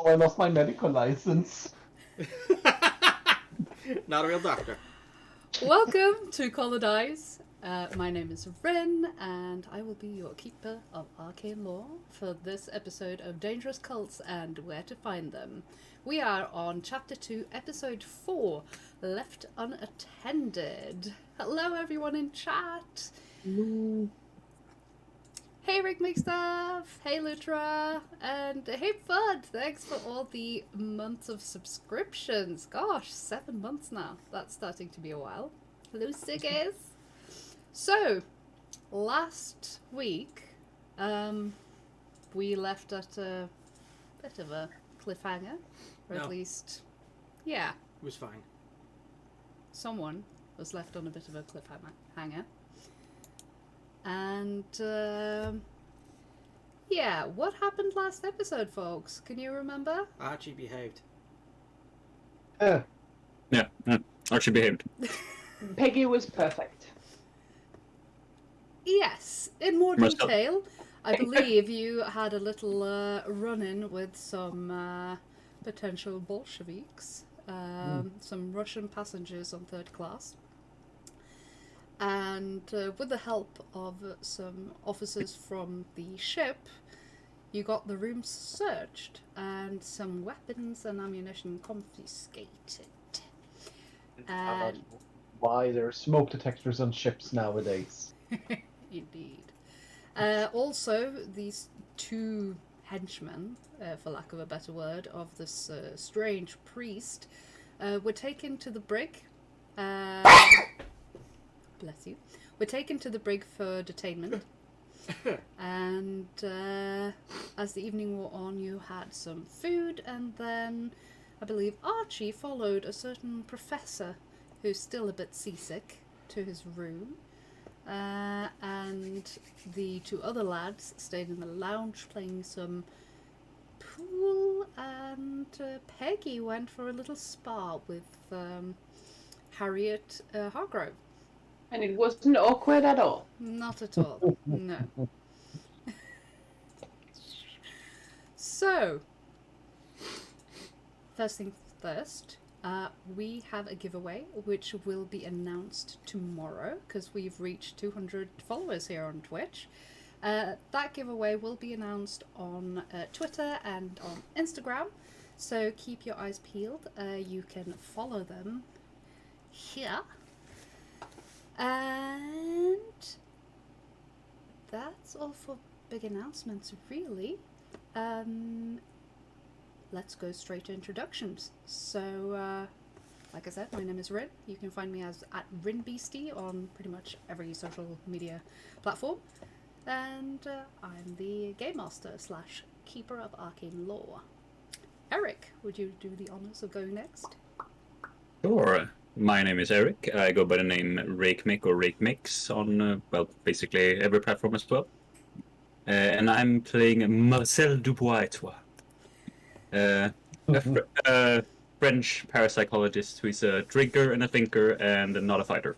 so I lost my medical license. Not a real doctor. Welcome to Colonize. My name is Rin, and I will be your keeper of arcane lore for this episode of Dangerous Cults and Where to Find Them. We are on Chapter 2, Episode 4, Left Unattended. Hello, everyone in chat. Hello. Hey, Rick McStuff. Hey, Lutra. And hey, Bud. Thanks for all the months of subscriptions. Gosh, 7 months now. That's starting to be a while. Hello, Siggies. So, last week, we left at a bit of a cliffhanger. Or at least, yeah. It was fine. Someone was left on a bit of a cliffhanger. And, yeah, what happened last episode, folks? Can you remember? Archie behaved. Uh, Yeah, Archie behaved. Peggy was perfect. Yes, in more Marcel. detail, I believe you had a little run-in with some potential Bolsheviks, some Russian passengers on third class. And with the help of some officers from the ship, you got the rooms searched and some weapons and ammunition confiscated. And Why there are smoke detectors on ships nowadays. indeed. Also, these two henchmen, for lack of a better word, of this strange priest, were taken to the brig. Bless you. Were taken to the brig for detainment. And as the evening wore on, you had some food, and then I believe Archie followed a certain professor who's still a bit seasick to his room. And the two other lads stayed in the lounge playing some pool, and Peggy went for a little spa with Harriet Hargrove. And it wasn't awkward at all. Not at all, no. So, first things first, we have a giveaway which will be announced tomorrow because we've reached 200 followers here on Twitch. That giveaway will be announced on Twitter and on Instagram, so keep your eyes peeled. You can follow them here. And that's all for big announcements, really. Let's go straight to introductions. So, like I said, my name is Rin. You can find me as at RinBeastie on pretty much every social media platform. And I'm the Game Master / Keeper of Arcane Lore. Eric, would you do the honors of going next? Sure. My name is Eric. I go by the name RakeMake or RakeMix on, well, basically every platform as well. And I'm playing Marcel Dubois-Etoile. A French parapsychologist who is a drinker and a thinker and not a fighter,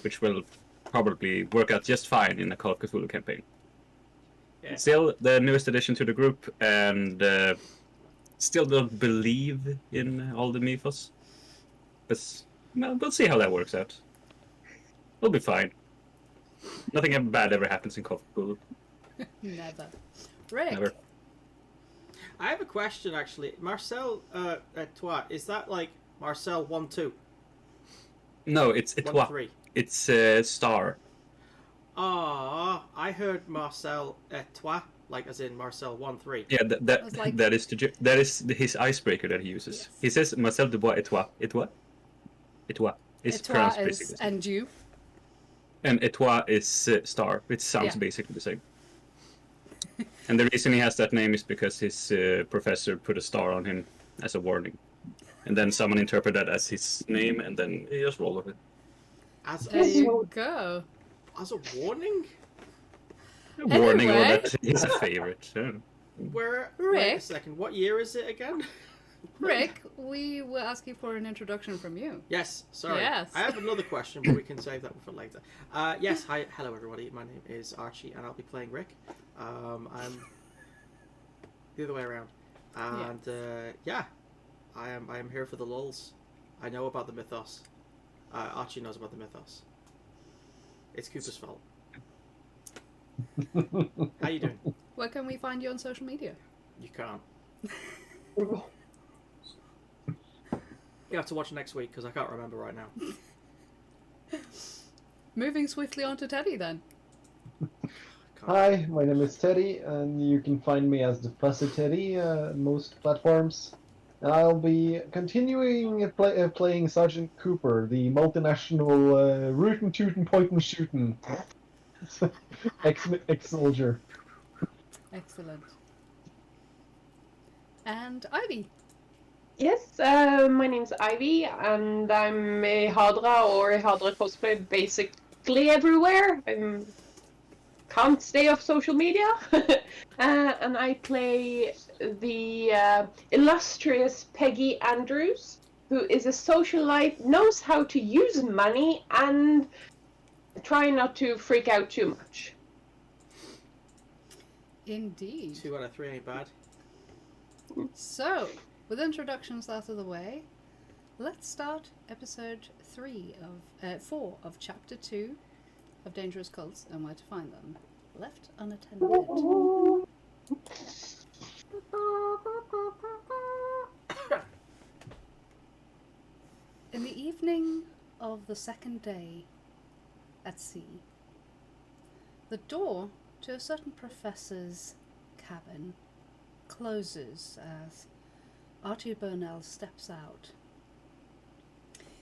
which will probably work out just fine in a Call of Cthulhu campaign. Yeah. Still the newest addition to the group, and still don't believe in all the mythos. But well, we'll see how that works out. We'll be fine. Nothing bad ever happens in Call of Cthulhu. Never. Rick? Never. I have a question, actually. Marcel Etoile, is that like Marcel 1-2? No, it's Etoile. 1-3? It's Star. Ah, I heard Marcel Etoile, like as in Marcel 1-3. Yeah, was like- that is his icebreaker that he uses. Yes. He says Marcel Dubois Etoile. Etoile? Etoile. It's pronounced Etoile basically. is and you. And Etoile is Star. It sounds Yeah. basically the same. And the reason he has that name is because his professor put a star on him as a warning. And then someone interpreted that as his name, and then he just rolled with it. As There a, you go. as a warning? A warning or Anyway. that he's a favorite. Yeah. Wait a Rick? second, what year is it again? Rick, we were asking for an introduction from you. Yes, sorry. Yes. I have another question, but we can save that one for later. Yes, hi, hello everybody. My name is Archie, and I'll be playing Rick. I'm the other way around. And yeah, I am here for the lulls. I know about the mythos. Archie knows about the mythos. It's Cooper's fault. How you doing? Where can we find you on social media? You can't. You have to watch next week because I can't remember right now. Moving swiftly on to Teddy then. Hi, my name is Teddy, and you can find me as the Fussy Teddy most platforms. And I'll be continuing playing Sergeant Cooper, the multinational rootin' tootin' pointin' shootin' ex-soldier. Excellent. And Ivy. Yes, my name's Ivy, and I'm a Hadra or a Hadra cosplay basically everywhere. I can't stay off social media. And I play the illustrious Peggy Andrews, who is a socialite, knows how to use money, and try not to freak out too much. Indeed. 2 out of 3 ain't bad. So, with introductions out of the way, let's start episode 4 of chapter 2 of Dangerous Cults and Where to Find Them. Left Unattended. In the evening of the second day at sea, the door to a certain professor's cabin closes as Archie Burnell steps out.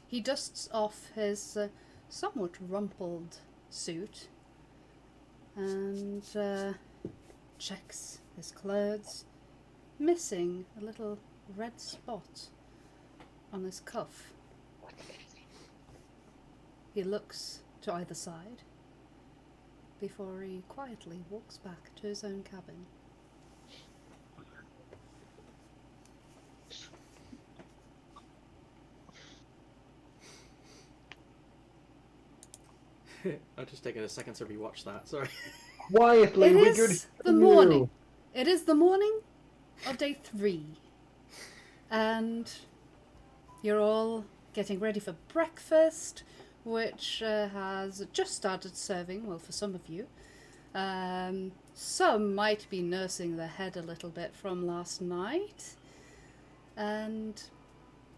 He dusts off his somewhat rumpled suit and checks his clothes, missing a little red spot on his cuff. He looks to either side before he quietly walks back to his own cabin. I've just taken a second to rewatch that. Sorry. Quietly, It we is could the hear morning. you. It is the morning of day 3. And you're all getting ready for breakfast, which has just started serving, well, for some of you. Some might be nursing their head a little bit from last night. And,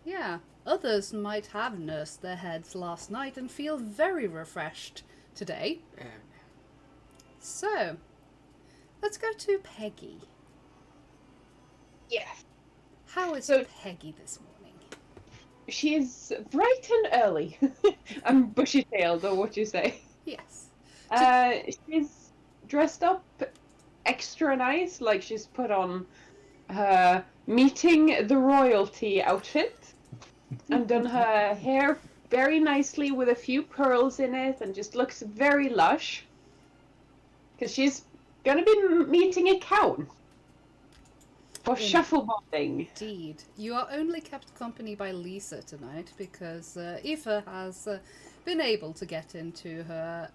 yeah, others might have nursed their heads last night and feel very refreshed today. So, let's go to Peggy. Yes. How is So- Peggy this morning? She's bright and early. I'm bushy-tailed, or what you say. Yes. She's dressed up extra nice, like she's put on her meeting the royalty outfit and done her hair very nicely with a few pearls in it and just looks very lush. Because she's going to be meeting a count for shuffleboarding. Indeed. You are only kept company by Lisa tonight because Aoife has been able to get into her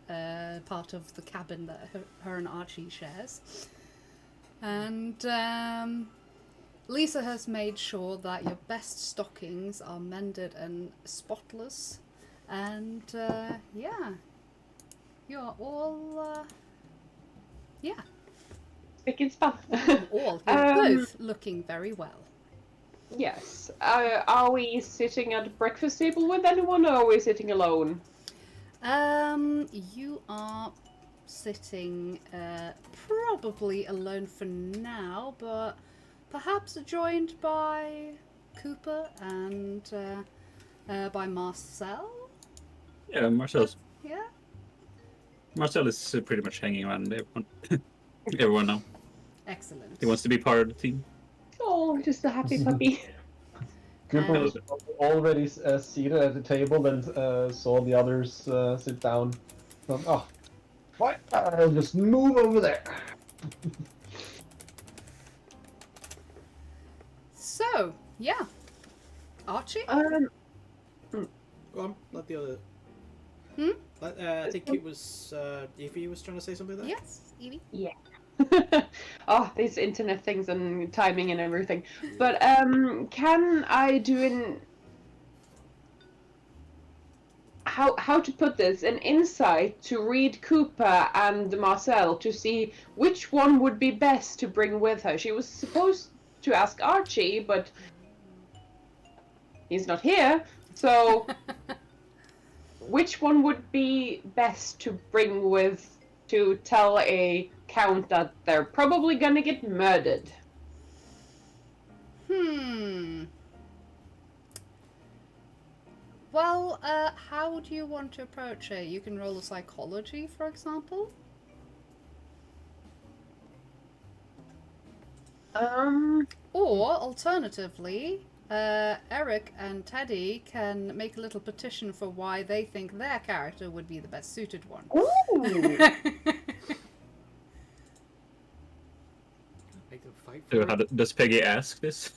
part of the cabin that her and Archie shares. And Lisa has made sure that your best stockings are mended and spotless. And yeah, you're all... yeah. Spick and span. All. You're both looking very well. Yes. Are we sitting at a breakfast table with anyone, or are we sitting alone? You are sitting probably alone for now, but perhaps joined by Cooper and by Marcel. Yeah, Marcel Yeah, is pretty much hanging around everyone. Everyone now. excellent. He wants to be part of the team. Oh, just a happy puppy. Cooper was already seated at the table, then saw the others sit down. Oh, fine, I'll just move over there. So, yeah. Archie? Go on, let the other... I think it was Evie was trying to say something there? Yes, Evie? Oh, these internet things and timing and everything. But can I do an how to put this, an insight to read Cooper and Marcel to see which one would be best to bring with her? She was supposed to ask Archie, but he's not here. So which one would be best to bring with to tell a count that they're probably gonna get murdered? Well, how do you want to approach it? You can roll a psychology, for example. Or, alternatively, Eric and Teddy can make a little petition for why they think their character would be the best suited one. Ooh. Make them fight So for how it. does Peggy ask this?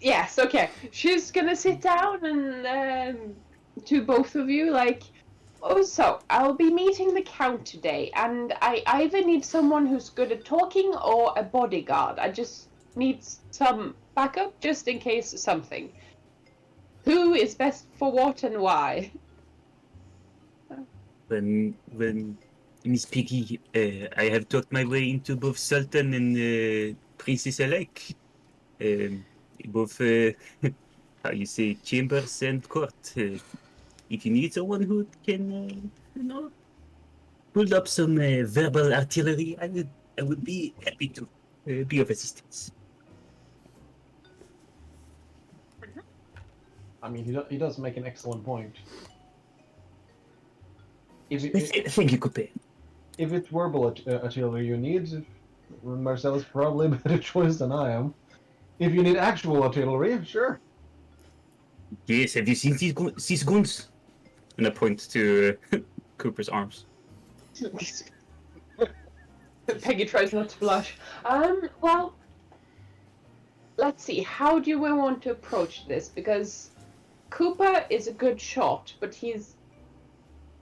Yes, okay. She's gonna sit down and to both of you, like, oh, so I'll be meeting the Count today, and I either need someone who's good at talking or a bodyguard. I just need some backup just in case something. Who is best for what and why? When Miss Piggy, I have talked my way into both Sultan and Princess alike. Both, how you say, chambers and court. If you need someone who can, pull up some verbal artillery, I would be happy to be of assistance. I mean, he does make an excellent point. If Thank you, Coupe. if it's verbal artillery you need, Marcel is probably a better choice than I am. If you need actual artillery, sure. Yes, have you seen these guns? And I point to Cooper's arms. Peggy tries not to blush. Well, let's see. How do we want to approach this? Because Cooper is a good shot, but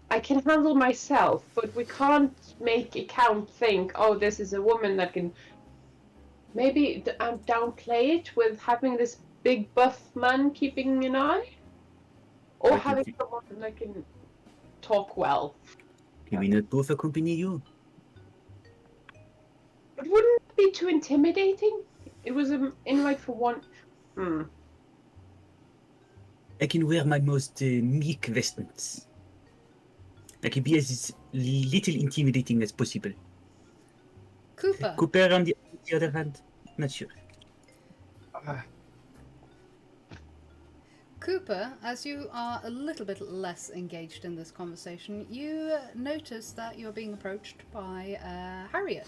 I can handle myself, but we can't make a Count think, oh, this is a woman that can maybe downplay it with having this big buff man keeping an eye? Or I having think- someone that can talk well. Can we not both accompany you? But wouldn't it be too intimidating? It was an invite for one. I can wear my most meek vestments. I can be as little intimidating as possible. Cooper. Cooper, on the other hand, not sure. Cooper, as you are a little bit less engaged in this conversation, you notice that you're being approached by Harriet.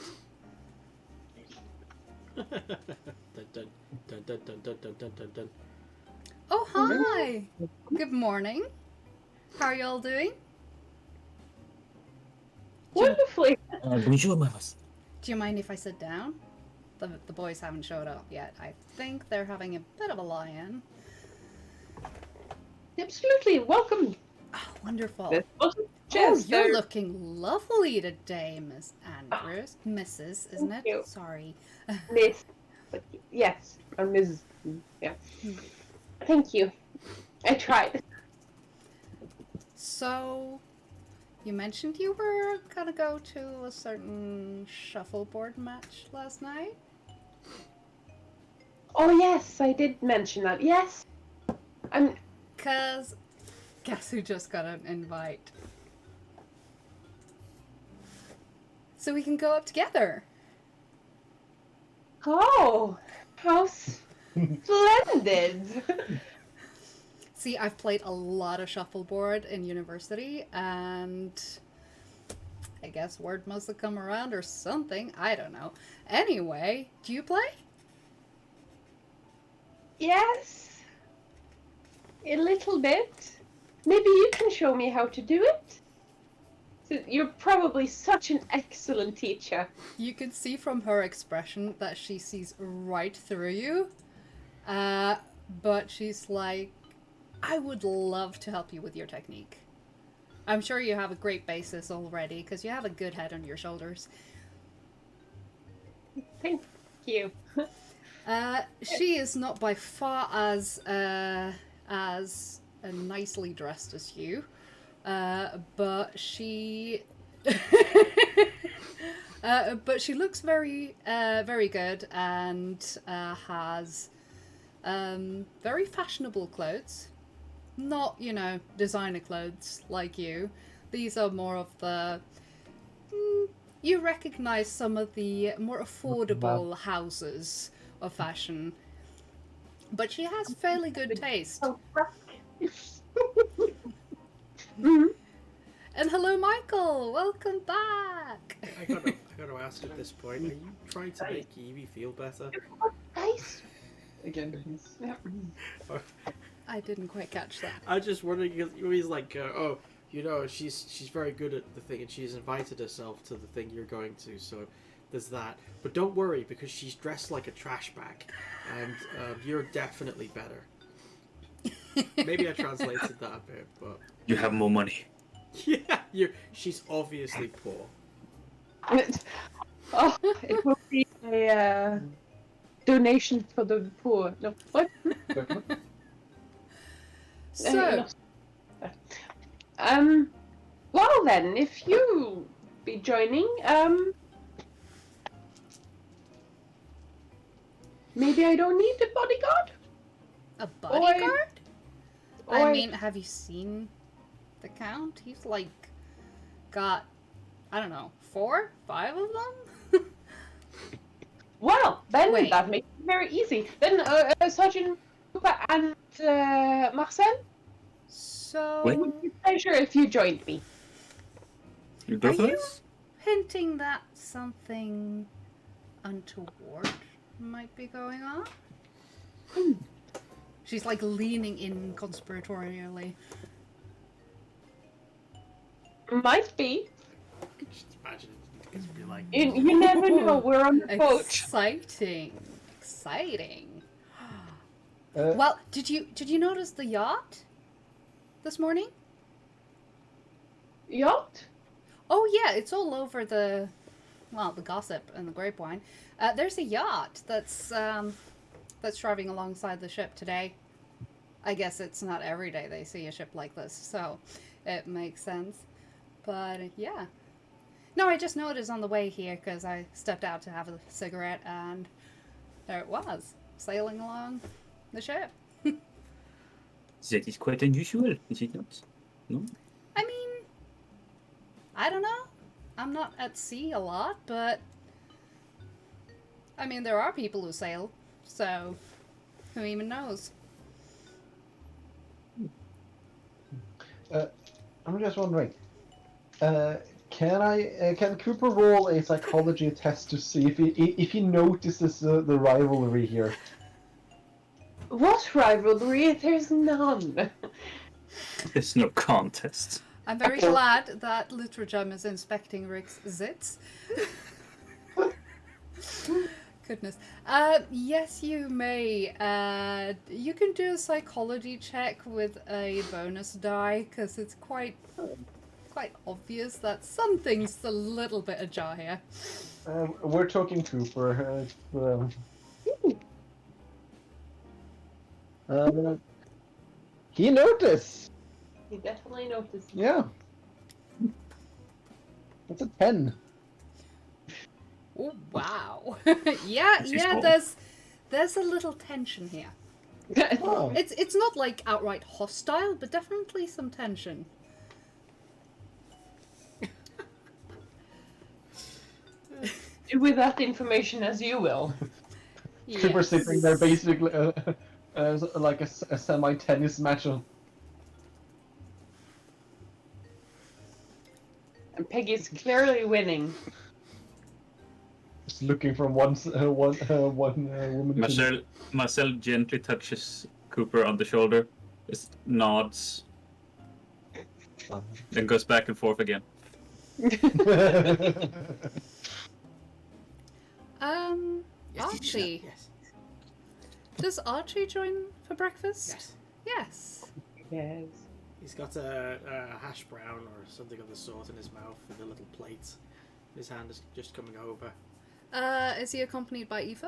Dun, dun, dun, dun, dun, dun, dun, dun, dun, dun. Oh, hi! Good morning. How are you all doing? Wonderfully. Bonjour, Maras. Do you mind if I sit down? The boys haven't showed up yet. I think they're having a bit of a lie-in. Absolutely. Welcome. Oh, wonderful. This wasn't Oh, just you're there. looking lovely today, Miss Andrews. Mrs., isn't Thank it? you. Sorry. Miss. But yes, or Ms. Yeah. Thank you. I tried. So, you mentioned you were gonna go to a certain shuffleboard match last night? Oh yes, I did mention that. Yes. I'm. Cause, guess who just got an invite? So we can go up together. Oh, how splendid! See, I've played a lot of shuffleboard in university, and I guess word must have come around or something. I don't know. Anyway, do you play? Yes, a little bit. Maybe you can show me how to do it. So you're probably such an excellent teacher. You can see from her expression that she sees right through you. But she's like, I would love to help you with your technique. I'm sure you have a great basis already because you have a good head on your shoulders. Thank you. She is not by far as nicely dressed as you, but she but she looks very very good and has very fashionable clothes. Not, you know, designer clothes like you. These are more of the you recognize some of the more affordable houses of fashion. But she has fairly good taste. Oh, Mhm. And hello, Michael! Welcome back! I gotta ask at this point, are you trying to make Evie feel better? Nice. Again, he's... I didn't quite catch that. I just wondering, because he's like, oh, you know, she's very good at the thing, and she's invited herself to the thing you're going to, so there's that. But don't worry, because she's dressed like a trash bag, and you're definitely better. Maybe I translated that a bit, but You have more money. yeah, she's obviously poor. Oh, it will be a donation for the poor. No, what? So, Well then, if you be joining, maybe I don't need a bodyguard. a bodyguard? I Or- mean, have you seen the Count? He's like got, I don't know, 4, 5 of them? Well, then Wait. that makes it very easy. Then Sergeant Cooper and Marcel, So, Wait. it would be a pleasure if you joined me. You both Are of you- us? hinting that something untoward might be going on? She's like leaning in conspiratorially. Might be. Just imagine it's be like, You never know. We're on the boat. Exciting. Exciting. Uh, Well, did you notice the yacht this morning? Yacht? Oh yeah, it's all over the gossip and the grapevine. There's a yacht that's driving alongside the ship today. I guess it's not every day they see a ship like this, so it makes sense. But yeah. No, I just noticed on the way here because I stepped out to have a cigarette and there it was, sailing along the ship. That is quite unusual, is it not? No? I mean, I don't know. I'm not at sea a lot, but I mean, there are people who sail, so who even knows? I'm just wondering, can Cooper roll a psychology test to see if he notices the rivalry here? What rivalry? There's none. There's no contest. I'm very glad that Literatum is inspecting Rick's zits. Goodness. Yes, you may. You can do a psychology check with a bonus die, because it's quite obvious that something's a little bit ajar here. We're talking Cooper. He noticed. He definitely noticed. Yeah. That's a 10. Oh wow! yeah, This is yeah. cool. There's a little tension here. Oh. It's not like outright hostile, but definitely some tension. Do with that information as you will. Cooper Yes. sitting there basically like a semi-tennis match. And Peggy's clearly winning. Just looking from one woman to Marcel gently touches Cooper on the shoulder, just nods, then goes back and forth again. the... yes, Archie. Yes. Does Archie join for breakfast? Yes. Yes. Yes. He's got a hash brown or something of the sort in his mouth with a little plate. His hand is just coming over. Is he accompanied by Aoife?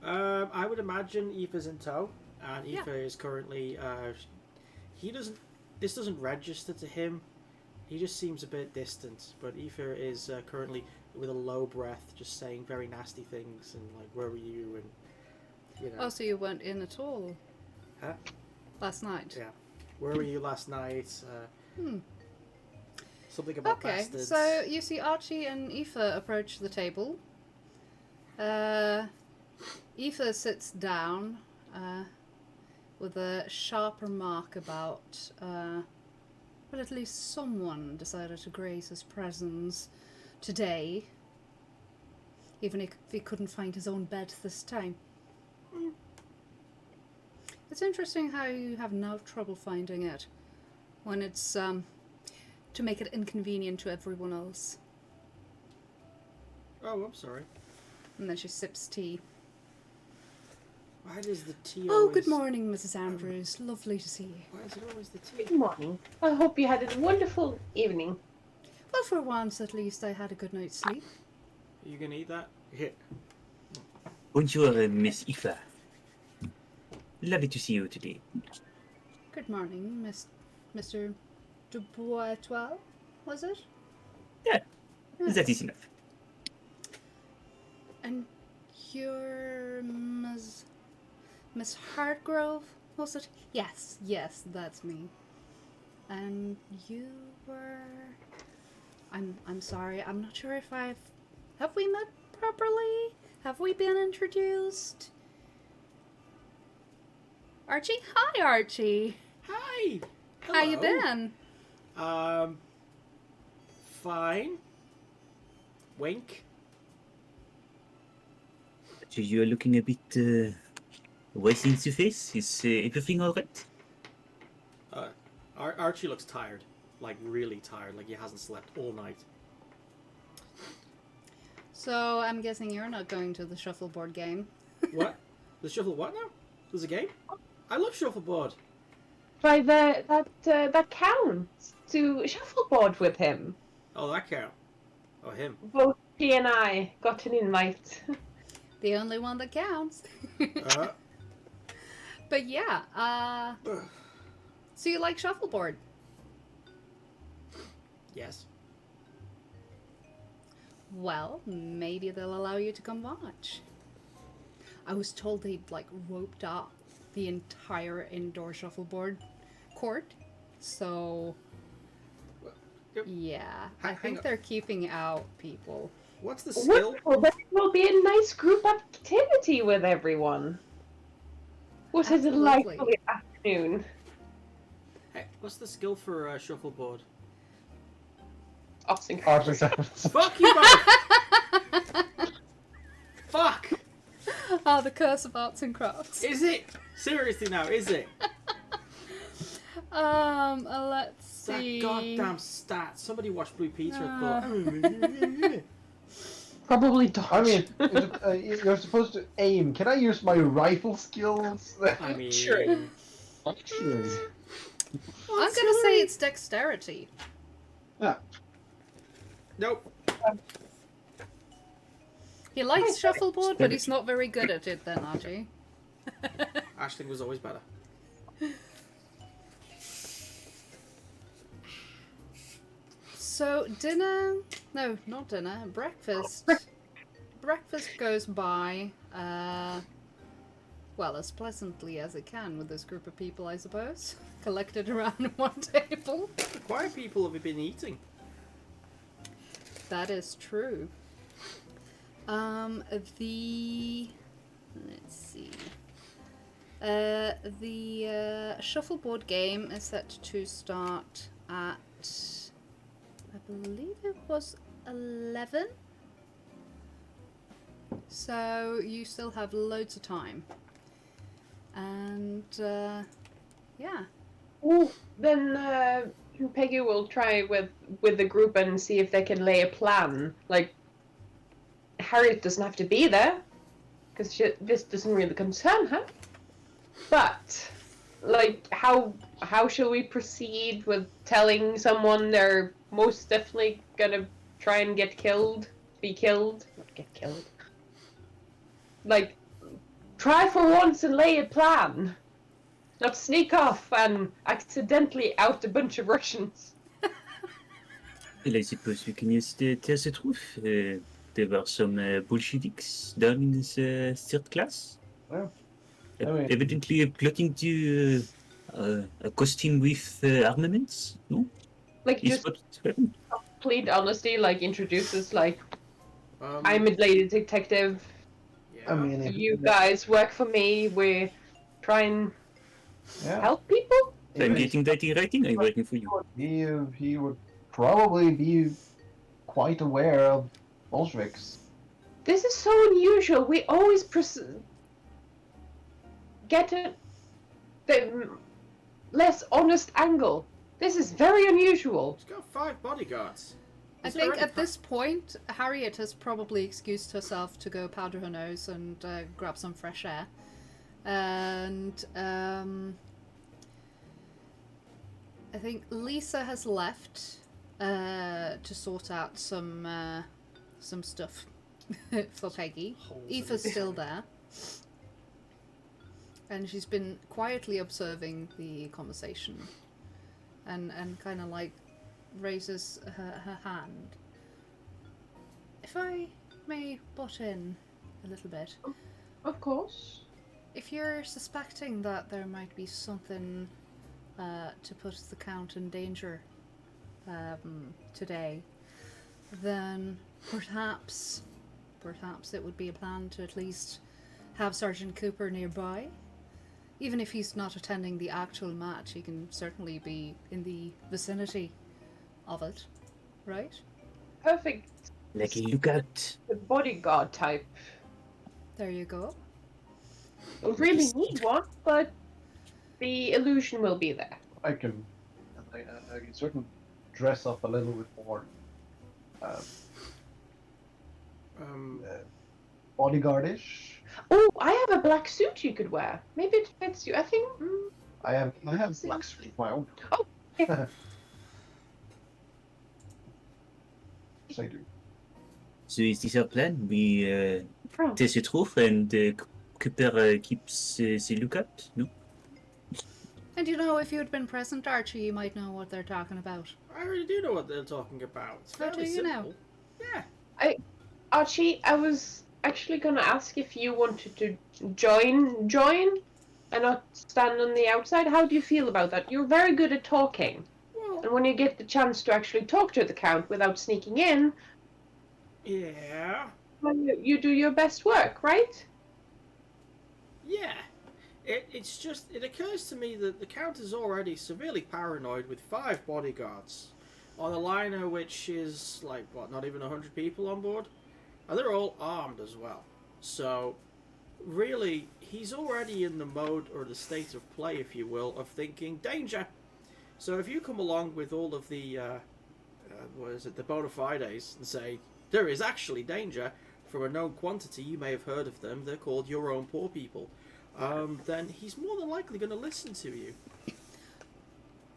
I would imagine Aoife's in tow, and Yeah. Aoife is currently. He doesn't. This doesn't register to him. He just seems a bit distant. But Aoife is currently with a low breath, just saying very nasty things and like, "Where were you?" and you know. Oh, so you weren't in at all Huh? last night? Yeah. Where were you last night? Hmm. Something about Okay, bastards. so you see Archie and Aoife approach the table. Aoife sits down with a sharp remark about, well, at least someone decided to grace his presence today, even if he couldn't find his own bed this time. It's interesting how you have no trouble finding it when it's to make it inconvenient to everyone else. Oh, I'm sorry. And then she sips tea. Why does the tea Oh, always... good morning, Mrs. Andrews. Lovely to see you. Why is it always the tea? Good morning. I hope you had a wonderful evening. Well, for once, at least, I had a good night's sleep. Are you gonna eat that? Here. Bonjour, Miss Aoife. Lovely to see you today. Good morning, Mr. Dubois, was it? Yeah, Yes. that is enough. And you're Miss Hartgrove, was it? Yes, that's me. And you were... I'm sorry, I'm not sure if have we met properly? Have we been introduced? Archie? Hi, Archie. Hi! How you Hello. been? Fine. Wink. So you're looking a bit white in the face. Is everything alright? Archie looks tired. Like, really tired. Like he hasn't slept all night. So, I'm guessing you're not going to the shuffleboard game. What? The shuffle what now? There's a game? I love shuffleboard. By that counts to shuffleboard with him. Oh, that count. Oh, him. Both he and I got an invite. The only one that counts. Uh, But yeah, so you like shuffleboard? yes. Well, maybe they'll allow you to come watch. I was told they'd like roped up the entire indoor shuffleboard court, so Yep. yeah, Hang I think on. they're keeping out people. What's the skill? Wonderful. That will be a nice group activity with everyone. What a Absolutely. delightful afternoon. Hey, what's the skill for shuffleboard? Awesome. Archie says. Fuck you both! Fuck! Oh, the curse of arts and crafts. Is it? Seriously now, is it? Let's That see. goddamn stat. Somebody watched Blue Peter and Ah. thought, Probably dodge. I mean, you're supposed to aim. Can I use my rifle skills? I mean... Sure. Sure. I'm gonna say it's dexterity. Yeah. Nope. He likes Nice. shuffleboard, but he's not very good at it then, Archie. Ashling was always better. So dinner, no, not dinner, breakfast. Breakfast goes by, well, as pleasantly as it can with this group of people, I suppose, collected around one table. The quiet people have been eating. That is true. Let's see. The shuffleboard game is set to start at, I believe it was 11. So you still have loads of time. And, yeah. Well, then Peggy will try with the group and see if they can lay a plan. Like, Harriet doesn't have to be there, because this doesn't really concern her. But, like, how shall we proceed with telling someone they're most definitely gonna try and get killed? be killed, not get killed. Like, try for once and lay a plan. Not sneak off and accidentally out a bunch of Russians. Well, I suppose we can just tell the truth. There were some Bolsheviks down in this third class. Well, I mean- Evidently plotting to accost him with armaments, no? Like, Is just what happened? complete honesty, like, introduces, like, Um, I'm a lady detective. yeah. I mean, if You guys work for me. We're trying yeah, help people. So I'm if getting that in writing. I'm working for you. he would probably be quite aware of Bolsheviks. This is so unusual. We always get the less honest angle. This is very unusual. He's got 5 bodyguards. I Is it think already at this point, Harriet has probably excused herself to go powder her nose and grab some fresh air. And I think Lisa has left to sort out some stuff for Peggy. Holes in Aoife's it. still there. And she's been quietly observing the conversation and kind of like raises her hand. If I may butt in a little bit, Of course. if you're suspecting that there might be something to put the Count in danger today, then perhaps it would be a plan to at least have Sergeant Cooper nearby. Even if he's not attending the actual match, he can certainly be in the vicinity of it, right? Perfect. Like a lookout. The bodyguard type. There you go. Don't really need one, but the illusion will be there. I can certainly dress up a little bit more. Um, Bodyguardish. Oh, I have a black suit you could wear. Maybe it fits you. I think. I have black suit of my own. Oh, yeah. Yes, I do. So is this our plan? We Oh. tell the truth and Cooper keeps the lookout? No? And you know, if you had been present, Archie, you might know what they're talking about. I already do know what they're talking about. It's How fairly do you know? simple. Yeah. Archie, I was actually gonna ask if you wanted to join, and not stand on the outside. How do you feel about that? You're very good at talking, Well, and when you get the chance to actually talk to the Count without sneaking in, yeah. well, you do your best work, right? Yeah. It's just, it occurs to me that the Count is already severely paranoid with 5 bodyguards on a liner which is, like, what, not even 100 people on board? And they're all armed as well. So, really, he's already in the mode, or the state of play, if you will, of thinking, danger! So if you come along with all of the, the bona fides, and say, there is actually danger, from a known quantity, you may have heard of them, they're called your own poor people, then he's more than likely going to listen to you.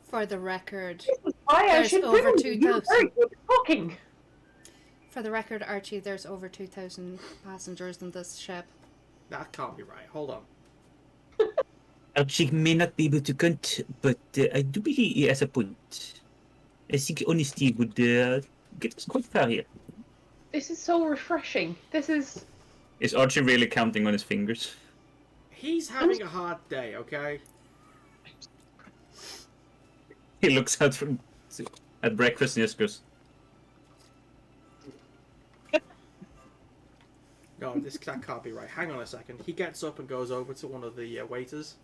For the record, Why I There's should over bring you. You're 2,000. very good at talking. for the record, Archie, there's over 2,000 passengers in this ship. That can't be right. Hold on. Archie may not be able to count, but I do believe he has a point. I think honesty would get us quite far here. This is so refreshing. This is. Is Archie really counting on his fingers? He's having a hard day, okay? He looks out at breakfast and just goes, No, that can't be right. Hang on a second. He gets up and goes over to one of the waiters.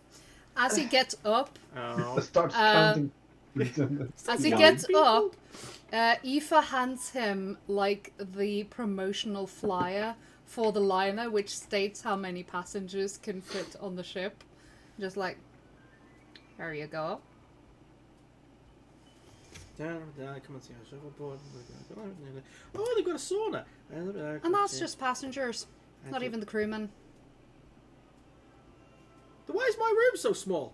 As he gets up, Oh, Starts Um, counting. As he Young gets people. up, Aoife hands him like the promotional flyer for the liner, which states how many passengers can fit on the ship. Just like, there you go. down, come and see our shuffleboard. Oh, they've got a sauna. And that's just passengers, not even the crewmen. Why is my room so small?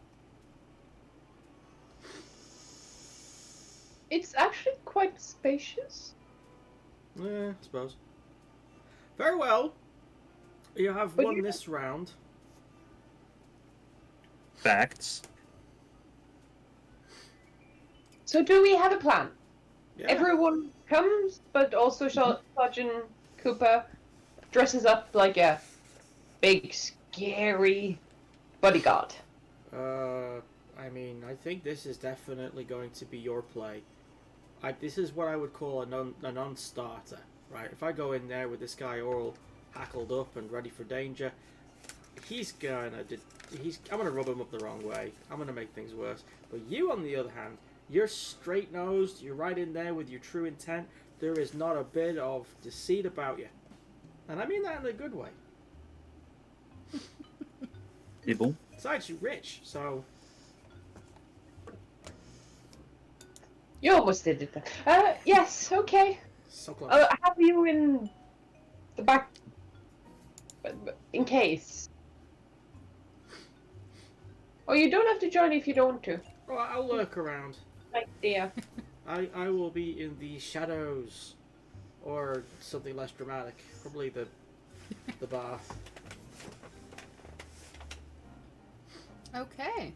It's actually quite spacious. Yeah, I suppose. Very well. You have But won you- this round. Facts. So do we have a plan? Yeah. Everyone comes, but also Sergeant Cooper dresses up like a big, scary bodyguard. I mean, I think this is definitely going to be your play. This is what I would call a non-starter, right? If I go in there with this guy all hackled up and ready for danger, I'm gonna rub him up the wrong way. I'm gonna make things worse. But you, on the other hand, you're straight-nosed. You're right in there with your true intent. There is not a bit of deceit about you, and I mean that in a good way. Evil. Besides, you're rich, so You almost did it. Yes, okay. so close. I'll have you in the back, in case. Oh, you don't have to join if you don't want to. Well, I'll lurk around. Idea. I will be in the shadows, or something less dramatic. Probably the bar. Okay.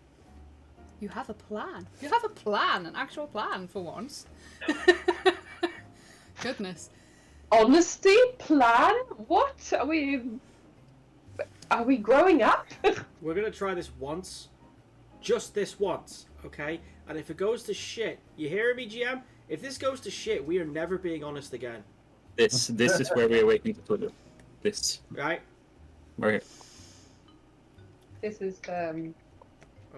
You have a plan. You have a plan, an actual plan for once. Goodness. Honesty? Plan? What? Are we growing up? We're gonna try this once, just this once, okay? And if it goes to shit, you hear me, GM? If this goes to shit, we are never being honest again, This is where we awaken to Tulu. This. right? Right here. This is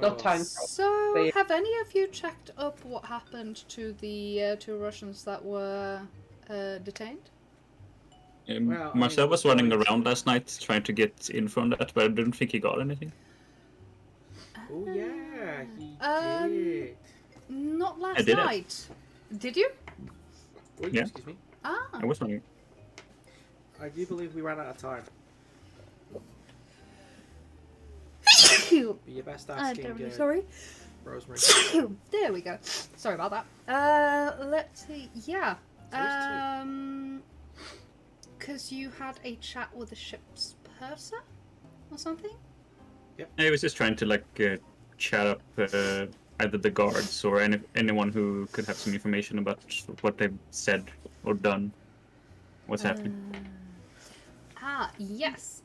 not time. So, have any of you checked up what happened to the 2 Russians that were detained? Well, I Marcel mean, was running going around to- last night trying to get in from that, but I didn't think he got anything. Oh yeah, he Um, did. Not last did it. night. Did you? Wait, yeah. excuse me. Ah. I was running. I do believe we ran out of time. Be your best I'm asking, terribly sorry. Rosemary. There we go. Sorry about that. Let's see. Yeah. Those Because you had a chat with the ship's purser or something? I was just trying to chat up either the guards or anyone who could have some information about what they've said or done. What's happening? Yes.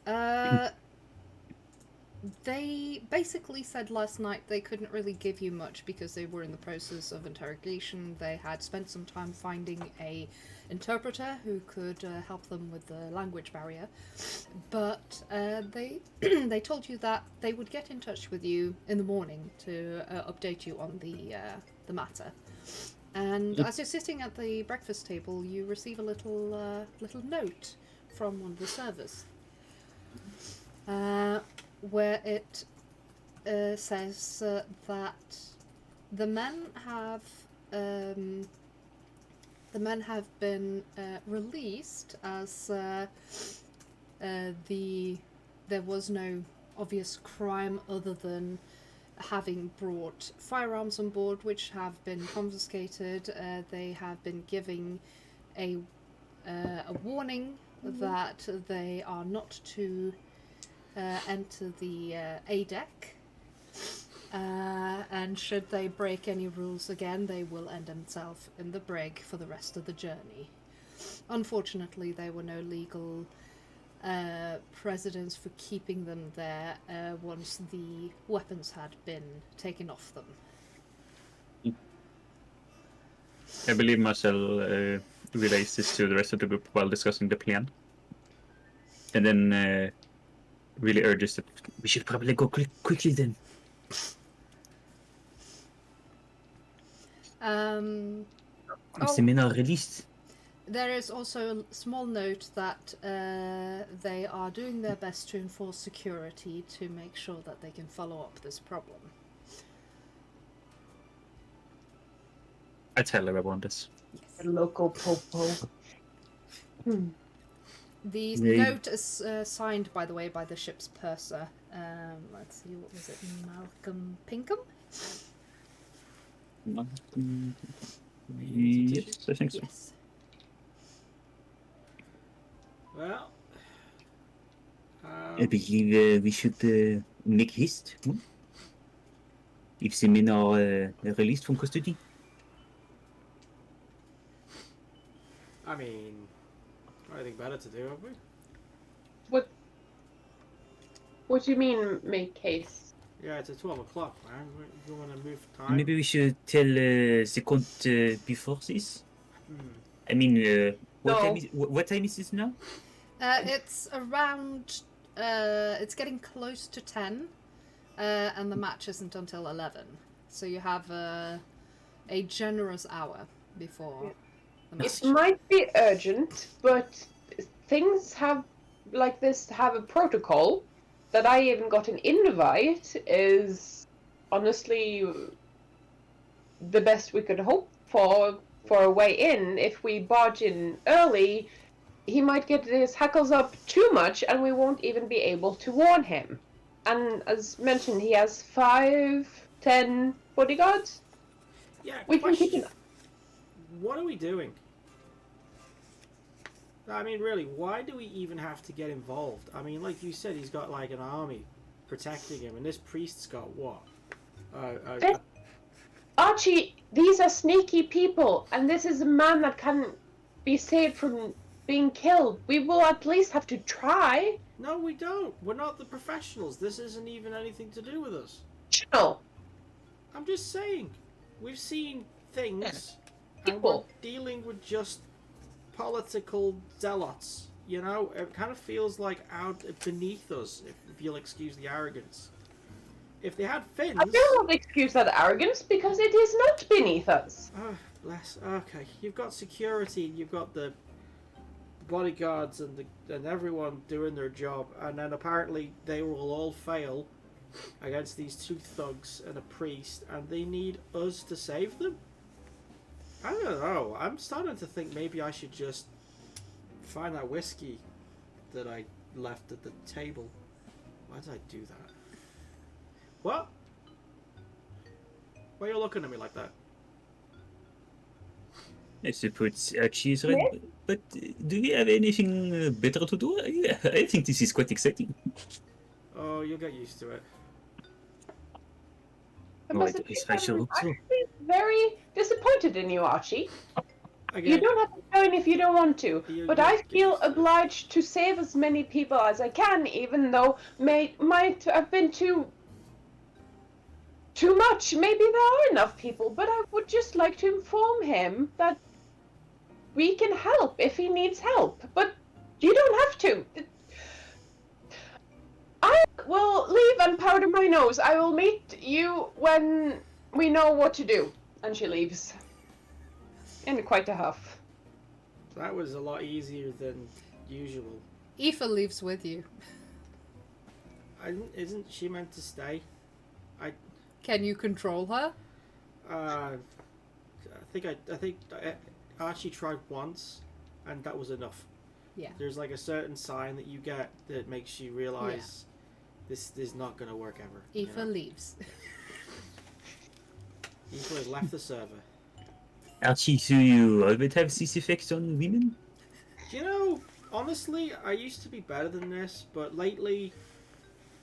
They basically said last night they couldn't really give you much because they were in the process of interrogation. They had spent some time finding a interpreter who could help them with the language barrier, but they they told you that they would get in touch with you in the morning to update you on the matter. And as you're sitting at the breakfast table, you receive a little note from one of the servers, where it says that the men have been released as there was no obvious crime other than having brought firearms on board, which have been confiscated. They have been giving a warning that they are not to enter the A deck, and should they break any rules again, they will end themselves in the brig for the rest of the journey. Unfortunately, there were no legal precedents for keeping them there once the weapons had been taken off them. I believe Marcel relays this to the rest of the group while discussing the plan. And then really urges that we should probably go quickly then. Once the men are released. There is also a small note that they are doing their best to enforce security to make sure that they can follow up this problem. I tell everyone this. The local popo. The They- note is signed, by the way, by the ship's purser. Let's see, what was it? Malcolm Pinkham? Yes, I think so. Yes. Well, I believe we should make haste. If the men are released from custody. I mean, anything better to do, have we? What do you mean, make haste? Yeah, it's at 12 o'clock, man. You want to move time? Maybe we should tell the count before this. I mean, what time is this now? It's around. It's getting close to 10, and the match isn't until 11. So you have a generous hour before the match. It might be urgent, but things like this have a protocol. That I even got an invite is honestly the best we could hope for a way in. If we barge in early, he might get his hackles up too much and we won't even be able to warn him. And as mentioned, he has 5-10 bodyguards. Yeah, We can keep question. What are we doing? I mean, really, why do we even have to get involved? I mean, like you said, he's got like an army protecting him, and this priest's got what? Archie, these are sneaky people, and this is a man that can be saved from being killed. We will at least have to try. No, we don't. We're not the professionals. This isn't even anything to do with us. No. I'm just saying. We've seen things, and we're People. dealing with just political zealots. You know, it kind of feels like out beneath us, if you'll excuse the arrogance. If they had fins... I will not excuse that arrogance, because it is not beneath us. Oh, bless. Okay, you've got security, you've got the bodyguards and everyone doing their job, and then apparently they will all fail against these two thugs and a priest, and they need us to save them? I don't know. I'm starting to think maybe I should just find that whiskey that I left at the table. Why did I do that? What? Why are you looking at me like that? I suppose Archie is right, but do we have anything better to do? I think this is quite exciting. Oh, you'll get used to it. I Oh, must I admit, shall I'm hope so. actually very disappointed in you, Archie. Again, You don't have to join if you don't want to, You but get I feel used to it. obliged to save as many people as I can, even though might have been too much. Maybe there are enough people, but I would just like to inform him that we can help if he needs help. But you don't have to. I will leave and powder my nose. I will meet you when we know what to do. And she leaves. In quite a huff. That was a lot easier than usual. Aoife leaves with you. Isn't she meant to stay? Can you control her? I think Archie tried once, and that was enough. Yeah. There's like a certain sign that you get that makes you realize this is not going to work ever. Aoife leaves. Aoife has left the server. Archie, do you always have this effect on women? Do you know, honestly, I used to be better than this, but lately,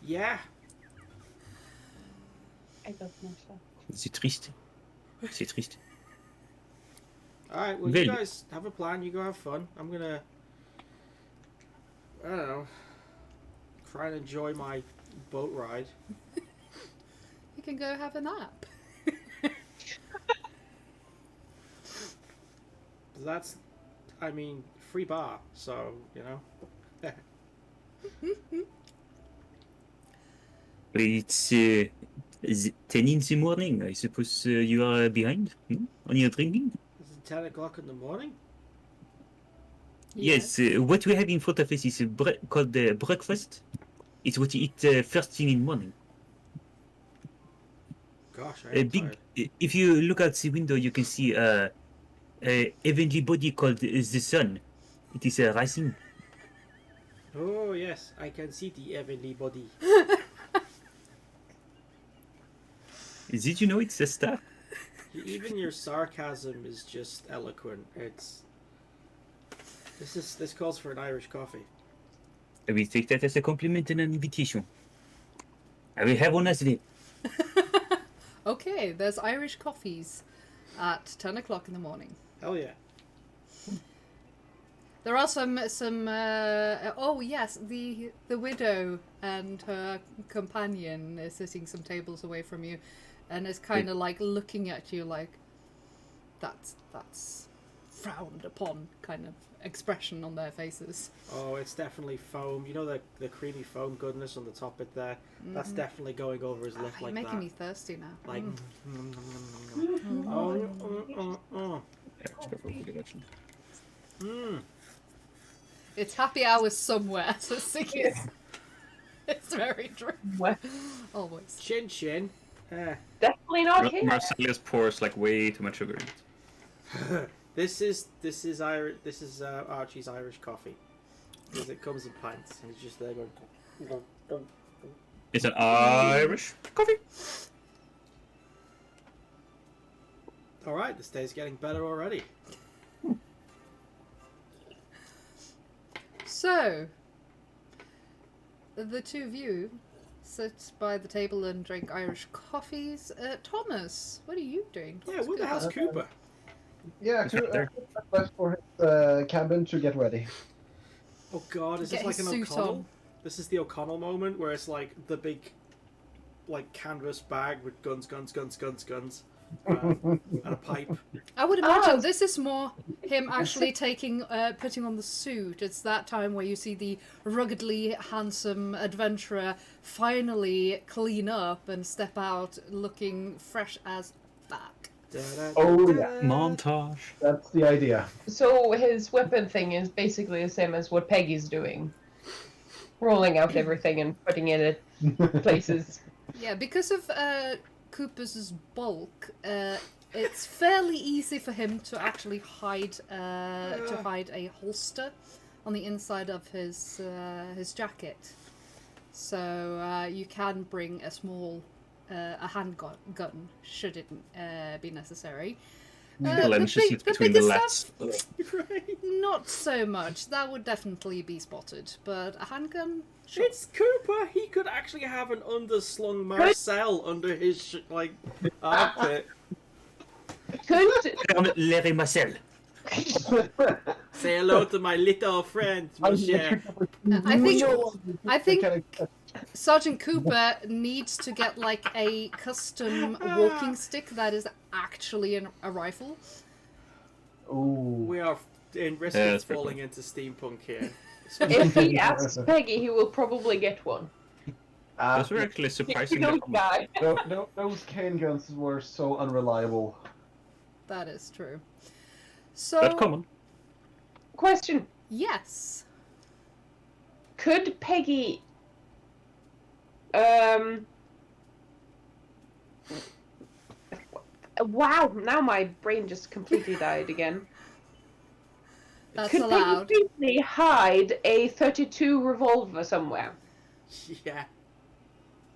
yeah. I don't know so. C'est triste. C'est triste. Alright, well, Really? you guys have a plan. You go have fun. I'm gonna, I don't know, try and enjoy my boat ride. You can go have a nap. That's, I mean, free bar, so, you know. It's 10 in the morning. I suppose you are behind on your drinking? Is it 10 o'clock in the morning? Yes, what we have in front of us is called breakfast. It's what you eat first thing in the morning. Gosh, I A am big. tired. If you look out the window, you can see a heavenly body called the sun. It is rising. Oh, yes, I can see the heavenly body. Did you know it's a star? Even your sarcasm is just eloquent. This calls for an Irish coffee. We take that as a compliment and an invitation. I will have one as well. Okay, there's Irish coffees at 10 o'clock in the morning. Hell yeah. There are some oh yes, the widow and her companion is sitting some tables away from you, and is kind of like looking at you like that's frowned upon kind of expression on their faces. Oh, it's definitely foam. You know the creamy foam goodness on the top bit there? That's definitely going over his lip You're like making that. me thirsty now. Like, It's happy hours somewhere, so Siggy it's very true. What? Always. Chin chin. Definitely not here. Marcellus pours like way too much sugar in it. This is Archie's Irish coffee. Because it comes in pints and it's just there going. It's an Irish coffee. All right, this day's getting better already. So, the two of you sit by the table and drink Irish coffees. Thomas, what are you doing? Yeah, where the hell's Cooper? Yeah, He's right there. left for his cabin to get ready. Oh God, is Get this like his an suit O'Connell? on. This is the O'Connell moment where it's like the big, like canvas bag with guns, and a pipe. I would imagine this is more him actually putting on the suit. It's that time where you see the ruggedly handsome adventurer finally clean up and step out looking fresh as fuck. Oh, yeah. Montage. That's the idea. So his weapon thing is basically the same as what Peggy's doing. Rolling out everything and putting it in places. Yeah, because of Cooper's bulk, it's fairly easy for him to actually hide a holster on the inside of his jacket. So you can bring a small a handgun should it be necessary. Clenches it between the lats. Right. Not so much. That would definitely be spotted. But a handgun, sure. It's Cooper. He could actually have an underslung Marcel under his armpit. Could Larry Marcel. Say hello to my little friend, Monsieur. I think Sergeant Cooper needs to get like a custom walking stick that is actually a rifle. Ooh. We are in risk Yeah, of that's pretty falling into steampunk here. if he asks Peggy, he will probably get one. Those were actually surprisingly No common. guy. Those cane guns were so unreliable. That is true. So But common. Question: yes. could Peggy, wow! Now my brain just completely died again. That's Could allowed. Peggy simply hide a .32 revolver somewhere? Yeah.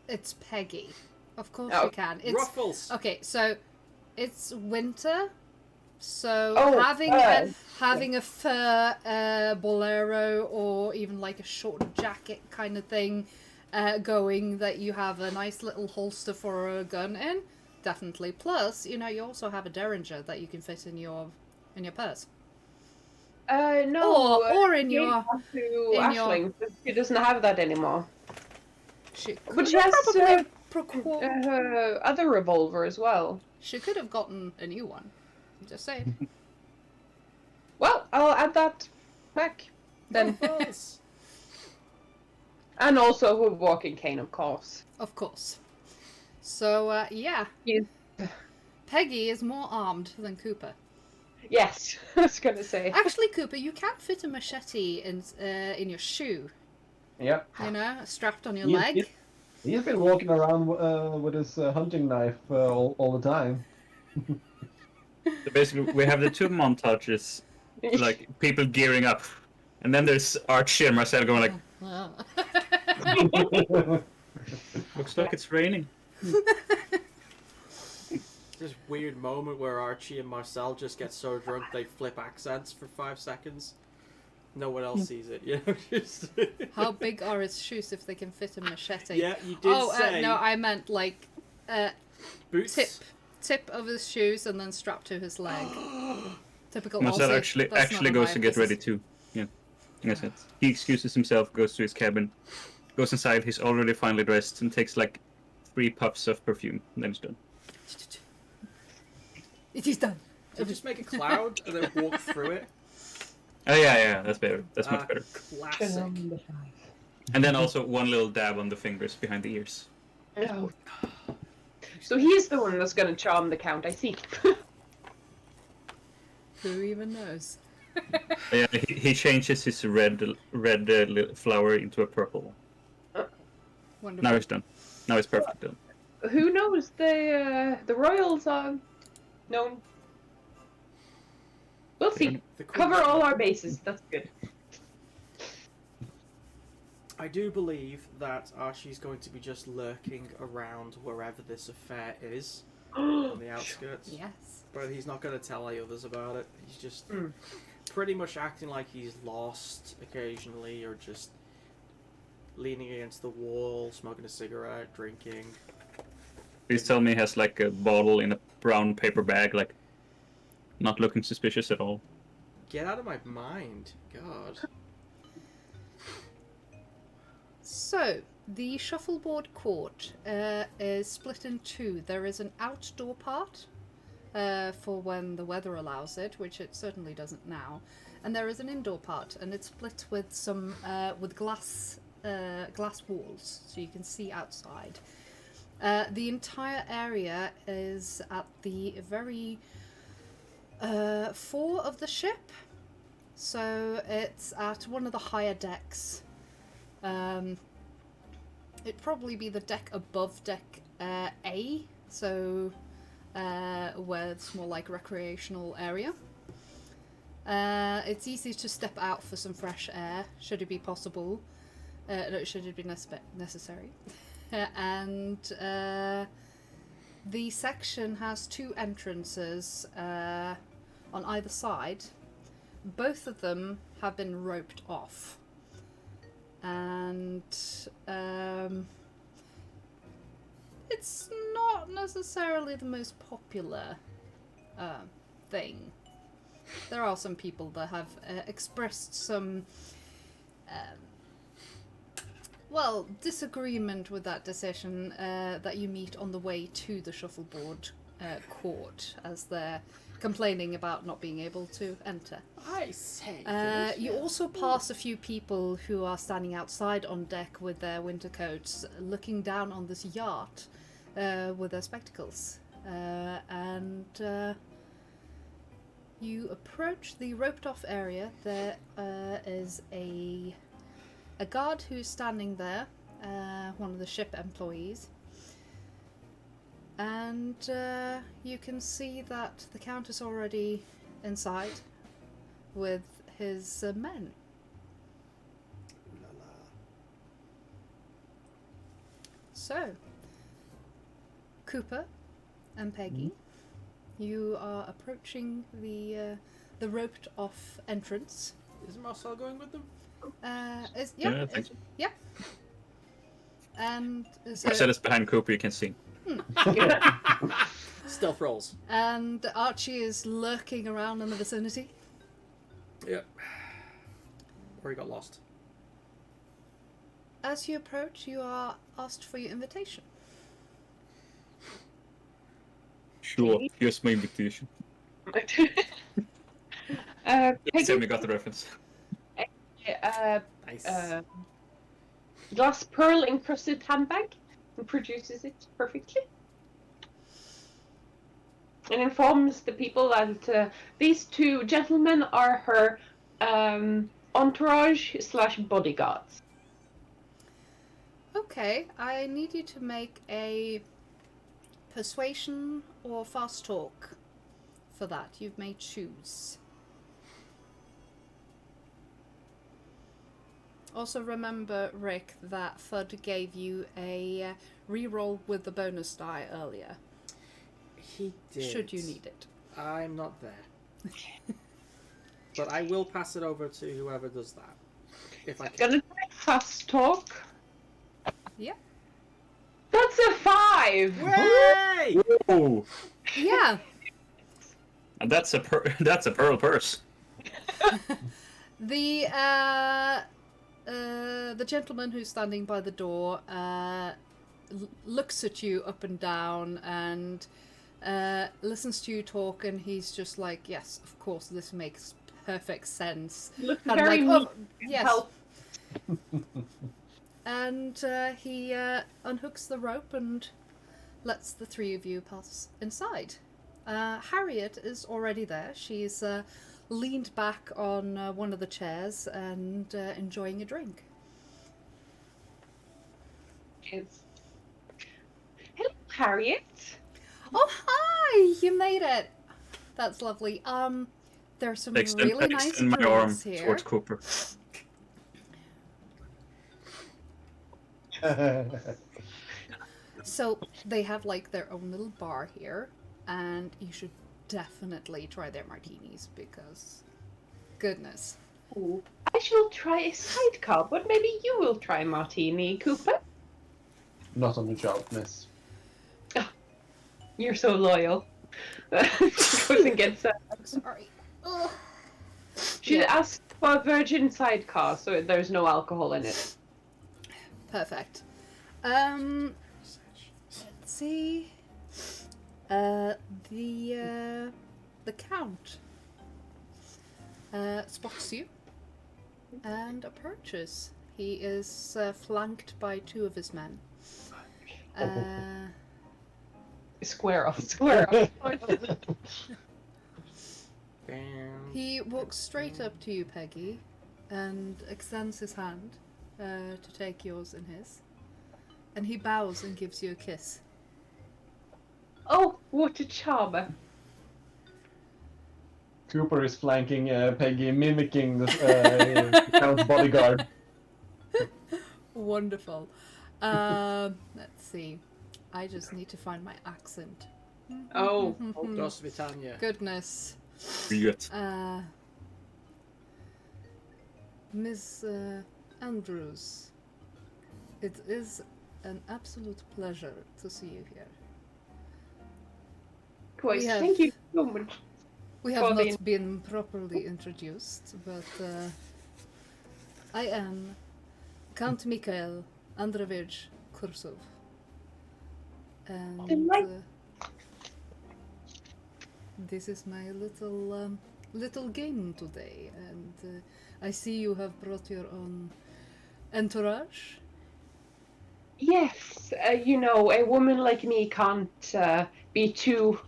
It's Peggy. Of course Oh. you can. It's Ruffles. okay. So it's winter. So Oh, having a fur bolero or even like a short jacket kind of thing going that you have a nice little holster for a gun in, definitely. Plus, you also have a derringer that you can fit in your purse. No. Or in your To Aisling, but she doesn't have that anymore. she But she has probably procure. her other revolver as well. She could have gotten a new one. Just saying. Well, I'll add that back then. Ruffles. And also her walking cane, of course. Of course. So yeah, Yes. Peggy is more armed than Cooper. Yes, I was gonna say. Actually, Cooper, you can fit a machete in your shoe. Yep. Strapped on your He- leg. He's been walking around with his hunting knife all the time. So basically, we have the two montages, like people gearing up, and then there's Archie and Marcel going like, "Looks like it's raining." This weird moment where Archie and Marcel just get so drunk they flip accents for 5 seconds. no one else sees it. You know, just How big are his shoes if they can fit a machete? yeah, you did say no, I meant like boots. tip of his shoes and then strapped to his leg. Typical Marcel Aussie. That's actually not goes a to get ready hypothesis. too. Yeah, yes, it. He excuses himself, goes to his cabin, goes inside. He's already finally dressed and takes like 3 puffs of perfume. And then he's done. It is done. So just make a cloud and then walk through it. Oh yeah, that's better. That's much better. Classic. And then also one little dab on the fingers behind the ears. No. So he's the one that's gonna charm the count, I see. Who even knows? Yeah, he changes his red flower into a purple one. Wonderful. Now he's done. Now it's perfect done. Who knows? The royals are known. We'll see. The Cover all our bases. That's good. I do believe that Archie's going to be just lurking around wherever this affair is on the outskirts. Yes. But he's not going to tell any others about it. He's just pretty much acting like he's lost occasionally, or just leaning against the wall, smoking a cigarette, drinking. Please tell me he has like a bottle in a brown paper bag, like not looking suspicious at all. Get out of my mind. God. So, the Shuffleboard Court is split in two. There is an outdoor part for when the weather allows it, which it certainly doesn't now, and there is an indoor part, and it's split with some with glass walls, so you can see outside. The entire area is at the very fore of the ship, so it's at one of the higher decks. It'd probably be the deck above deck A, so where it's more like recreational area. It's easy to step out for some fresh air, should it be possible. No, should it be necessary. And the section has 2 entrances on either side. Both of them have been roped off. And it's not necessarily the most popular thing. There are some people that have expressed some disagreement with that decision that you meet on the way to the Shuffleboard Court, as they're complaining about not being able to enter. I say. You also pass a few people who are standing outside on deck with their winter coats, looking down on this yacht with their spectacles. And you approach the roped-off area. There is a guard who's standing there, one of the ship employees. And you can see that the Count is already inside with his men. So, Cooper and Peggy, you are approaching the roped off entrance. Is Marcel going with them? Yeah, I think so. Yeah. And so, Marcel is behind Cooper, you can see. Stealth rolls. and Archie is lurking around in the vicinity. Yep. Or he got lost. As you approach, you are asked for your invitation. Sure, here's my invitation. Peggy, Sammy got the reference. Nice. Glass pearl encrusted handbag, and produces it perfectly. And informs the people that these 2 gentlemen are her entourage/bodyguards. Okay, I need you to make a persuasion or fast talk for that. You may choose. Also remember, Rick, that Fudd gave you a reroll with the bonus die earlier. He did. Should you need it. I'm not there. but I will pass it over to whoever does that. If I can. Gonna try fast talk. Yeah. That's a 5! Way! Oh, Yeah. and that's a that's a pearl purse. The gentleman who's standing by the door looks at you up and down and listens to you talk, and he's just like, yes, of course, this makes perfect sense. Looks And very like, mean. yes. Help. And he unhooks the rope and lets the three of you pass inside. Harriet is already there. She's leaned back on one of the chairs and enjoying a drink. It's... Hello, Harriet. Oh, hi! You made it! That's lovely. There's some really nice Extend my arm drinks here. towards Cooper. So they have like their own little bar here, and you should definitely try their martinis because, goodness. Ooh. I shall try a sidecar, but maybe you will try martini, Cooper. Not on the job, miss. You're so loyal. Goes and gets Sorry. Ugh. She Yeah. asked for a virgin sidecar, so there's no alcohol in it. Perfect. Let's see. The Count spots you and approaches. He is flanked by two of his men. Square off, square off. He walks straight up to you, Peggy, and extends his hand to take yours in his. And he bows and gives you a kiss. Oh, what a charmer. Cooper is flanking Peggy, mimicking the Count's bodyguard. Wonderful. Let's see. I just need to find my accent. Oh. Dos Vitania. Goodness. Good. Miss Andrews, it is an absolute pleasure to see you here. Quite, We have- thank you so much. We have For the- not been properly introduced, but I am Count Mikhail Androvich Kursov. And this is my little game today, and I see you have brought your own entourage. Yes, you know, a woman like me can't be too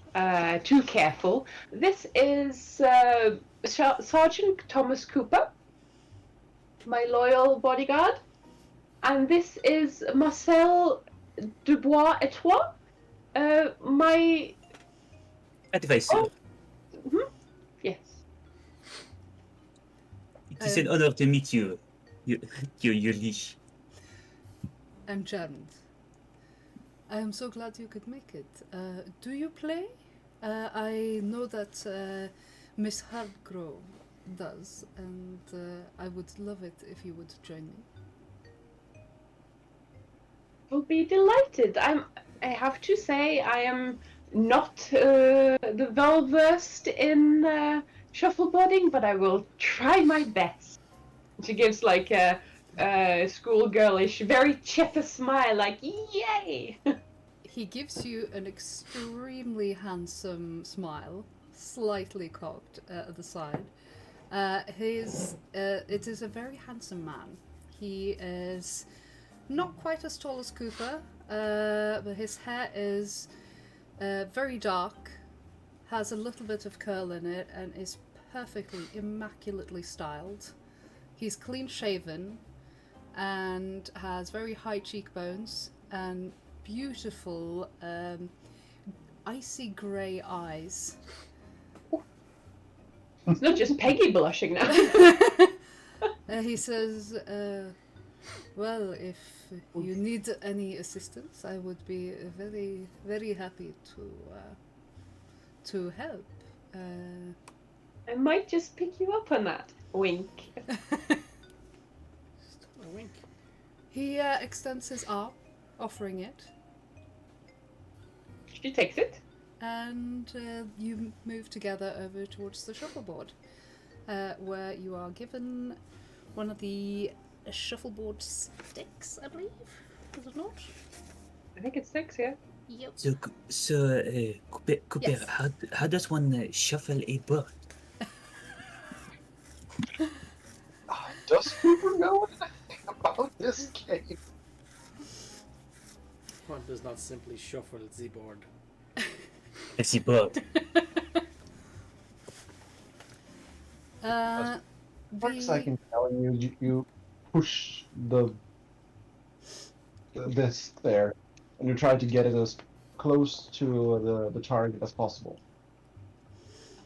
careful. This is Sergeant Thomas Cooper, my loyal bodyguard, and this is Marcel Dubois Etoile, my... Advisor. Oh. Yes. It is an honor to meet you, your liege. I'm charmed. I am so glad you could make it. Do you play? I know that Miss Hardgrove does, and I would love it if you would join me. Will be delighted. I have to say, I am not the well versed in shuffleboarding, but I will try my best. She gives like a schoolgirlish, very chipper smile, like yay! He gives you an extremely handsome smile, slightly cocked at the side. It is a very handsome man. He is not quite as tall as Cooper, but his hair is very dark, has a little bit of curl in it, and is perfectly, immaculately styled. He's clean shaven and has very high cheekbones and beautiful icy grey eyes. It's not just Peggy blushing now. He says, well, if you need any assistance, I would be very, very happy to help. I might just pick you up on that. Wink. Stop my wink. He extends his arm, offering it, She takes it. and you move together over towards the shuffleboard, where you are given one of the shuffleboard sticks, I believe. Is it not? I think it's 6, yeah. Yep. Cooper, Yes. how does one shuffle a board? Does Cooper know anything about this game? One does not simply shuffle the board. It's a board. First, I can tell you push this there, and you try to get it as close to the target as possible.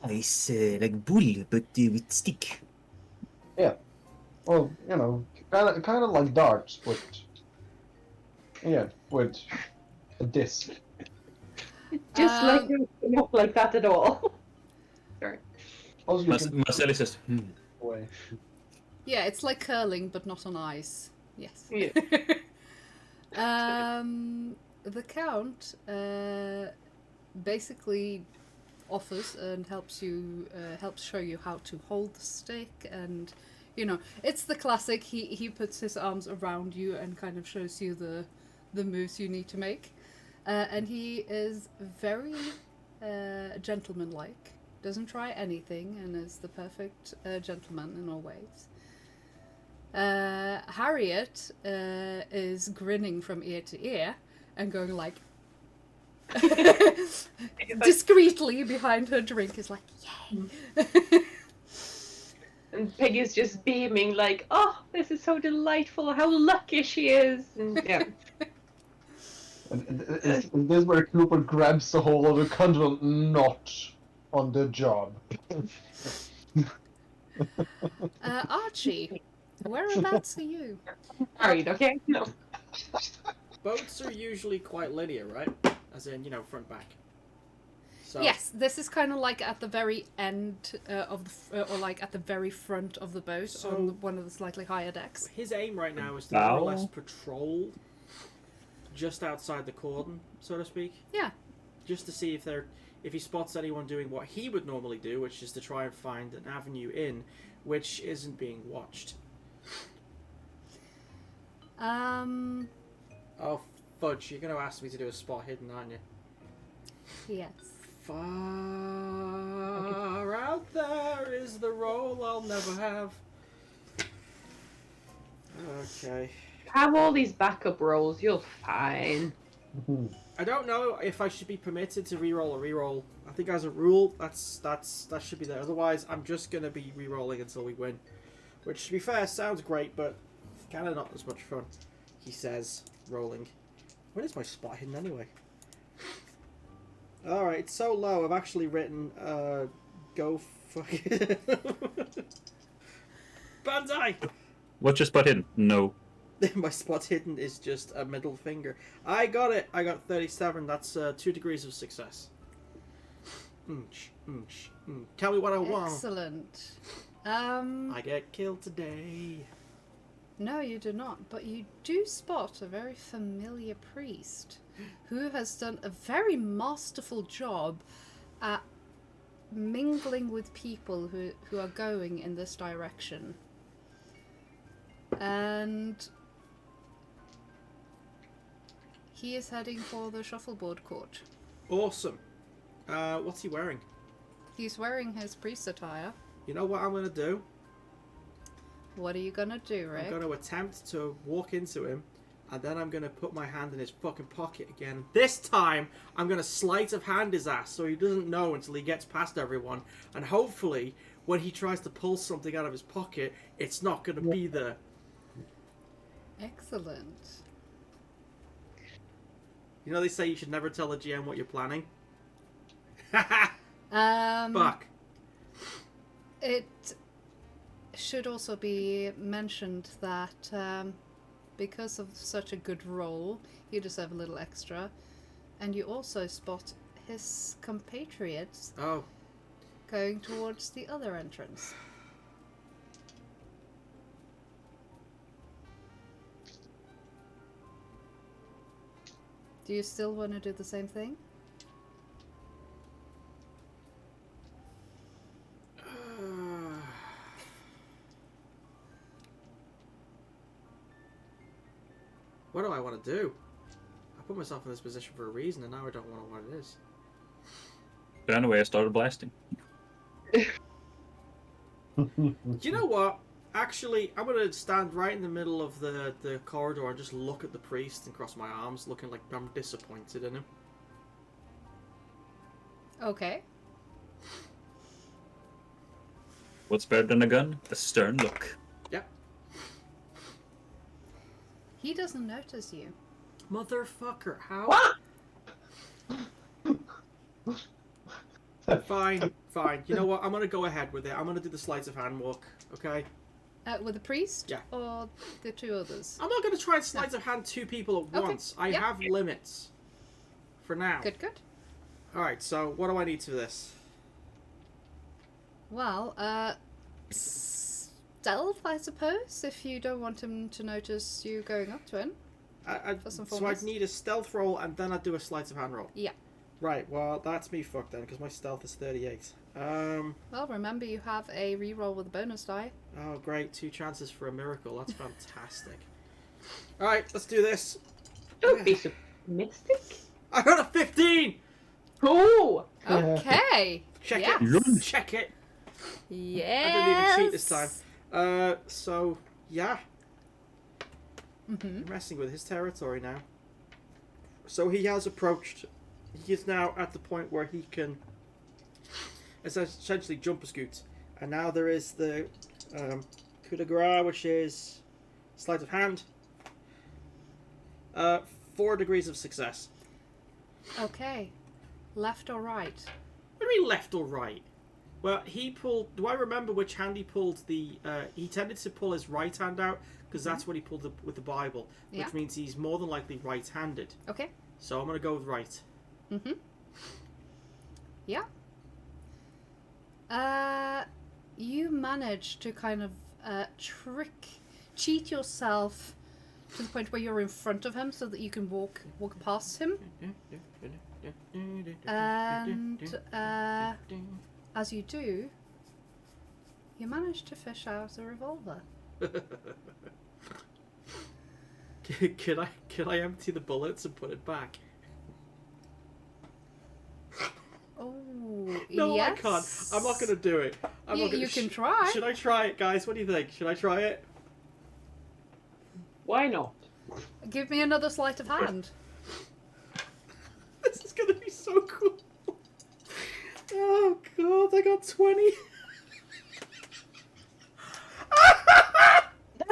It's like bull, but with stick. Well, you know, kind of like darts, but with a disc. Just not like that at all. Sorry. Also, you can Marcel says, away. Yeah, it's like curling, but not on ice. Yes. Yeah. The Count basically offers and helps show you how to hold the stick, and it's the classic. He puts his arms around you and kind of shows you the moves you need to make, and he is very gentlemanlike. Doesn't try anything and is the perfect gentleman in all ways. Harriet is grinning from ear to ear and going like discreetly behind her drink is like, yay. And Peggy's just beaming like, oh, this is so delightful, how lucky she is. And, yeah. And is this where Cooper grabs the whole other control? Not on the job. Archie, whereabouts are you? Married, okay? No. Boats are usually quite linear, right? As in, front back. So, Yes, this is kind of like at the very end of or like at the very front of the boat So- on one of the slightly higher decks. His aim right now is to more or Bow. less patrol just outside the cordon, so to speak. Yeah. Just to see if he spots anyone doing what he would normally do, which is to try and find an avenue in, which isn't being watched. Oh, fudge, you're going to ask me to do a spot hidden, aren't you? Yes. Far out there is the role I'll never have. Okay. Have all these backup rolls, you're fine. I don't know if I should be permitted to reroll a reroll. I think as a rule, that should be there. Otherwise, I'm just gonna be rerolling until we win. Which, to be fair, sounds great, but kind of not as much fun. He says, rolling. Where is my spot hidden anyway? All right, it's so low. I've actually written, go fuck it. Banzai. what's your spot hidden? No. My spot hidden is just a middle finger. I got it. I got 37. That's 2 degrees of success. Tell me what I want. Excellent. I get killed today. No, you do not, but you do spot a very familiar priest who has done a very masterful job at mingling with people who are going in this direction. And he is heading for the Shuffleboard Court. Awesome. What's he wearing? He's wearing his priest attire. You know what I'm gonna do? What are you gonna do, Rick? I'm gonna attempt to walk into him, and then I'm gonna put my hand in his fucking pocket again. This time, I'm gonna sleight of hand his ass so he doesn't know until he gets past everyone. And hopefully, when he tries to pull something out of his pocket, it's not gonna be there. Excellent. You know they say you should never tell a GM what you're planning? Fuck. It should also be mentioned that because of such a good roll, you deserve a little extra. And you also spot his compatriots Oh. going towards the other entrance. Do you still want to do the same thing? What do I want to do? I put myself in this position for a reason, and now I don't know what it is. But anyway, I started blasting. Do you know what? Actually, I'm going to stand right in the middle of the corridor and just look at the priest and cross my arms, looking like I'm disappointed in him. Okay. What's better than a gun? A stern look. Yep. He doesn't notice you. Motherfucker, how? What? Fine. You know what? I'm going to go ahead with it. I'm going to do the sleight of hand walk, okay? With the priest? Yeah. Or the two others? I'm not going to try and sleight of hand two people at Okay. once. I Yep. have limits. For now. Good. Alright, so what do I need for this? Well, stealth, I suppose, if you don't want him to notice you going up to him. First and So I'd foremost. need a stealth roll and then I'd do a sleight of hand roll. Yeah. Right, well, that's me fucked then, because my stealth is 38. Well, remember you have a reroll with a bonus die. Oh, great. 2 chances for a miracle. That's fantastic. Alright, let's do this. Don't be so optimistic. I got a 15! Oh! Okay. Check Yes. it. Check it. Yes. I didn't even cheat this time. So, yeah. Mm-hmm. I'm messing with his territory now. So he has approached. He is now at the point where he can essentially jump a scoot. And now there is the coup de grace, which is sleight of hand. 4 degrees of success. Okay. Left or right? What do you mean left or right? Well, he pulled... Do I remember which hand he pulled the... he tended to pull his right hand out, because that's what he pulled with the Bible. Which Yeah. means he's more than likely right-handed. Okay. So I'm going to go with right. Mm-hmm. Yeah. You manage to kind of cheat yourself to the point where you're in front of him so that you can walk past him. And as you do, you manage to fish out a revolver. Can I empty the bullets and put it back? Oh, No, yes. I can't. I'm not going to do it. You can try. Should I try it, guys? What do you think? Should I try it? Why not? Give me another sleight of hand. This is going to be so cool. Oh, God. I got 20.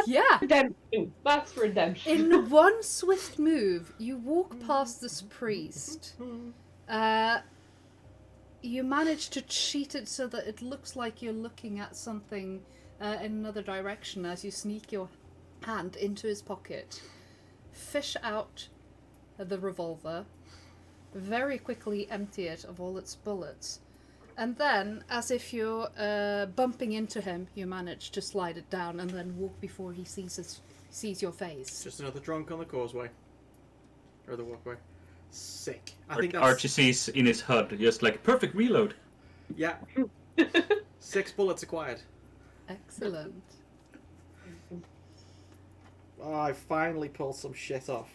Yeah. Redemption. That's redemption. In one swift move, you walk past this priest. You manage to cheat it so that it looks like you're looking at something in another direction as you sneak your hand into his pocket, fish out the revolver, very quickly empty it of all its bullets, and then, as if you're bumping into him, you manage to slide it down and then walk before he sees your face. Just another drunk on the causeway. Or the walkway. Sick. I think that's... Archie sees in his HUD just like perfect reload. Yeah. 6 bullets acquired. Excellent. Oh, I finally pulled some shit off.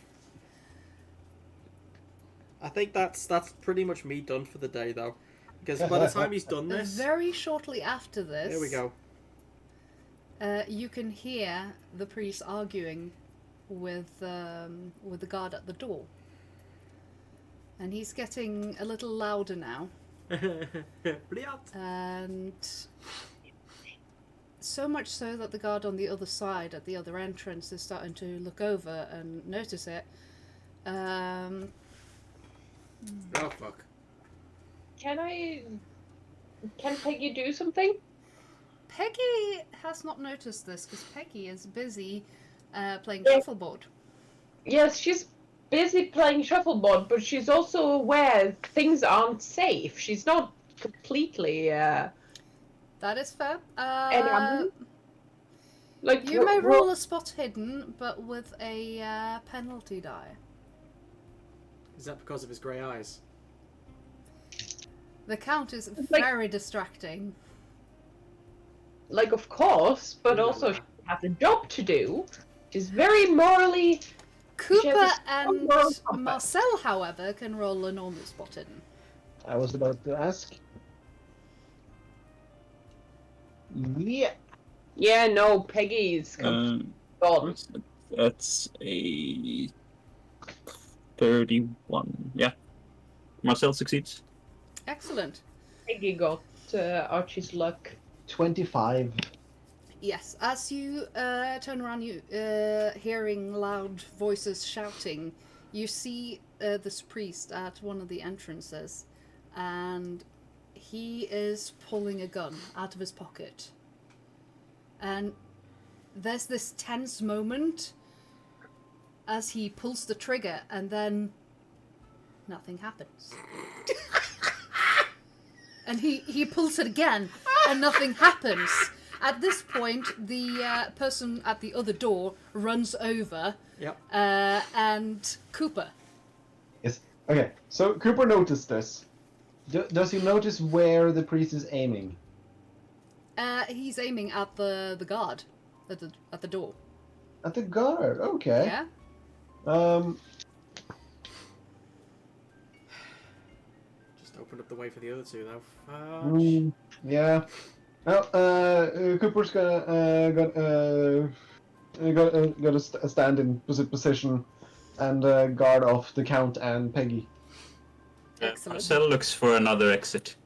I think that's pretty much me done for the day, though. Because by the time he's done this... Very shortly after this, There we go. You can hear the priest arguing with the guard at the door. And he's getting a little louder now. Brilliant. And so much so that the guard on the other side, at the other entrance, is starting to look over and notice it. Oh, fuck. Can Peggy do something? Peggy has not noticed this because Peggy is busy playing shuffleboard. Yes, she's busy playing shuffleboard, but she's also aware things aren't safe. She's not completely. That is fair. Like You may roll a spot hidden, but with a penalty die. Is that because of his grey eyes? The count is like- very distracting. Like, of course, but Ooh la also la. she has a job to do. She's very morally. Cooper has a and moral compass. Marcel, however, can roll a normal spot hidden. I was about to ask. Yeah. Yeah, no, Peggy's gone. That's a 31. Yeah. Marcel succeeds. Excellent. Peggy got Archie's luck. 25. Yes, as you turn around, you hearing loud voices shouting, you see this priest at one of the entrances, and he is pulling a gun out of his pocket. And there's this tense moment as he pulls the trigger, and then nothing happens. And he pulls it again, and nothing happens. At this point, the person at the other door runs over, Yep. and Cooper. Yes. Okay, so Cooper noticed this. Does he notice where the priest is aiming? He's aiming at the guard at the door. At the guard, okay. Yeah. Just opened up the way for the other two, though. Yeah. Well, Cooper's gonna stand in position and guard off the Count and Peggy. Excellent. Marcel looks for another exit.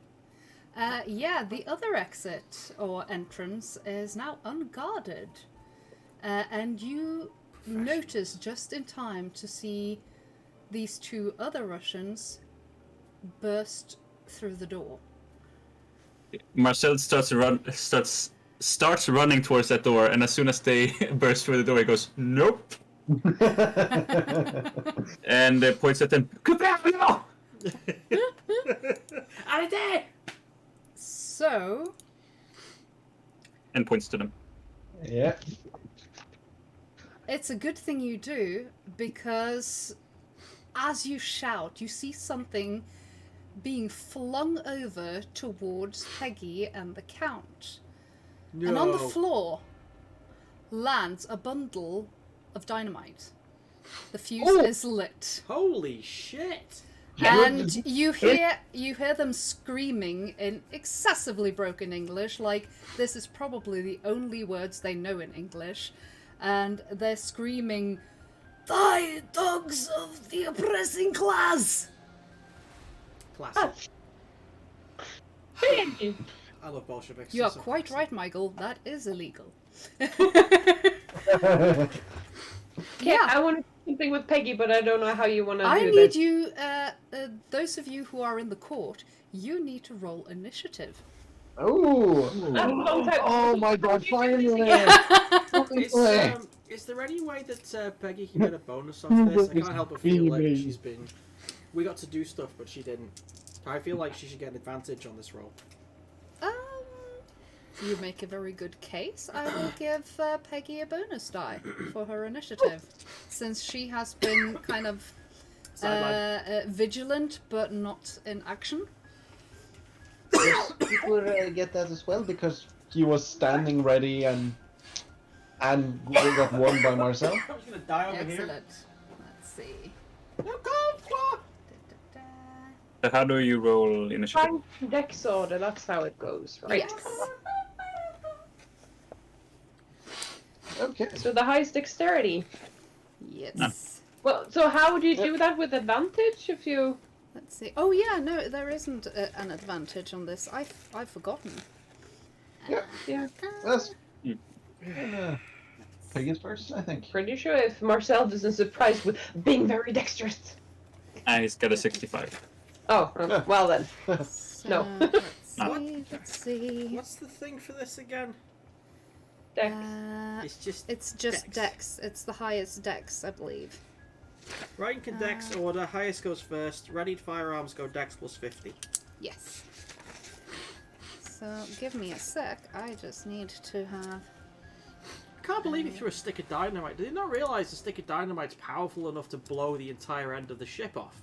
Yeah, the other exit or entrance is now unguarded. And you notice just in time to see these two other Russians burst through the door. Marcel starts running towards that door, and as soon as they burst through the door, he goes, "Nope," and points at them. "No!" Arrêtez! So, and points to them. Yeah. it's a good thing you do, because as you shout, you see something being flung over towards Peggy and the Count. No. And on the floor lands a bundle of dynamite. The fuse is lit. Holy shit! And you hear them screaming in excessively broken English, like this is probably the only words they know in English. And they're screaming, "Die, dogs of the oppressing class!" Classic. Peggy. I love Bolsheviks. You are It's so quite classic. right, Michael. That is illegal. Yeah, I want to do something with Peggy, but I don't know how you want to I do need this. you, those of you who are in the court, you need to roll initiative. Oh. Oh my God! Finally. Is there any way that Peggy can get a bonus off this? I can't help but feel like she's been... We got to do stuff, but she didn't. I feel like she should get an advantage on this roll. You make a very good case. I will give Peggy a bonus die for her initiative, since she has been kind of vigilant but not in action. You would get that as well because he was standing ready and we got won by Marcel. I'm just gonna die over here. Excellent. Let's see. No, go! So how do you roll initiative? Rank dex order, that's how it goes, right? Yes. Okay. So the highest dexterity. Yes. Well, so how would you do that with advantage if you... Let's see. Oh yeah, no, there isn't an advantage on this. I've forgotten. Yeah. That's Peggy's first, I think. Pretty sure if Marcel isn't surprised with being very dexterous. He's got a 65. Oh, well then. So, No. Let's see. What's the thing for this again? Dex. It's just Dex. Dex. It's the highest Dex, I believe. rank and dex order. Highest goes first. Readied firearms go dex plus 50. Yes. So give me a sec. I just need to have. I can't believe he threw a stick of dynamite. Did he not realise the stick of dynamite's powerful enough to blow the entire end of the ship off?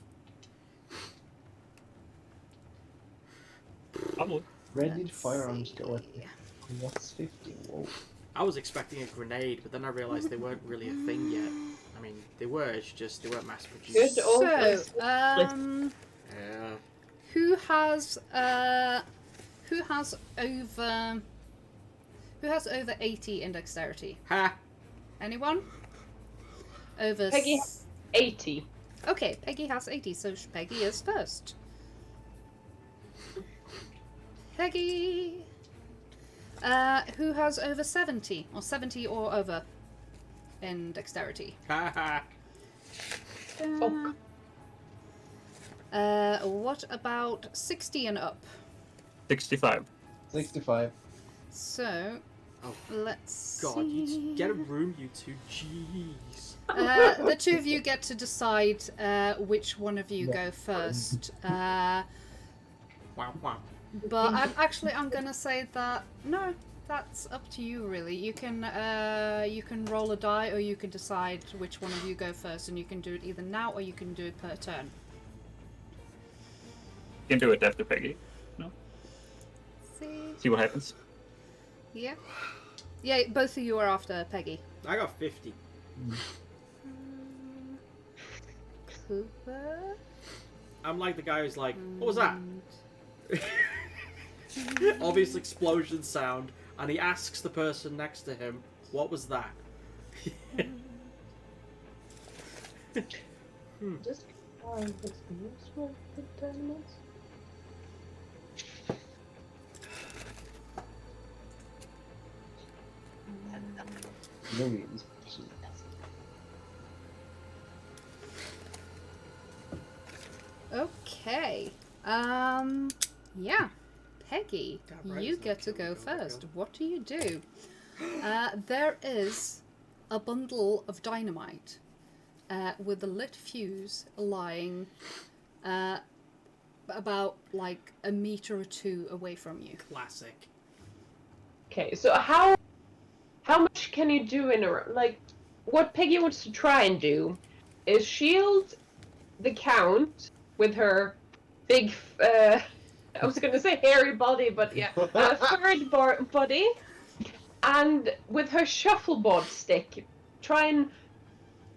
Probably. Ready to Let's firearms see. go at plus 50. Whoa. I was expecting a grenade, but then I realised they weren't really a thing yet. I mean, they were, it's just they weren't mass produced. Good old So, Yeah. who has over 80 in dexterity? Ha! Anyone? Over Peggy s- 80. Okay, Peggy has 80, so Peggy is first. Peggy. Who has over 70 or 70 or over in dexterity? Ha ha! Fuck. What about 60 and up? 65. 65. So, Oh, let's God, see. you get a room, you two. Jeez. The two of you get to decide which one of you go first. Wow, wow. But I'm gonna say that no, that's up to you really. You can roll a die, or you can decide which one of you go first, and you can do it either now or you can do it per turn. You can do it after Peggy. See, See what happens. yeah, both of you are after Peggy. I got 50. Cooper. I'm like the guy who's like, what was that? and- Obvious explosion sound, and he asks the person next to him, what was that? Just what's the use for the dynamite? Millions. Okay. Yeah. Peggy, God, right, you it's not get to killing go me, oh my first. God. What do you do? There is a bundle of dynamite with a lit fuse lying about like a meter or two away from you. Classic. Okay, so how much can you do in a like? What Peggy wants to try and do is shield the Count with her big. I was gonna say hairy body, but yeah, furred body, and with her shuffleboard stick, try and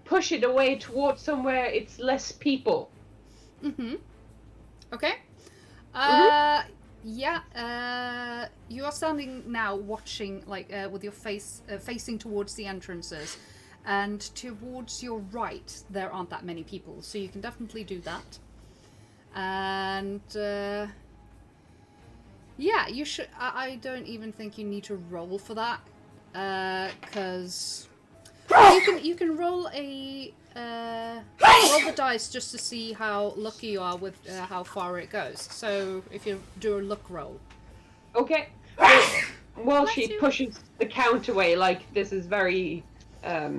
push it away towards somewhere it's less people. Mm-hmm. Okay. Yeah. You are standing now, watching, like, with your face facing towards the entrances, and towards your right there aren't that many people, so you can definitely do that. And yeah, you should. I don't even think you need to roll for that, because you can roll a roll the dice just to see how lucky you are with how far it goes. So if you do a luck roll. Okay. Well, she you. pushes the Count away. Like this is very. Yeah.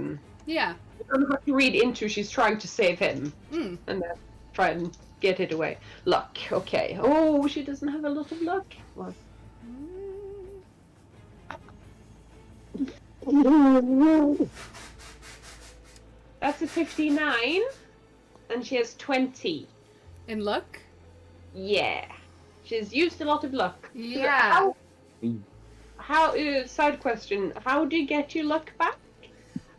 I don't know what to read into. She's trying to save him, Mm. and then try and get it away. Luck. Okay. Oh, she doesn't have a lot of luck. Well, that's a 59, and she has 20. In luck. Yeah, she's used a lot of luck. Yeah. How? Side question: how do you get your luck back?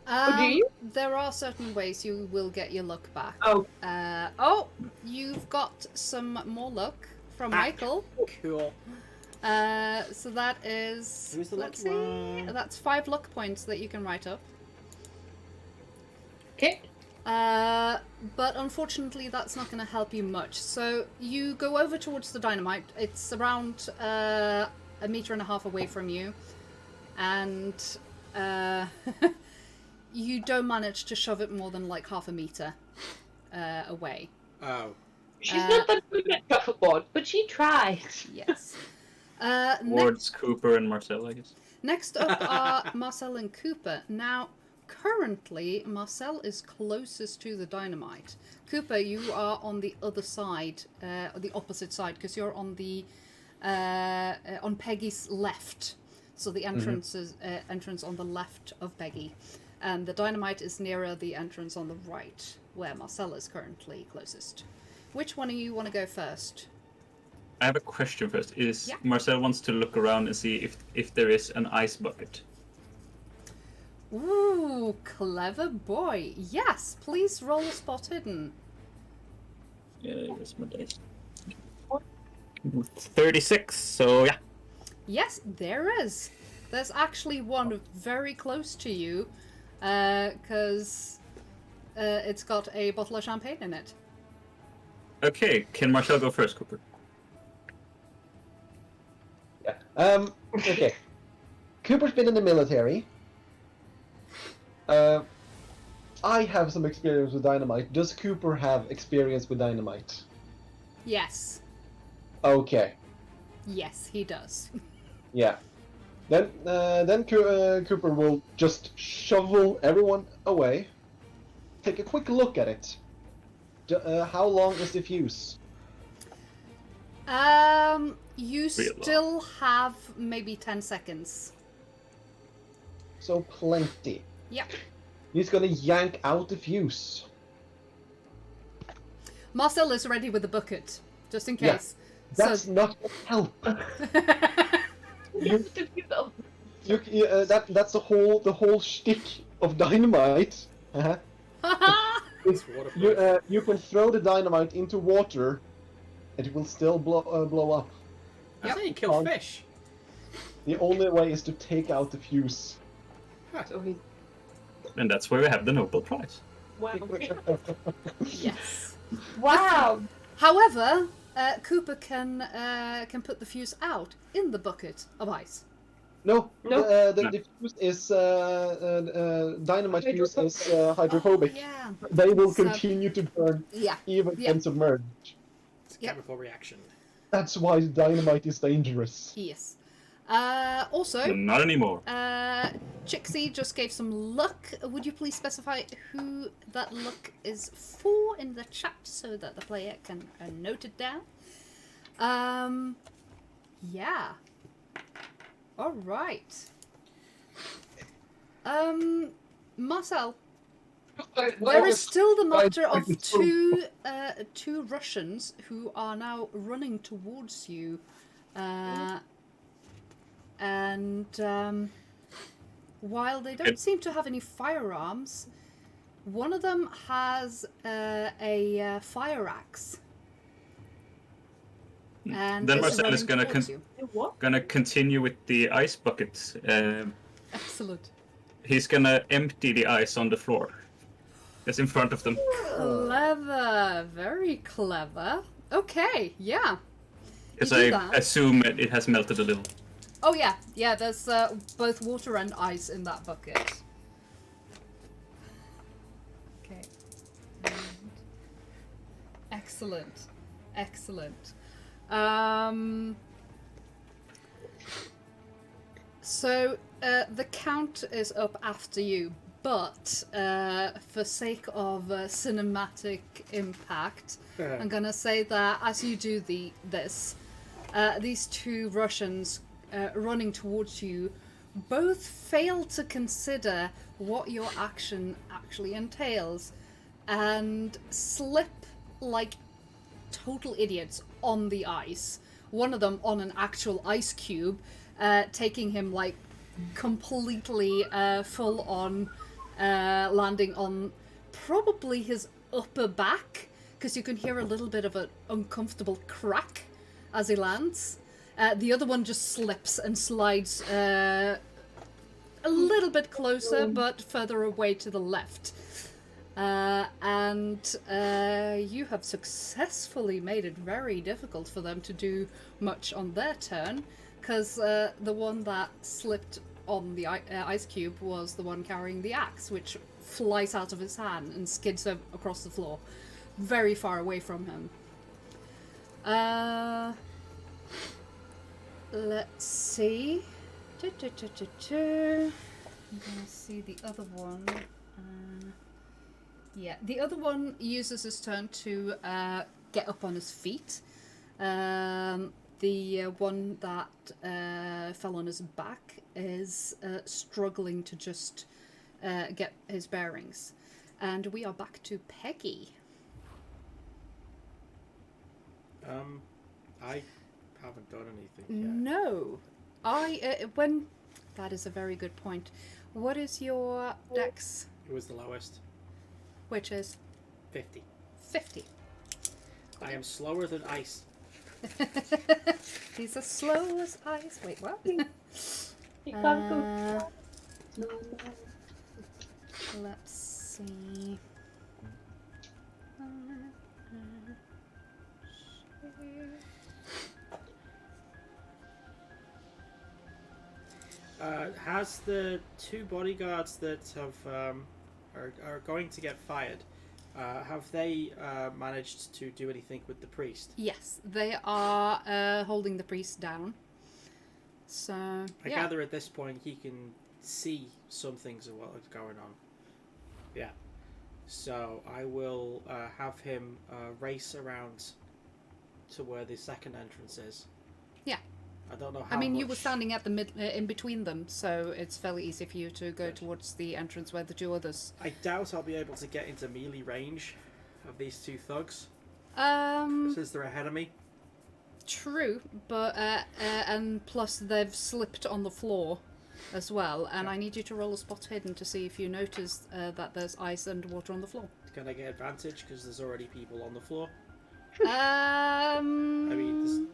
Do you? There are certain ways you will get your luck back. Oh, You've got some more luck from Ah. Michael. Cool. So that is. Who's the let's lucky see. one? That's 5 luck points that you can write up. okay. But unfortunately, that's not going to help you much. So you go over towards the dynamite. It's around 1.5 meters away from you, and you don't manage to shove it more than like 0.5 meter away. Oh. She's not that good at shuffleboard, but she tried. Yes. Towards Cooper and Marcel, I guess. Next up are Marcel and Cooper. Now, currently, Marcel is closest to the dynamite. Cooper, you are on the other side, the opposite side, because you're on the on Peggy's left. So the entrance is entrance on the left of Peggy, and the dynamite is nearer the entrance on the right, where Marcel is currently closest. Which one of you want to go first? I have a question first. Yeah. Marcel wants to look around and see if there is an ice bucket. Ooh, clever boy. Yes, please roll spot hidden. Yeah, that's my dice. 36, so yeah. Yes, there is. There's actually one very close to you, because it's got a bottle of champagne in it. Okay, can Marcel go first, Cooper? Yeah. Okay. Cooper's been in the military. I have some experience with dynamite. Does Cooper have experience with dynamite? Yes. Okay. Yes, he does. Yeah. Then Cooper will just shovel everyone away. Take a quick look at it. How long is the fuse? You Real still have maybe 10 seconds. So plenty. Yep. He's gonna yank out the fuse. Marcel is ready with the bucket, just in Yeah. case. That's not gonna help. That's the whole shtick of dynamite. It's waterproof. You can throw the dynamite into water, and it will still blow up. I think you kill fish. The only way is to take out the fuse. So he... And that's where we have the Nobel Prize. Wow. Yes. Wow. However, Cooper can put the fuse out in the bucket of ice. No, No. the fuse is dynamite fuse is hydrophobic. Oh, yeah. They will So- continue to burn Yeah. even when submerged. It's a Yep. chemical reaction. That's why dynamite is dangerous. Yes. Also, Not anymore. Chixie just gave some luck. Would you please specify who that luck is for in the chat so that the player can note it down? Yeah. All right. Marcel, there is still the matter of two Russians who are now running towards you, and while they don't seem to have any firearms, one of them has a fire axe. And Then is Marcel is running gonna towards you. What? gonna continue with the ice bucket. Excellent. He's gonna empty the ice on the floor. That's in front of them. Clever. Very clever. Okay, yeah. Because You do I that. assume it has melted a little. Oh yeah, yeah, there's both water and ice in that bucket. Okay. And... Excellent. Excellent. So the count is up after you, but for sake of cinematic impact, I'm gonna say that as you do this, these two Russians running towards you both fail to consider what your action actually entails and slip like total idiots on the ice. One of them on an actual ice cube, taking him like completely full on, landing on probably his upper back, because you can hear a little bit of an uncomfortable crack as he lands. The other one just slips and slides a little bit closer, but further away to the left. And you have successfully made it very difficult for them to do much on their turn, because the one that slipped on the ice cube was the one carrying the axe, which flies out of his hand and skids across the floor, very far away from him. Let's see. I'm gonna see the other one. Yeah, the other one uses his turn to get up on his feet. The one that fell on his back is struggling to just get his bearings. And we are back to Peggy. I haven't done anything yet. No. That is a very good point. What is your dex? It was the lowest. Which is 50. 50. I am slower than ice. He's as slow as ice. Wait, what? You can't go. No. Let's see. Has the two bodyguards that have are going to get fired? Have they managed to do anything with the priest? Yes, they are holding the priest down. So I gather at this point he can see some things of what is going on. Yeah. So I will have him race around to where the second entrance is. Yeah. I don't know how. I mean, much... you were standing at the in between them, so it's fairly easy for you to go towards the entrance where the two others. I doubt I'll be able to get into melee range of these two thugs since they're ahead of me. True, but and plus they've slipped on the floor as well, and I need you to roll a spot hidden to see if you notice that there's ice and water on the floor. Can I get advantage because there's already people on the floor? I mean,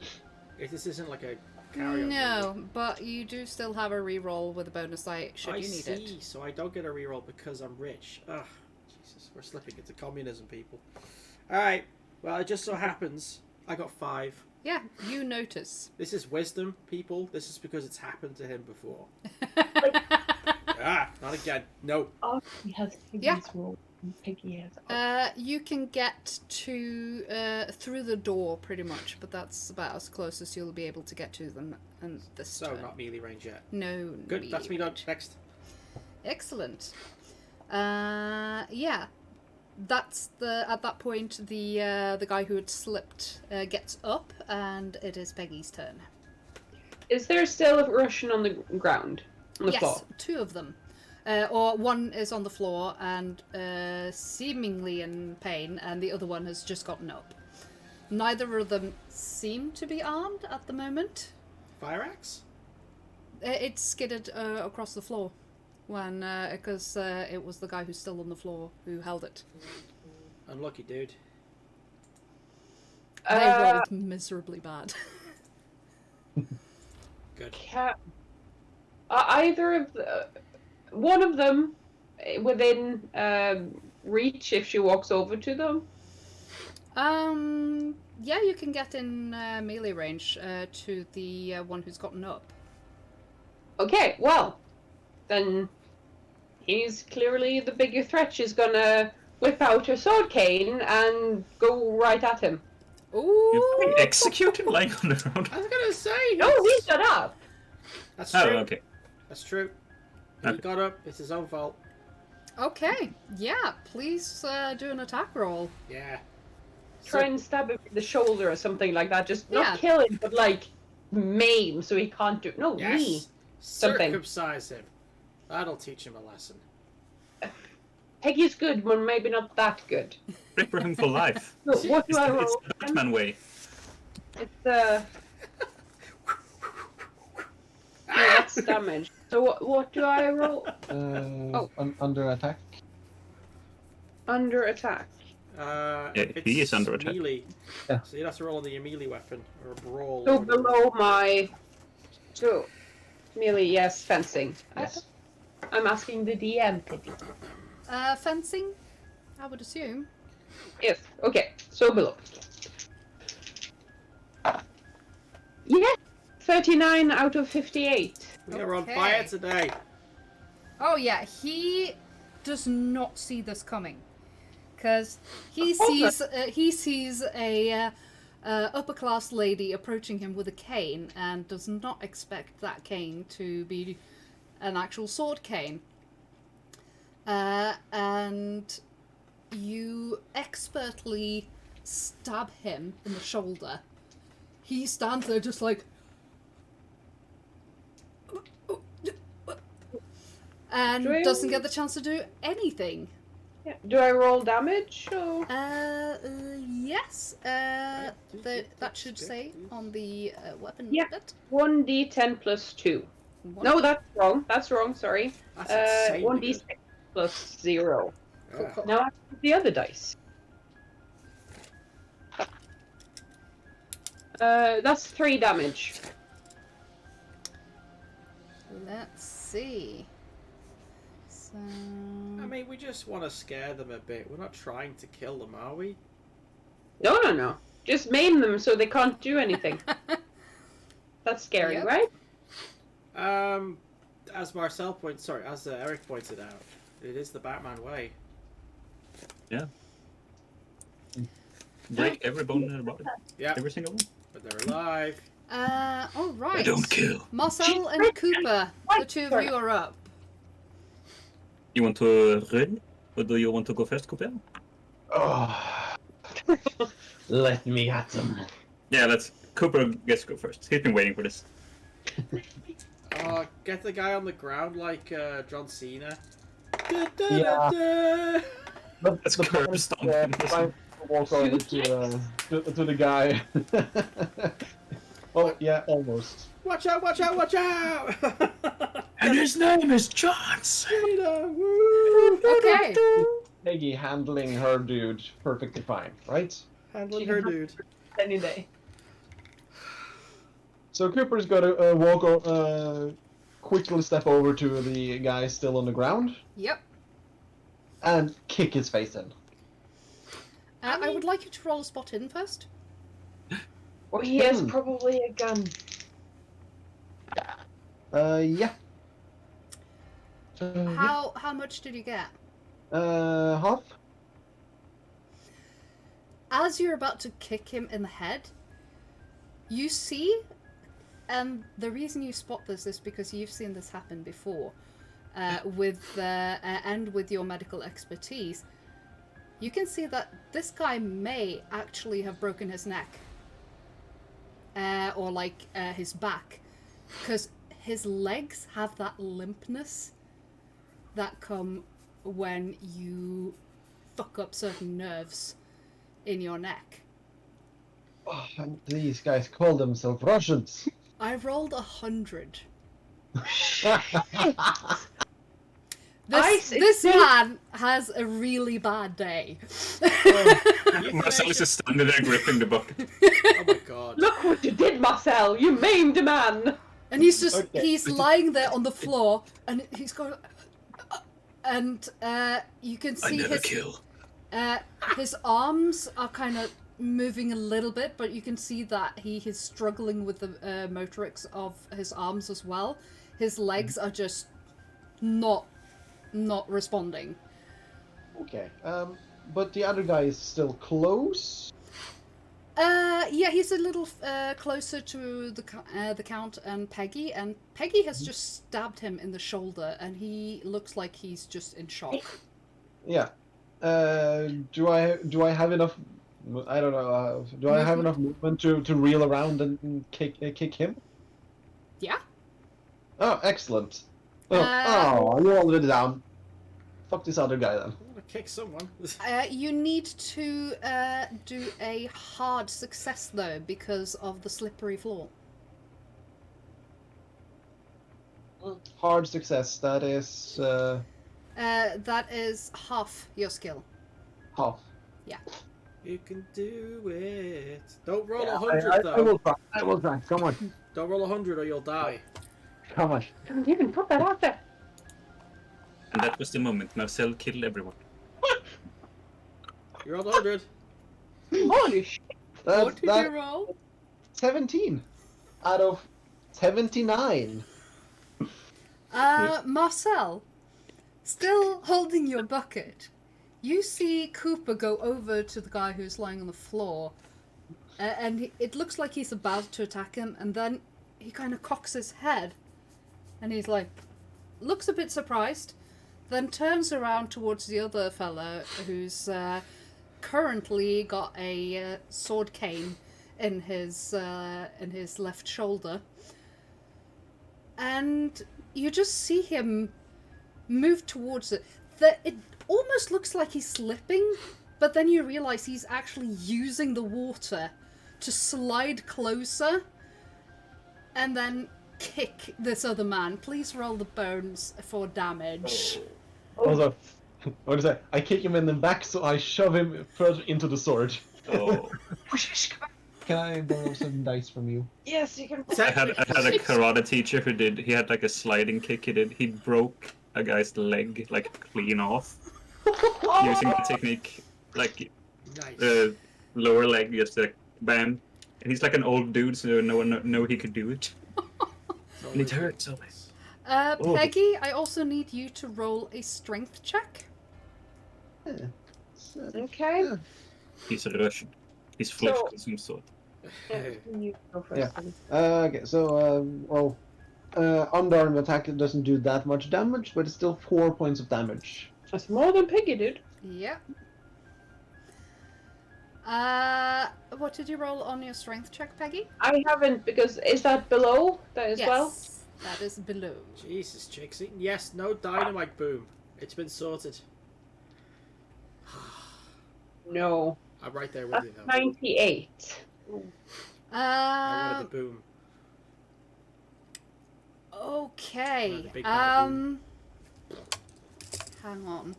this isn't like a carry-on. No, but you do still have a reroll with a bonus die should you need it. So I don't get a reroll because I'm rich. Ugh, Jesus, we're slipping into communism, people. All right. Well, it just so happens I got 5. Yeah, you notice. This is wisdom, people. This is because it's happened to him before. Not again. No. Oh, he has Piggy's roll. Piggy has. You can get to through the door pretty much, but that's about as close as you'll be able to get to them. And this So turn. not melee range yet. No. Good. That's me done. Next. Excellent. Yeah. That's at that point the guy who had slipped gets up, and it is Peggy's turn. Is there still a Russian on the ground? On the floor? Yes, 2 of them. Or one is on the floor and seemingly in pain, and the other one has just gotten up. Neither of them seem to be armed at the moment. Fire axe? It skidded across the floor when because it was the guy who's still on the floor who held it. Unlucky, dude. They rolled miserably bad. Good. Either of one of them within reach if she walks over to them? Yeah, you can get in melee range to the one who's gotten up. Okay, well, then he's clearly the bigger threat. She's gonna whip out her sword cane and go right at him. Ooh! You execute him lying on the ground. I was gonna say. No, he got up. That's true. Oh, okay. That's true. He Okay. got up. It's his own fault. Okay, yeah, please do an attack roll. Yeah. Try and stab him in the shoulder or something like that. Just Yeah. not kill him, but like maim so he can't do. No, Yes. me. Something. Circumcise him. That'll teach him a lesson. Peggy's good, but maybe not that good. Ripper him for life. So what do I roll? It's the Batman way. It's yeah, that's damage. So what do I roll? Under attack. Under attack. He is under attack. Melee. Yeah. So you'd have to roll on your melee weapon or a brawl. So or whatever. below my. So melee, yes, fencing. Yes. I'm asking the DM, Piggy. Fencing, I would assume. Yes. Okay. So below. Yeah. 39 out of 58. We are on Okay. fire today. Oh yeah, he does not see this coming, because he sees a upper class lady approaching him with a cane and does not expect that cane to be an actual sword cane. And you expertly stab him in the shoulder, he stands there just like... and Do I- doesn't get the chance to do anything. Yeah. Do I roll damage? Or... Yes. That should say on the weapon Yeah. bit. 1d10 plus 2. No, that's wrong. That's wrong, sorry. That's insanely 1d6 good. plus 0. Yeah. Now I have the other dice. That's 3 damage. Let's see. So... I mean, we just want to scare them a bit. We're not trying to kill them, are we? No. Just maim them so they can't do anything. That's scary, Yep. right? As as Eric pointed out, it is the Batman way. Break every bone in the body. Yeah, Every single one. but they're alive. all right. I don't kill. Marcel and Cooper, the two of you are up. You want to run? Or do you want to go first, Cooper? Oh. Let me at them. Yeah, Cooper gets to go first. He's been waiting for this. Get the guy on the ground like John Cena. Yeah. That's curb stomping. I walk over to the guy. Oh, yeah, almost. Watch out! Watch out! Watch out! And his name is John Cena, woo! Okay. Peggy handling her dude perfectly fine, right? Handling her dude. Any day. So Cooper's got to quickly step over to the guy still on the ground Yep. and kick his face in. I would like you to roll a spot in first. Or he has Hmm. probably a gun. Yeah. How much did you get? Half? As you're about to kick him in the head, you see, and the reason you spot this is because you've seen this happen before, with your medical expertise. You can see that this guy may actually have broken his neck, or his back, because his legs have that limpness that come when you fuck up certain nerves in your neck. Oh, and these guys call themselves Russians. I rolled 100. Ice, This it's man has a really bad day. Marcel is just standing there gripping the bucket. Oh my god. Look what you did, Marcel! You maimed a man! And he's just, Okay. he's lying there on the floor, and he's going, and you can I see never kill. his arms are kind of moving a little bit, but you can see that he is struggling with the motorics of his arms as well. His legs are just not responding. Okay. But the other guy is still close. Yeah, he's a little closer to the Count and Peggy has just stabbed him in the shoulder, and he looks like he's just in shock. Yeah. Do I have enough? I don't know. Do I have enough movement to reel around and kick him? Yeah. Oh, excellent. Oh, you're already down. Fuck this other guy then. I want to kick someone. You need to do a hard success though, because of the slippery floor. Hard success. That is That is half your skill. half. You can do it. Don't roll Yeah, 100 though. I will try. I will try. Come on. Don't roll 100 or you'll die. Come on. Don't even put that out there. And that was the moment Marcel killed everyone. You rolled 100. Holy shit! What did you That's roll? 17 out of 79. Marcel, still holding your bucket, you see Cooper go over to the guy who's lying on the floor, and it looks like he's about to attack him, and then he kind of cocks his head, and he's like, looks a bit surprised, then turns around towards the other fella who's currently got a sword cane in his left shoulder, and you just see him move towards it. It almost looks like he's slipping, but then you realize he's actually using the water to slide closer and then kick this other man. Please roll the bones for damage. Also, what is that? I kick him in the back, so I shove him further into the sword. Oh. Can I borrow some dice from you? Yes, you can. I had a karate teacher who he had like a sliding kick. He broke a guy's leg like clean off using the technique, like Nice. lower leg just like bam. And he's like an old dude, so no one know he could do it. And it hurts always. Peggy, I also need you to roll a strength check. Okay. He's a Russian. He's flesh of some sort. You go first. Yeah. then. Okay, so, unarmed attack doesn't do that much damage, but it's still 4 points of damage. That's more than Piggy did. Yep. What did you roll on your strength check, Peggy? I haven't, because is that below that as well? That is below. Jesus, Chixie. Yes, no dynamite boom. It's been sorted. No. I'm right there with That's you though. 98. I wanted the boom. Okay. Right, the big bad boom. Hang on.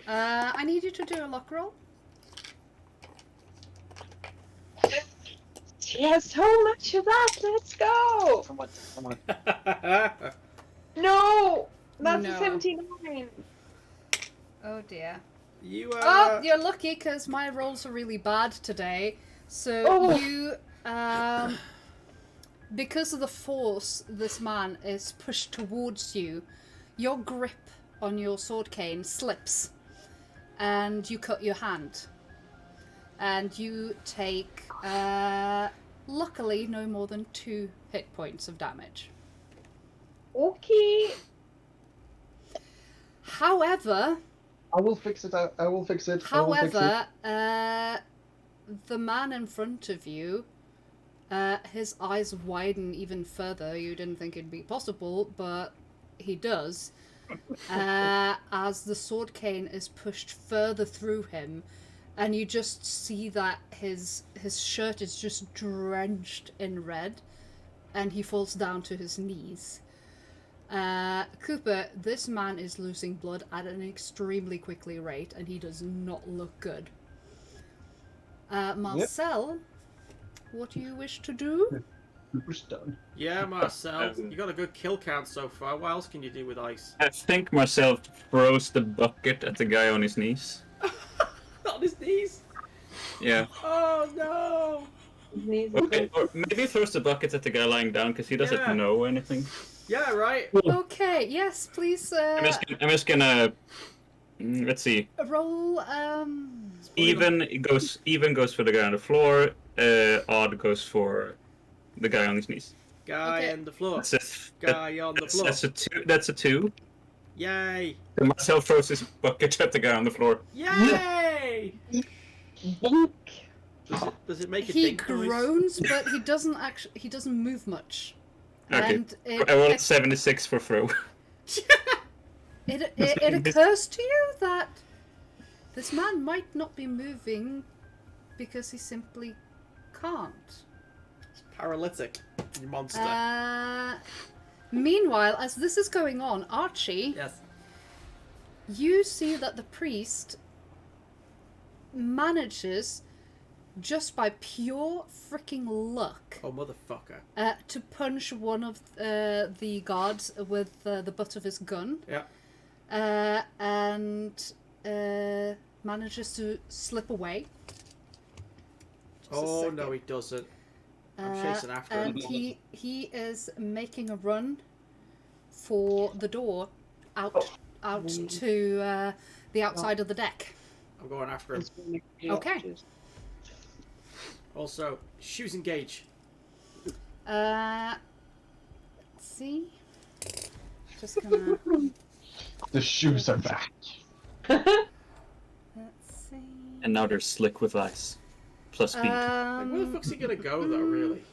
I need you to do a luck roll. She has so much of that. Let's go. Come on. No. That's No. a 79. Oh dear. You Oh, you're lucky because my rolls are really bad today. So Oh. you, because of the force this man is pushed towards you, your grip on your sword cane slips, and you cut your hand. And you take, luckily, no more than 2 hit points of damage. Okay. I However, will fix it. I will fix it. I will fix it. However, the man in front of you, his eyes widen even further. You didn't think it'd be possible, but he does. As the sword cane is pushed further through him, and you just see that his shirt is just drenched in red, and he falls down to his knees. Cooper, this man is losing blood at an extremely quickly rate, and he does not look good. Marcel, what do you wish to do? Super stun. Yeah, Marcel, you got a good kill count so far. What else can you do with ice? I think Marcel throws the bucket at the guy on his knees. On his knees? Yeah. Oh no! Okay, or maybe he throws the bucket at the guy lying down because he doesn't Yeah. know anything. Yeah, right. Okay, yes, please, I'm just gonna let's see. roll, Even goes for the guy on the floor. Odd goes for the guy on his knees. Guy Okay. on the floor. Guy on the floor. That's a 2. Yay! And Marcel throws his bucket at the guy on the floor. Yay! Bonk. Does it make a he dink noise? groans, but he doesn't move much. Okay. And I rolled 76 for throw. it occurs to you that this man might not be moving because he simply can't. Paralytic, you monster. Meanwhile, as this is going on, Archie, Yes. you see that the priest manages, just by pure freaking luck, Oh, motherfucker. to punch one of the guards with the butt of his gun. Yeah. And manages to slip away. Just a Oh, second. no, he doesn't. I'm chasing after And him. he is making a run for the door out to the outside of the deck. I'm going after him. Okay. Also, shoes engage. Let's see. Just gonna The shoes are back. let's see. And now they're slick with ice. plus speed. Like, where the fuck's he gonna go though? Really?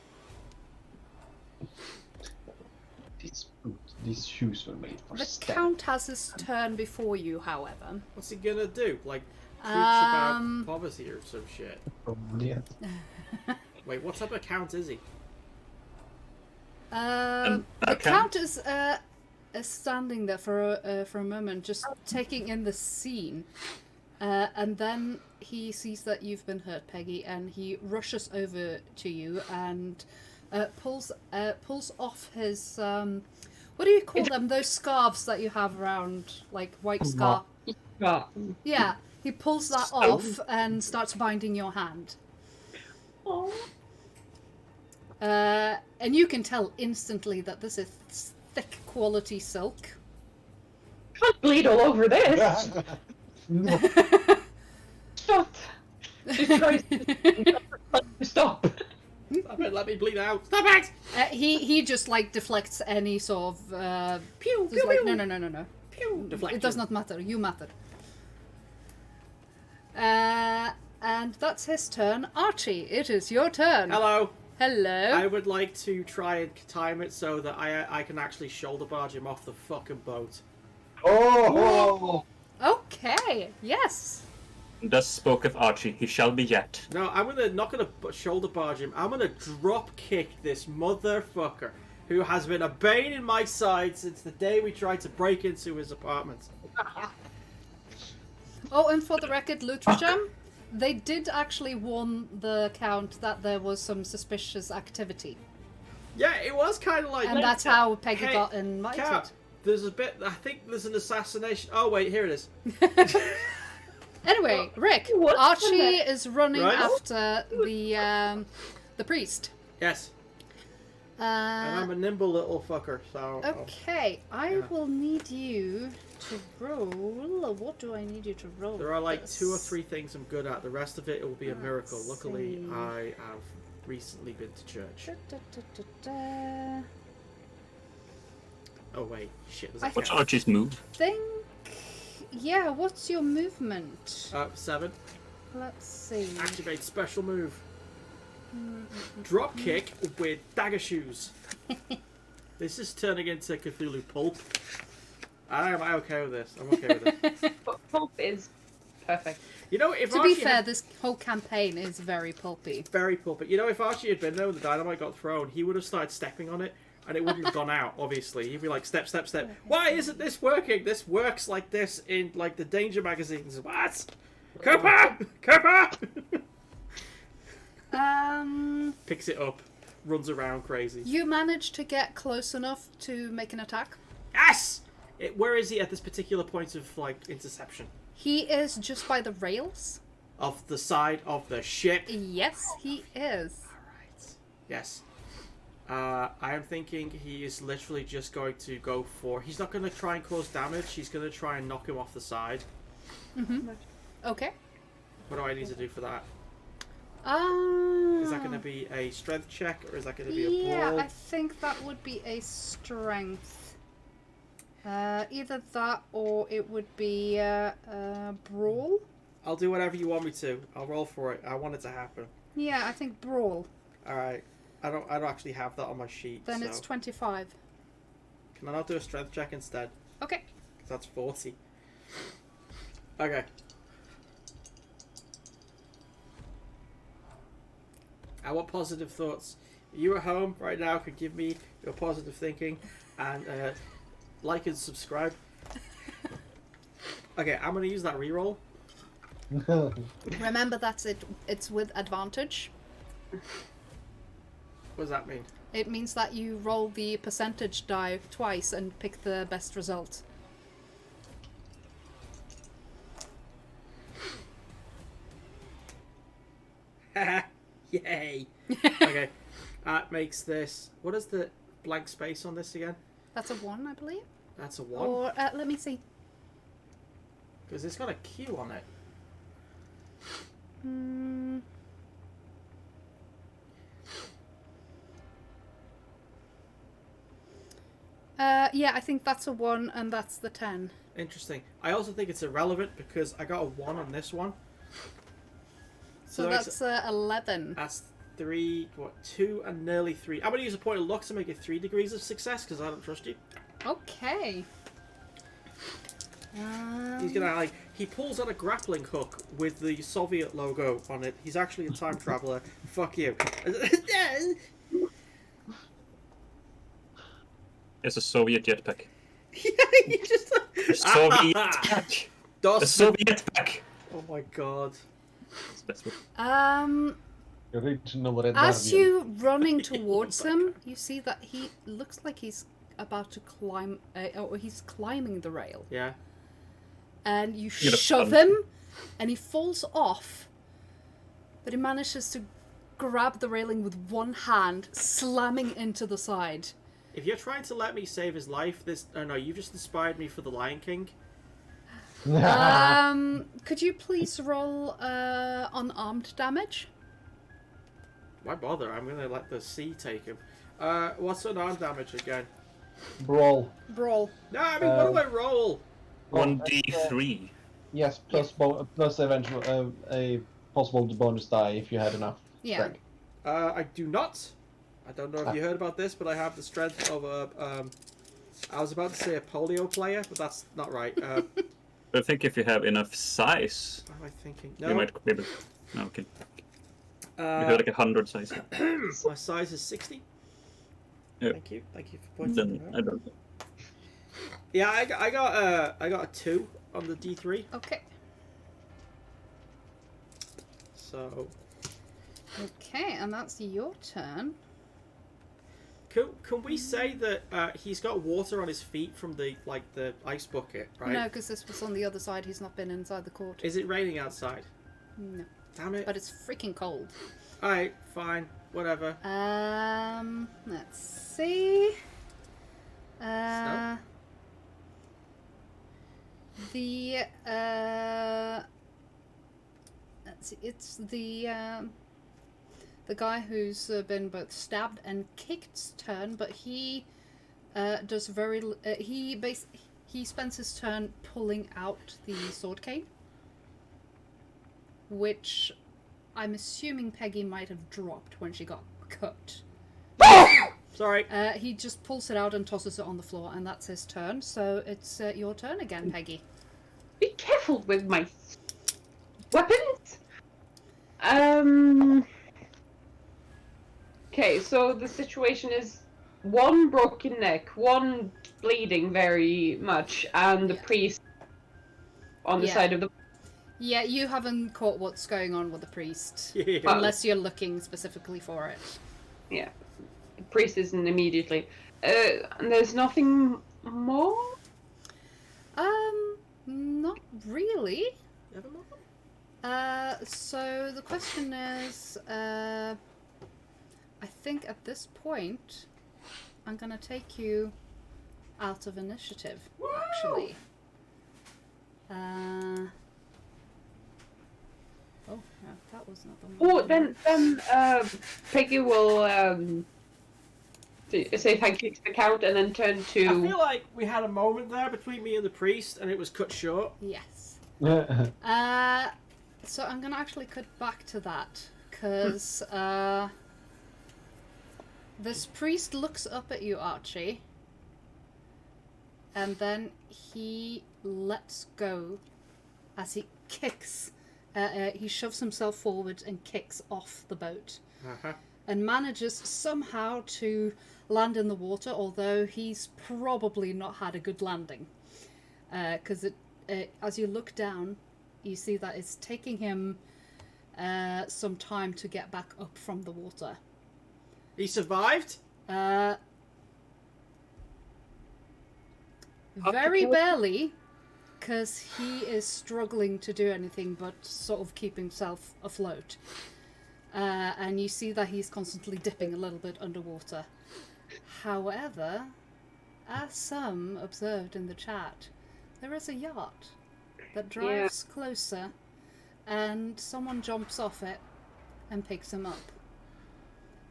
These shoes were made for The stealth. Count has his turn before you, however. What's he gonna do? Like preach about Um, poverty or some shit? Probably, yeah. Wait, what type of count is he? The that Count is standing there for a moment, just taking in the scene, and then he sees that you've been hurt, Peggy, and he rushes over to you and pulls off his what do you call them? Those scarves that you have around, like white scarf. Yeah, he pulls that off and starts binding your hand. Oh. And you can tell instantly that this is thick quality silk. Can't bleed all over this. No. Stop. Just tries to stop. Stop it! Let me bleed out! Stop it! He just like deflects any sort of Pew! just Pew! like Pew! no. Pew! Deflection. It does not matter. You matter. And that's his turn. Archie, it is your turn. Hello. Hello. I would like to try and time it so that I can actually shoulder barge him off the fucking boat. Oh! Okay. Yes. Thus spoke of Archie, he shall be yet. No, I'm not gonna shoulder barge him. I'm gonna drop kick this motherfucker who has been a bane in my side since the day we tried to break into his apartment. Oh, and for the record, Lutrigem, they did actually warn the Count that there was some suspicious activity. Yeah, it was kind of like. And that's how Peggy Hey, got invited. Cap, there's a bit. I think there's an assassination. Oh wait, here it is. Anyway, Rick, What's Archie the is running Right. after the priest. Yes, and I'm a nimble little fucker, so. Okay, I Yeah. will need you to roll. What do I need you to roll? There are like this? 2 or 3 things I'm good at. The rest of it will be a miracle. Let's Luckily, see. I have recently been to church. Da. Oh wait, shit. There's I a What's cat. Archie's move? Yeah, what's your movement? 7. Let's see. Activate special move. Drop kick with dagger shoes. This is turning into Cthulhu pulp. Am I okay with this? I'm okay with this. But pulp is perfect. You know, if To be Archie fair, had, this whole campaign is very pulpy. very pulpy. You know, if Archie had been there when the dynamite got thrown, he would have started stepping on it, and it wouldn't have gone out. Obviously, he'd be like, step, step, step. Why isn't this working? This works like this in like the Danger magazines. What? Cooper! Cooper! Picks it up, runs around crazy. You managed to get close enough to make an attack. Yes! Where is he at this particular point of like interception? He is just by the rails. Of the side of the ship. Yes, he is. Alright. Yes. I am thinking he is literally just going to go for... He's not going to try and cause damage. He's going to try and knock him off the side. Okay. What do I need to do for that? Is Is that going to be a strength check or is that going to be a Yeah, brawl? I think that would be a strength. Either that or it would be brawl. I'll do whatever you want me to. I'll roll for it. I want it to happen. Yeah, I think brawl. Alright. I don't actually have that on my sheet. Then so. it's 25. Can I not do a strength check instead? Okay. 'Cause that's 40. Okay. I want positive thoughts. You at home right now can give me your positive thinking and like and subscribe. Okay, I'm gonna use that reroll. Remember that's it. It's with advantage. What does that mean? It means that you roll the percentage die twice and pick the best result. Yay! Okay, makes this. What is the blank space on this again? That's a 1, I believe. That's a 1. Or let me see. Because it's got a Q on it. Yeah, I think that's a 1 and that's the 10. Interesting. I also think it's irrelevant because I got a 1 on this one. So that's 11. That's 3, 2, and nearly 3. I'm going to use a point of luck to make it 3 degrees of success because I don't trust you. Okay. He's gonna he pulls out a grappling hook with the Soviet logo on it. He's actually a time traveler. Fuck you. It's a Soviet jetpack. You just A Soviet pack. A Soviet pack. Oh my god. That's what. Original Red As Guardian. you running towards him, you see that he looks like he's about to climb, or he's climbing the rail. Yeah. And you You're shove fun. him, and he falls off, but he manages to grab the railing with one hand, slamming into the side. If you're trying to let me save his life, no, you've just inspired me for the Lion King. Could you please roll unarmed damage? Why bother? I'm gonna let the sea take him. What's unarmed damage again? Brawl. Brawl. No, I mean, what do I roll? 1d3. Yes, plus eventual a possible bonus die if you had enough. Yeah. Strength. I do not. I don't know if you heard about this, but I have the strength of a. I was about to say a polio player, but that's not right. I think if you have enough size, What am I thinking? you No. might be able. No, okay. You have like 100 size. My size is 60. Yeah. Thank you for pointing Then that I out. don't know. Yeah, I got a 2 on the D3. Okay. So Okay, and that's your turn. can we say that he's got water on his feet from the ice bucket, right? No, because this was on the other side. He's not been inside the court. Is it raining outside? No, Damn it. but it's freaking cold. Alright, fine. Whatever. Let's see. Snow? The let's see. It's the guy who's been both stabbed and kicked's turn, but he does he spends his turn pulling out the sword cane, which I'm assuming Peggy might have dropped when she got cut. Sorry. He just pulls it out and tosses it on the floor, and that's his turn. So it's your turn again, Peggy. Be careful with my weapons. Okay, so the situation is one broken neck, one bleeding very much, and the priest on the Yeah. side of the. Yeah, you haven't caught what's going on with the priest, Yeah. unless you're looking specifically for it. Yeah, the priest isn't immediately. And there's nothing more. Not really. Nevermore. So the question is, I think at this point, I'm gonna take you out of initiative, actually. Oh, no, that was not the one. Oh, then Peggy will say thank you to the count and then turn I to. feel like we had a moment there between me and the priest, and it was cut short. Yes. Yeah. So I'm gonna actually cut back to that, because this priest looks up at you, Archie, and then he lets go as he kicks. He shoves himself forward and kicks off the boat, and manages somehow to land in the water, although he's probably not had a good landing, because as you look down, you see that it's taking him some time to get back up from the water. He survived? Very barely, because he is struggling to do anything but sort of keep himself afloat. And you see that he's constantly dipping a little bit underwater. However, as some observed in the chat, there is a yacht that drives closer, and someone jumps off it and picks him up,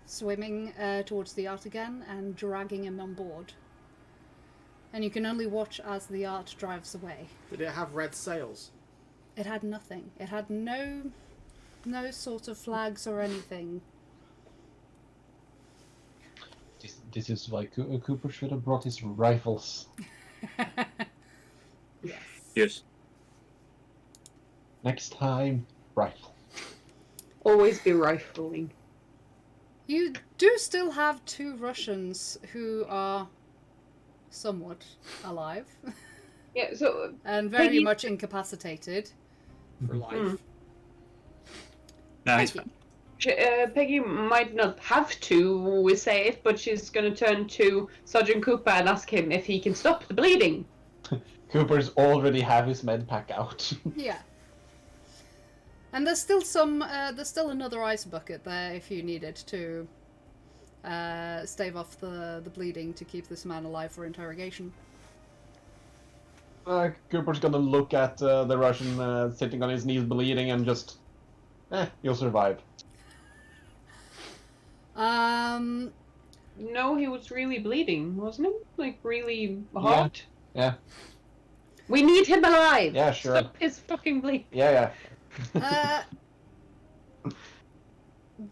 swimming towards the yacht again and dragging him on board. And you can only watch as the yacht drives away. Did it have red sails? It had nothing. It had no no sort of flags or anything. This is why Cooper should have brought his rifles. Yes. Yes. Next time, rifle. Always be rifling. You do still have 2 Russians who are somewhat alive Yeah, so and very Peggy- much incapacitated. For life. Mm. No, he's Peggy. fine. Peggy might not have to say it, but she's going to turn to Sergeant Cooper and ask him if he can stop the bleeding. Cooper's already have his med pack out. Yeah. And there's still there's still another ice bucket there if you need it to stave off the bleeding to keep this man alive for interrogation. Cooper's gonna look at the Russian sitting on his knees bleeding and just, you'll survive. No, he was really bleeding, wasn't he? Like, really hard? Yeah. We need him alive! Yeah, sure. Stop his fucking bleeding. Yeah. There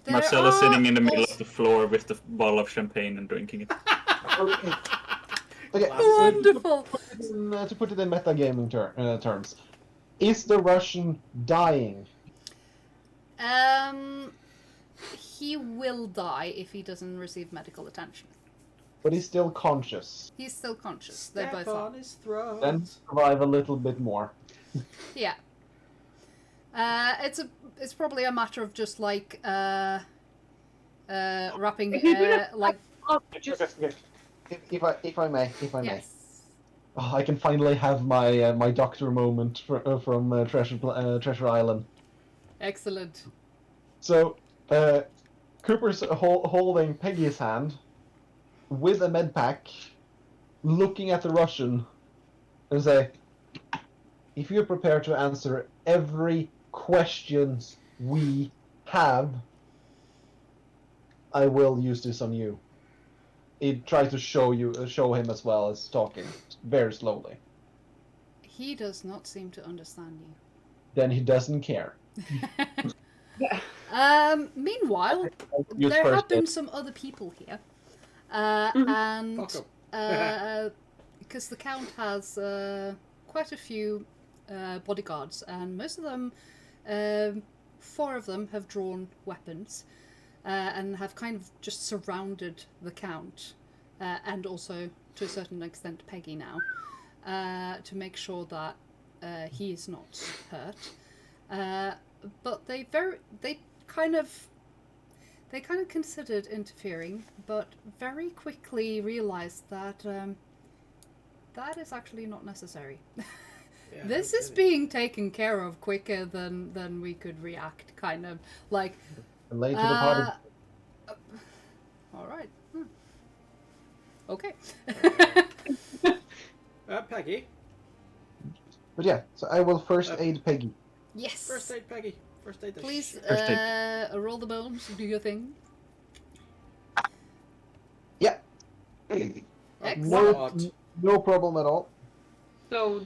Marcella's are sitting in the middle also- of the floor with the bottle of champagne and drinking it. Okay. Wonderful. To put it in metagaming terms, is the Russian dying? He will die if he doesn't receive medical attention. But he's still conscious. He's still conscious. They Step both are. on his throat. Then survive a little bit more. Yeah. It's probably a matter of just like wrapping like Oh, just... Okay. If I may. yes. Oh, I can finally have my my doctor moment from Treasure Island. Excellent. So, Cooper's holding Peggy's hand with a med pack, looking at the Russian, and say, "If you're prepared to answer every question we have, I will use this on you." He tries to show him as well as talking very slowly. He does not seem to understand you. Then he doesn't care. Meanwhile, Use there first have been aid. some other people here, Mhm. and Fuck 'em. because the Count has quite a few bodyguards, and most of them, 4 of them have drawn weapons and have kind of just surrounded the Count, and also to a certain extent Peggy now, to make sure that he is not hurt. But they kind of considered interfering, but very quickly realized that that is actually not necessary. Yeah, This no is kidding. being taken care of quicker than we could react. Kind of like, Late to the party. all right, okay. Peggy. But yeah, so I will first aid Peggy. Yes. First aid, Peggy. First aid. the Please shit. First roll the bones. Do your thing. Yeah. Excellent. No problem at all. So,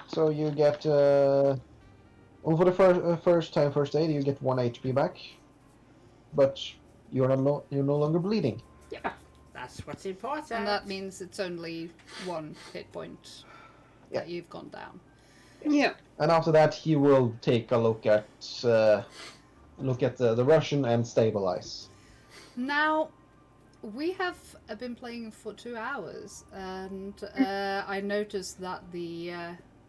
So you get, well, for the first time first aid, you get 1 HP back, but you're no longer bleeding. yeah. That's what's important. And that means it's only 1 hit point Yeah. that you've gone down. Yeah. And after that, he will take a look at the Russian and stabilize. Now, we have been playing for 2 hours, and I noticed that the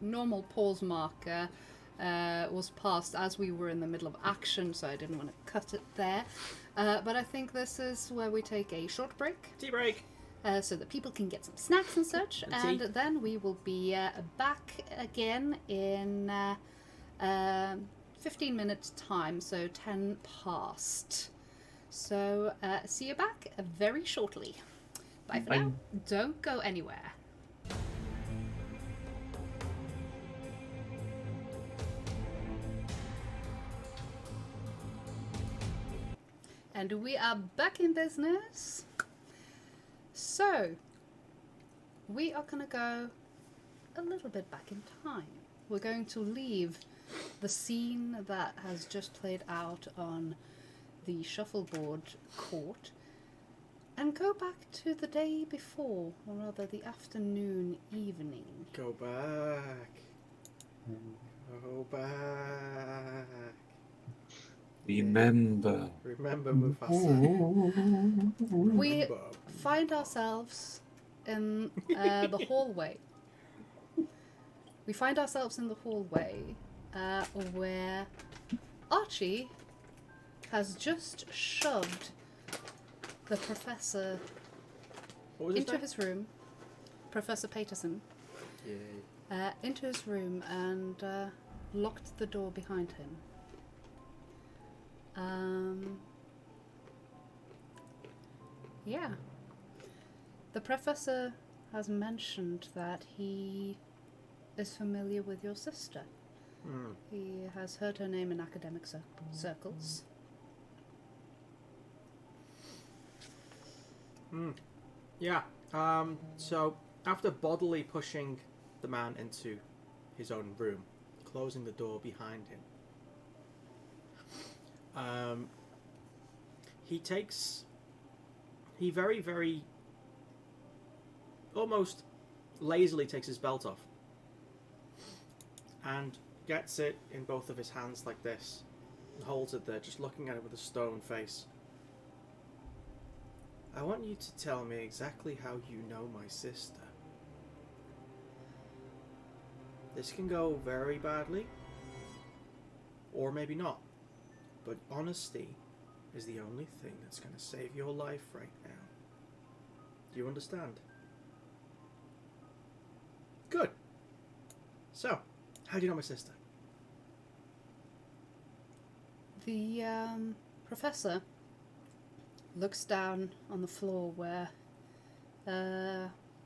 normal pause marker was passed as we were in the middle of action, so I didn't want to cut it there. But I think this is where we take a short break, Tea break. so that people can get some snacks and such, And and tea. then we will be back again in 15 minutes time, so 10 past. So see you back very shortly. Bye for Bye. now. Don't go anywhere. And we are back in business. So, we are going to go a little bit back in time. We're going to leave the scene that has just played out on the Shuffleboard Court and go back to the day before, or rather the afternoon, evening. Go back. Go back. Remember. Remember Mufasa. We Remember. find ourselves in the hallway. We find ourselves in the hallway where Archie has just shoved the professor What was his into name? his room, Professor Paterson, Yay. into his room and locked the door behind him. Yeah. The professor has mentioned that he is familiar with your sister. Mm. He has heard her name in academic circles. Yeah. So after bodily pushing the man into his own room, closing the door behind him, he very, very almost lazily takes his belt off and gets it in both of his hands like this and holds it there, just looking at it with a stone face. I want you to tell me exactly how you know my sister. This can go very badly, or maybe not, but honesty is the only thing that's going to save your life right now. Do you understand? Good. So, how do you know my sister? The professor looks down on the floor where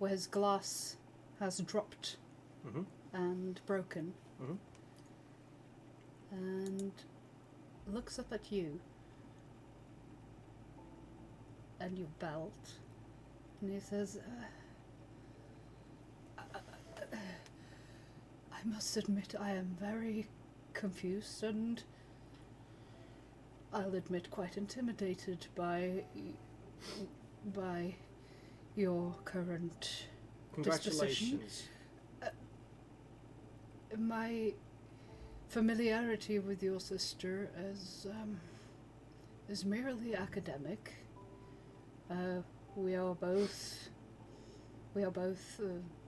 his glass has dropped Mm-hmm. and broken, Mhm. and looks up at you and your belt, and he says, I must admit I am very confused and I'll admit quite intimidated by your current disposition. Congratulations. My familiarity with your sister is merely academic. We are both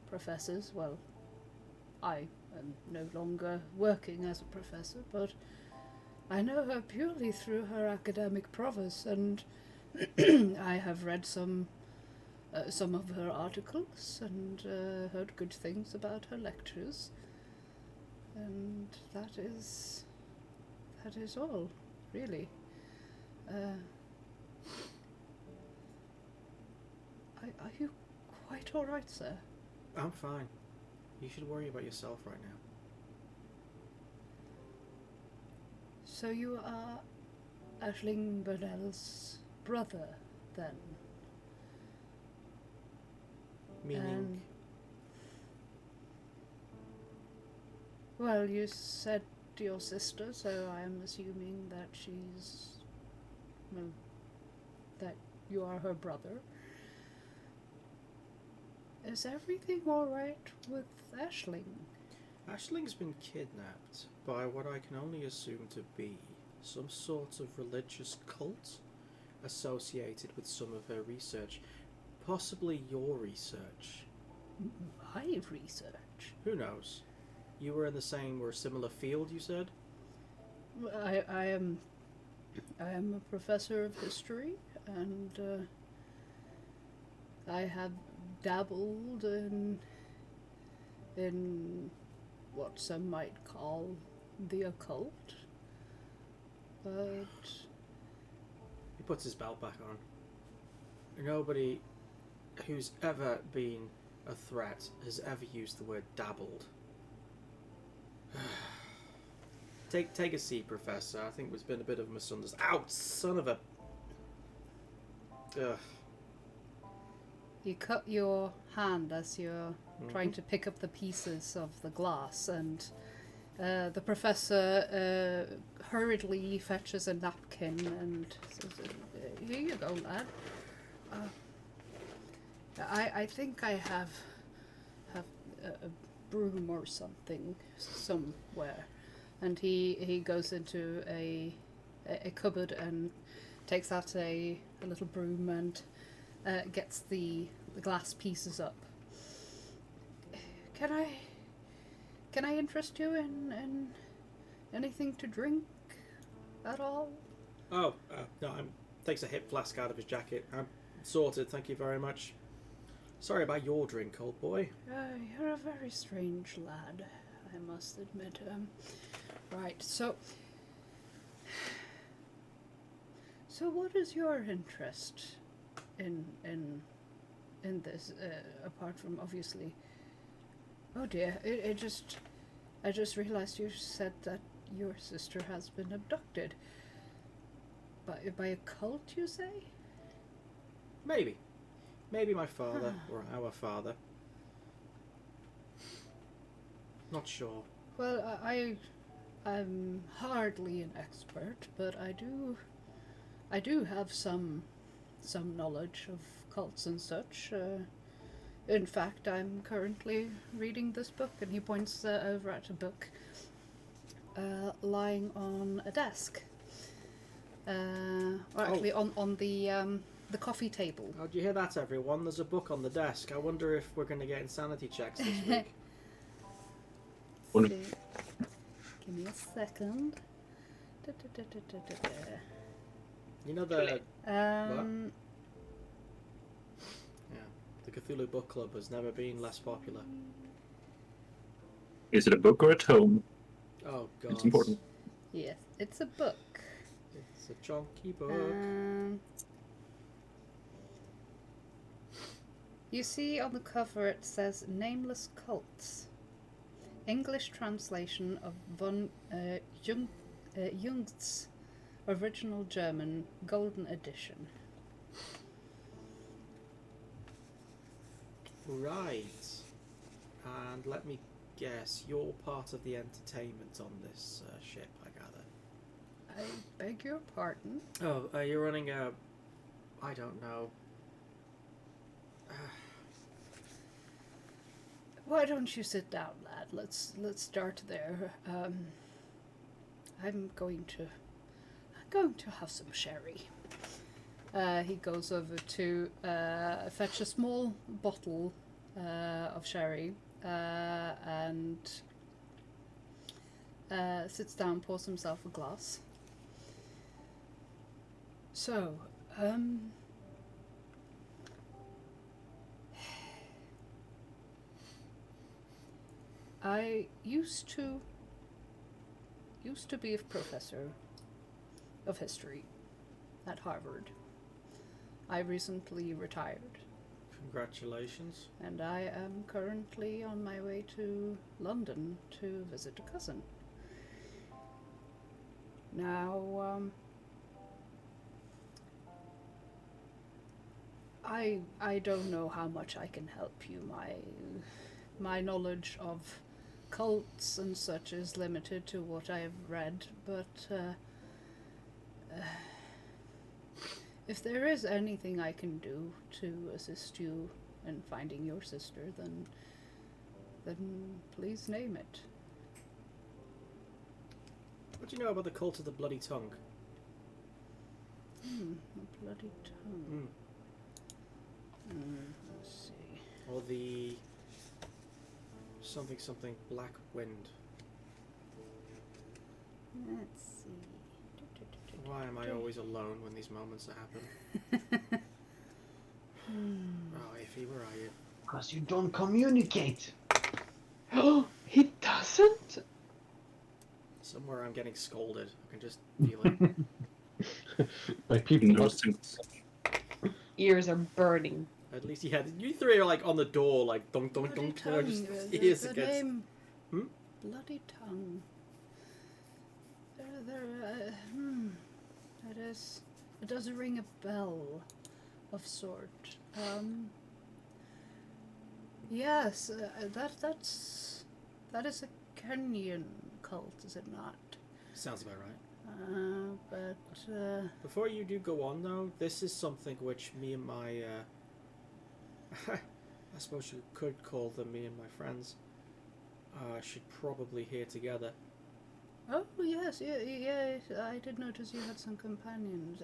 professors. Well, I am no longer working as a professor, but I know her purely through her academic prowess, and I have read some of her articles and heard good things about her lectures. And that is all, really. Are you quite all right, sir? I'm fine. You should worry about yourself right now. So you are Aisling Burnell's brother, then? Meaning, Well, you said your sister, so I am assuming that that you are her brother. Is everything alright with Aisling? Aisling's been kidnapped by what I can only assume to be some sort of religious cult associated with some of her research. Possibly your research. My research? Who knows? You were in the same or similar field, you said? I am a professor of history, and I have dabbled in what some might call the occult, but He puts his belt back on. Nobody who's ever been a threat has ever used the word dabbled. Take a seat, Professor. I think there's been a bit of a misunderstanding. Ow, son of a... Ugh. you cut your hand as you're trying to pick up the pieces of the glass, and The professor hurriedly fetches a napkin and says, "Here you go, lad. I think I have a broom or something somewhere." And he goes into a cupboard and takes out a little broom and gets the glass pieces up. Can I interest you in anything to drink at all? Oh, no, takes a hip flask out of his jacket. I'm sorted, thank you very much. Sorry about your drink, old boy. You're a very strange lad, I must admit. Right, so what is your interest in this, apart from obviously... Oh dear, I just realized you said that your sister has been abducted. By a cult, you say? Maybe my father, or our father. Not sure. Well, I'm hardly an expert, but I do have some knowledge of cults and such. In fact, I'm currently reading this book, and he points over at a book lying on a desk. Or actually, on the coffee table. Oh, do you hear that, everyone? There's a book on the desk. I wonder if we're going to get insanity checks this week. See. Give me a second. You know the... Um, The Cthulhu Book Club has never been less popular. Is it a book or a tome? Oh, God. It's important. yes, it's a book. It's a chunky book. You see on the cover it says Nameless Cults. English translation of von Jungt's original German Golden Edition. Right. And let me guess, you're part of the entertainment on this ship, I gather. I beg your pardon? Oh, you're running a... I don't know. Why don't you sit down, lad? Let's start there. I'm going to have some sherry. He goes over to fetch a small bottle of sherry and sits down, pours himself a glass. So, I used to be a professor of history at Harvard. I recently retired. Congratulations. And I am currently on my way to London to visit a cousin. Now, I don't know how much I can help you. My knowledge of cults and such is limited to what I have read, but if there is anything I can do to assist you in finding your sister, then please name it. What do you know about the cult of the bloody tongue? The bloody tongue. Let's see. Or the... something black wind. Let's see. Why am I always alone when these moments happen? Oh, Iffy, where are you? Because you don't communicate. Oh, he doesn't? Somewhere I'm getting scolded. I can just feel it. By people. No symbols. Ears are burning. At least you three are like on the door, like dunk dunk Bloody dunk. They're just tongue. ears The against. name. Hmm? Bloody tongue. It does ring a bell of sort. Yes, that is a Kenyan occult, is it not? Sounds about right. But Before you do go on, though, this is something which me and my, I suppose you could call them me and my friends, should probably hear together. oh yes, yeah, I did notice you had some companions.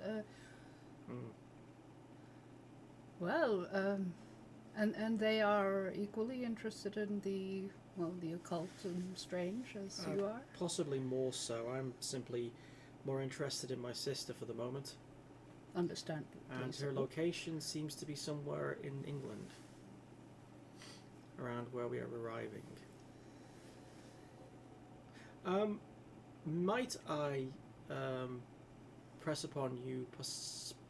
Well, and they are equally interested in the occult and strange as you are. Possibly more so. I'm simply more interested in my sister for the moment. Understandably. And her location seems to be somewhere in England, around where we are arriving. Might I press upon you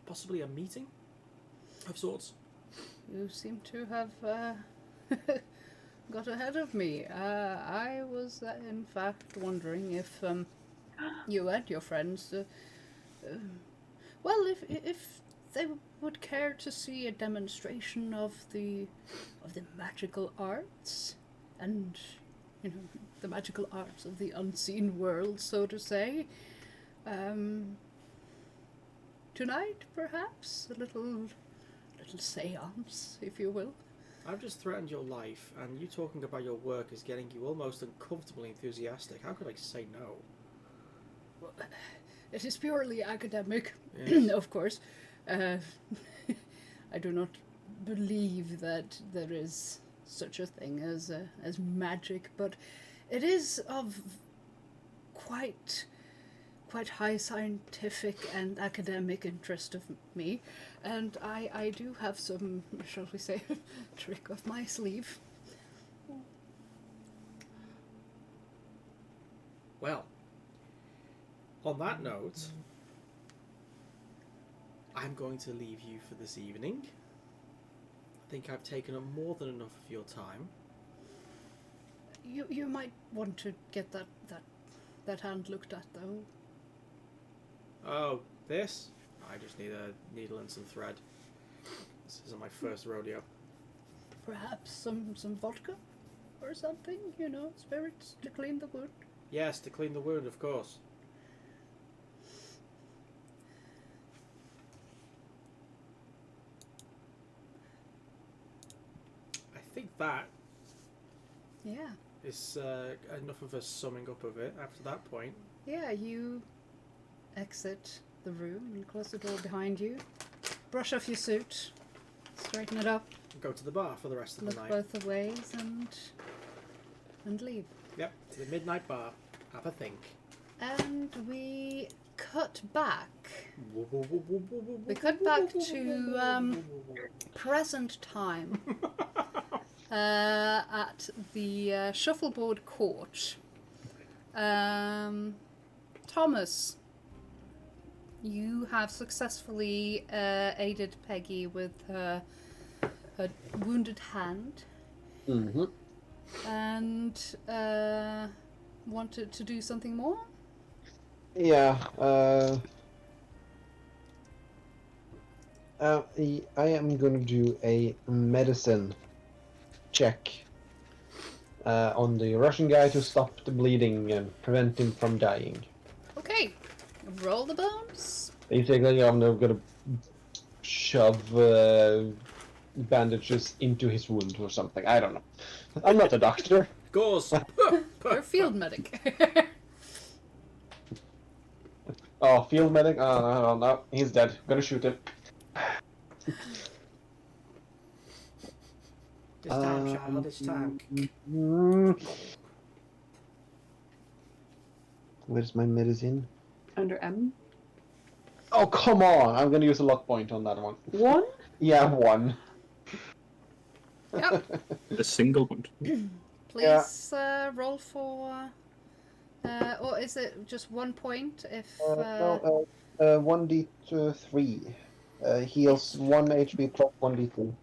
possibly a meeting of sorts? You seem to have got ahead of me. I was, in fact, wondering if you and your friends, well, if they would care to see a demonstration of the magical arts, and the magical arts of the unseen world, so to say. Tonight, perhaps a little seance, if you will. I've just threatened your life, and you talking about your work is getting you almost uncomfortably enthusiastic. How could I say no? Well, it is purely academic, Yes. of course. I do not believe that there is such a thing as magic, but it is of quite high scientific and academic interest of me, and I do have some, shall we say, trick up my sleeve. Well, on that note, I'm going to leave you for this evening. I think I've taken up more than enough of your time. You might want to get that hand looked at, though. Oh, this? I just need a needle and some thread. This isn't my first rodeo. Perhaps some vodka or something, spirits to clean the wound. Yes, to clean the wound, of course. I think that Yeah. is enough of a summing up of it after that point. Yeah, you exit the room and close the door behind you. Brush off your suit, straighten it up, Go to the bar for the rest of the look night. both the ways, and leave. Yep, to the midnight bar. Have a think. And we cut back. We cut back to present time at the Shuffleboard Court. Thomas, you have successfully aided Peggy with her wounded hand. Mm-hmm. And wanted to do something more? Yeah. I am going to do a medicine check on the Russian guy to stop the bleeding and prevent him from dying. Okay, roll the bones. Basically, I'm going to shove bandages into his wound or something. I don't know. I'm not a doctor. Gauze! You're a field medic. Oh, field medic? Oh, no, he's dead. Gonna shoot him. This time, child, this time. Where's my medicine? Under M. Oh, come on! I'm gonna use a luck point on that one. 1? Yeah, 1. Yep. A single point. Please roll for. Or is it just 1 point if. 1d3. Heals 1 HP plus 1d3.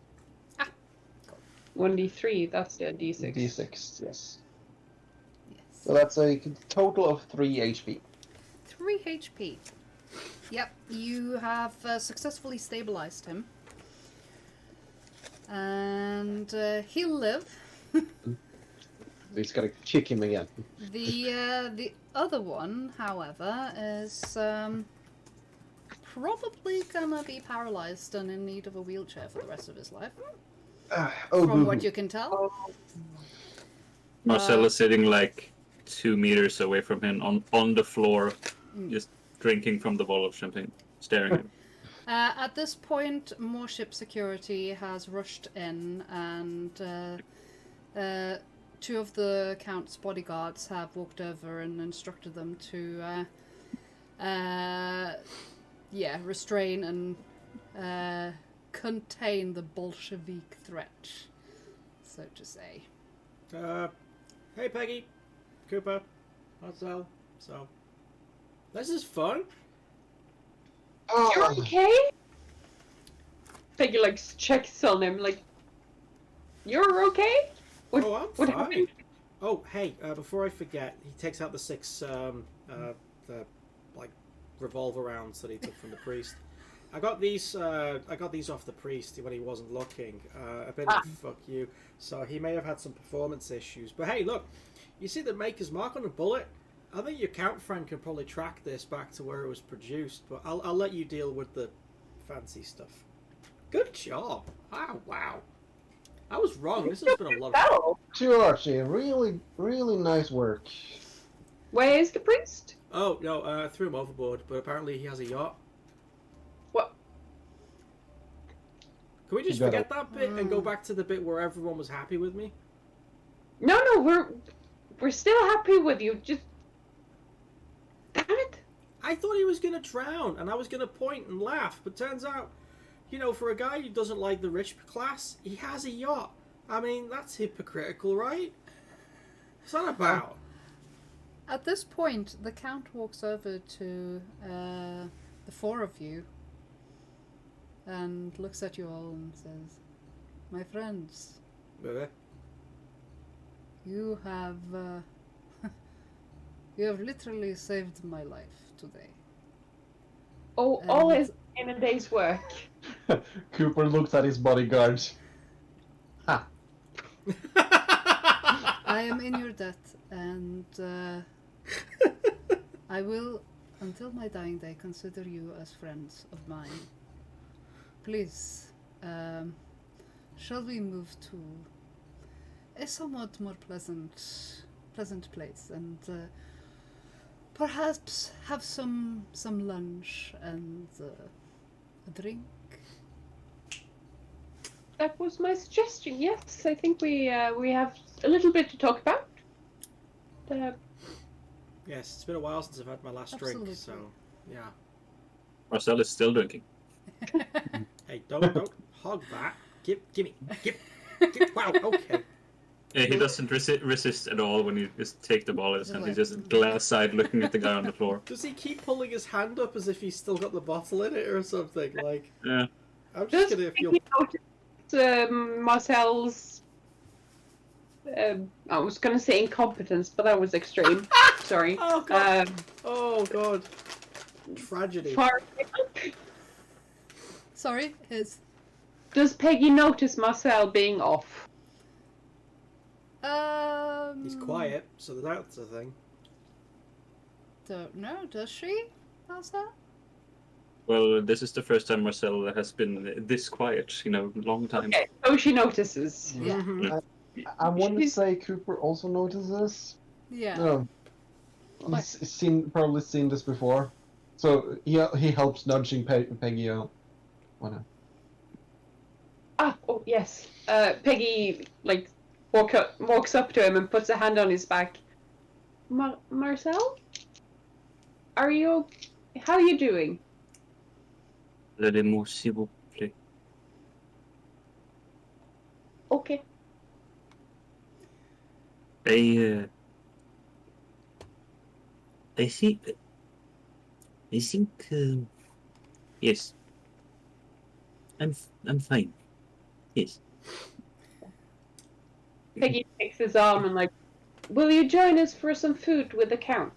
1d3, that's the d6. D6, yes. Yes. So that's a total of 3 HP. 3 HP. Yep, you have successfully stabilized him. And he'll live. He's gotta kick him again. The other one, however, is probably gonna be paralyzed and in need of a wheelchair for the rest of his life. Oh, From boo. what you can tell. Marcel is sitting like 2 meters away from him on the floor, just drinking from the bottle of champagne, staring at him. At this point, more ship security has rushed in, and 2 of the Count's bodyguards have walked over and instructed them to, restrain and contain the Bolshevik threat, so to say. Hey Peggy, Cooper, Marcel. So, this is fun. You're Oh, okay? Peggy like checks on him like, you're okay? What, Oh, I'm what fine. happened? Oh, hey, before I forget, he takes out the 6 the like revolver rounds that he took from the priest. I got these off the priest when he wasn't looking. A bit of fuck you. So he may have had some performance issues. But hey, look, you see the maker's mark on the bullet? I think your Count friend can probably track this back to where it was produced, but I'll let you deal with the fancy stuff. Good job. Oh, wow. I was wrong. This has been a lot of... Oh, sure, Archie. Really, really nice work. where is the priest? Oh, no, threw him overboard, but apparently he has a yacht. What? Can we just You gotta- forget that bit and go back to the bit where everyone was happy with me? No, we're still happy with you. Just damn it. I thought he was going to drown, and I was going to point and laugh, but turns out, you know, for a guy who doesn't like the rich class, he has a yacht. I mean, that's hypocritical, right? What's that about? At this point, the Count walks over to the 4 of you and looks at you all and says, "My friends, Really? you have you have literally saved my life today." Oh, all And- is in a day's work. Cooper looks at his bodyguard. Ha! I am in your debt, and I will, until my dying day, consider you as friends of mine. Please, shall we move to a somewhat more pleasant place, and perhaps have some lunch and a drink? That was my suggestion. Yes, I think we have a little bit to talk about. Yes, it's been a while since I've had my last Absolutely. drink, so, yeah. Marcel is still drinking. Hey, don't hog that. Give me. Wow, okay. Yeah, he doesn't resist at all when you just take the ball in his hand. He's Right. just glass-eyed looking at the guy on the floor. Does he keep pulling his hand up as if he's still got the bottle in it or something? Like, Yeah. I'm Does just gonna feel... Peggy notice Marcel's? I was gonna say incompetence, but that was extreme. Sorry. Oh, God. Oh, God. Tragedy. Far- Sorry, his. Does Peggy notice Marcel being off? He's quiet, so that's a thing. Don't know, does she? How's that? Well, this is the first time Marcel has been this quiet in a long time. Okay, so she notices. Yeah. Mhm. I want to say Cooper also notices. Yeah. No. He's probably seen this before. So he helps nudging Peggy out. Why not? Oh yes. Peggy like walks up to him and puts a hand on his back. Marcel, are you? How are you doing? Le mot, s'il vous plaît. Okay. I think, yes. I'm fine. Yes. Peggy takes his arm and like, will you join us for some food with the Count?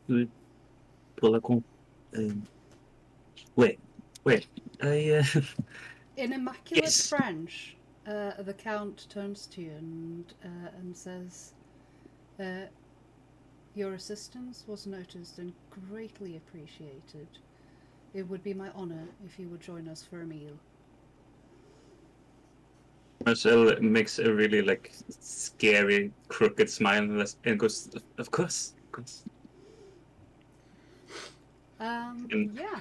Pour la con. Wait. I, In immaculate Yes. French, the Count turns to you and says, "Your assistance was noticed and greatly appreciated. It would be my honor if you would join us for a meal." Marcel makes a really like scary, crooked smile and goes, "Of course, of course." Yeah.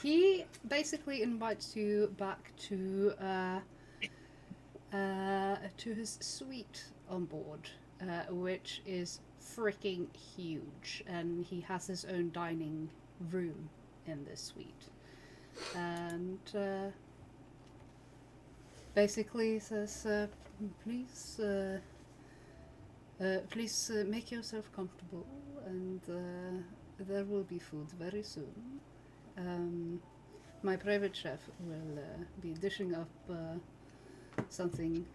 He basically invites you back to his suite on board, which is freaking huge, and he has his own dining room in this suite, and basically says, "Please, please make yourself comfortable, and there will be food very soon. My private chef will be dishing up something,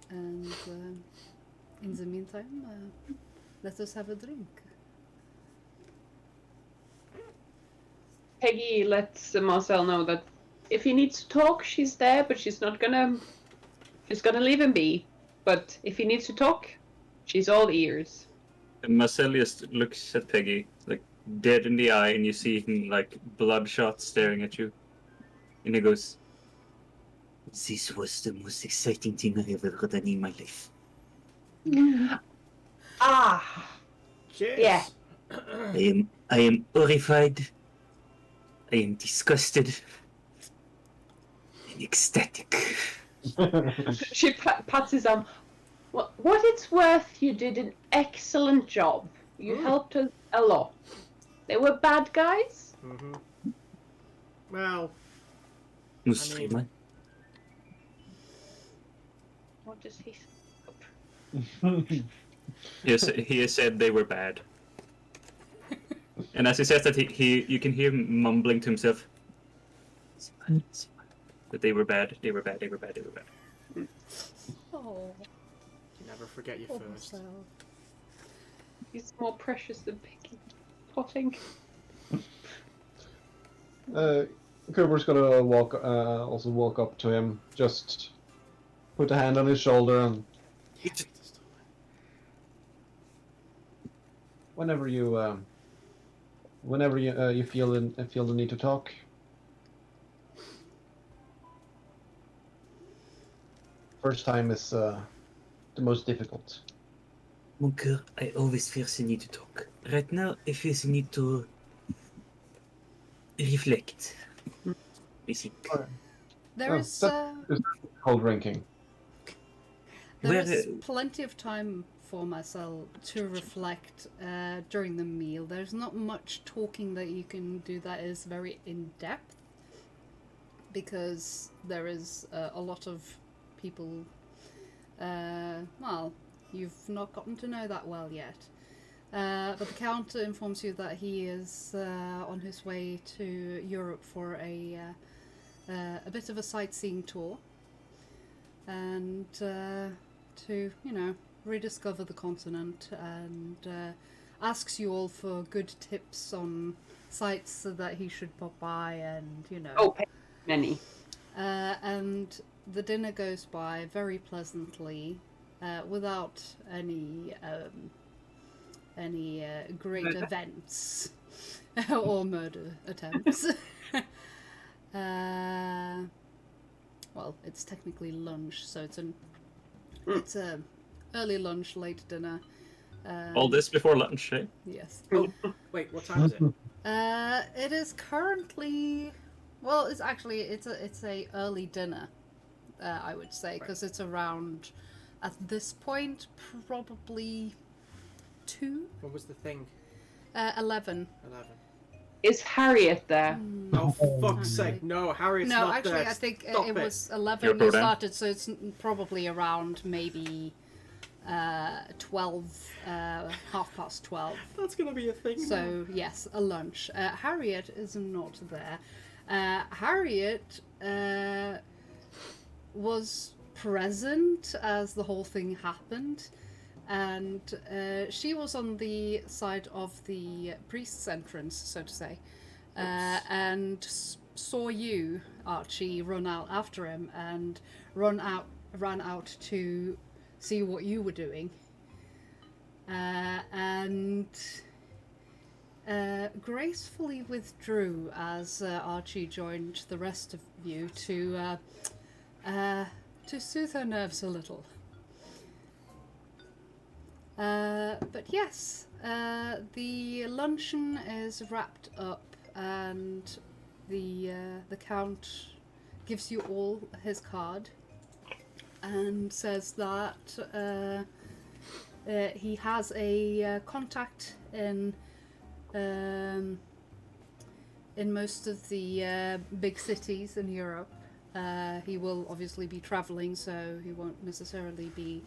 and in the meantime, let us have a drink." Peggy lets Marcel know that if he needs to talk, she's there, but she's gonna leave him be. But if he needs to talk, she's all ears. And Marcel just looks at Peggy, like dead in the eye, and you see him like bloodshot staring at you. And he goes, This was the most exciting thing I ever done in my life. Ah, Cheers. Yeah. I am horrified. I am disgusted. And ecstatic. she pats his arm. What it's worth, you did an excellent job. You helped us a lot. They were bad guys. Mm-hmm. Well, Musliman. What does he yes, he said they were bad. And as he says that, you can hear him mumbling to himself that they were bad, they were bad, they were bad, they were bad. Oh, you never forget your first. He's more precious than Piggy. Potting. Cooper's gonna also walk up to him, just put a hand on his shoulder, and whenever you feel the need to talk. First time is the most difficult. Mon cœur, I always feel the need to talk. Right now, I feel the need to reflect. I think. there is It's called drinking. there is plenty of time for Marcel to reflect during the meal. There's not much talking that you can do that is very in-depth, because there is a lot of people, well, you've not gotten to know that well yet. But the Count informs you that he is on his way to Europe for a bit of a sightseeing tour, and to, rediscover the continent, and asks you all for good tips on sites that he should pop by, and Oh, many. and the dinner goes by very pleasantly, without any great Murder. events or murder attempts. Well, it's technically lunch, so it's a early lunch, late dinner. All this before lunch, eh? Yes. Oh, wait, what time is it? It is currently, well, it's a early dinner, I would say, because it's around, at this point, probably 2, What was the thing? 11. 11. Is Harriet there? Oh, fuck's sake. No, Harriet's No, not actually, there. I think Stop it was Your 11 you program? started, so it's probably around maybe 12, 12:30. That's gonna be a thing. So, yes, a lunch. Harriet is not there. Harriet was present as the whole thing happened, and she was on the side of the priest's entrance, so to say, and saw you, Archie, run out after him and run out ran out to see what you were doing, and gracefully withdrew as Archie joined the rest of you to soothe her nerves a little. But yes, the luncheon is wrapped up, and the Count gives you all his card and says that he has a contact in most of the big cities in Europe. He will obviously be traveling, so he won't necessarily be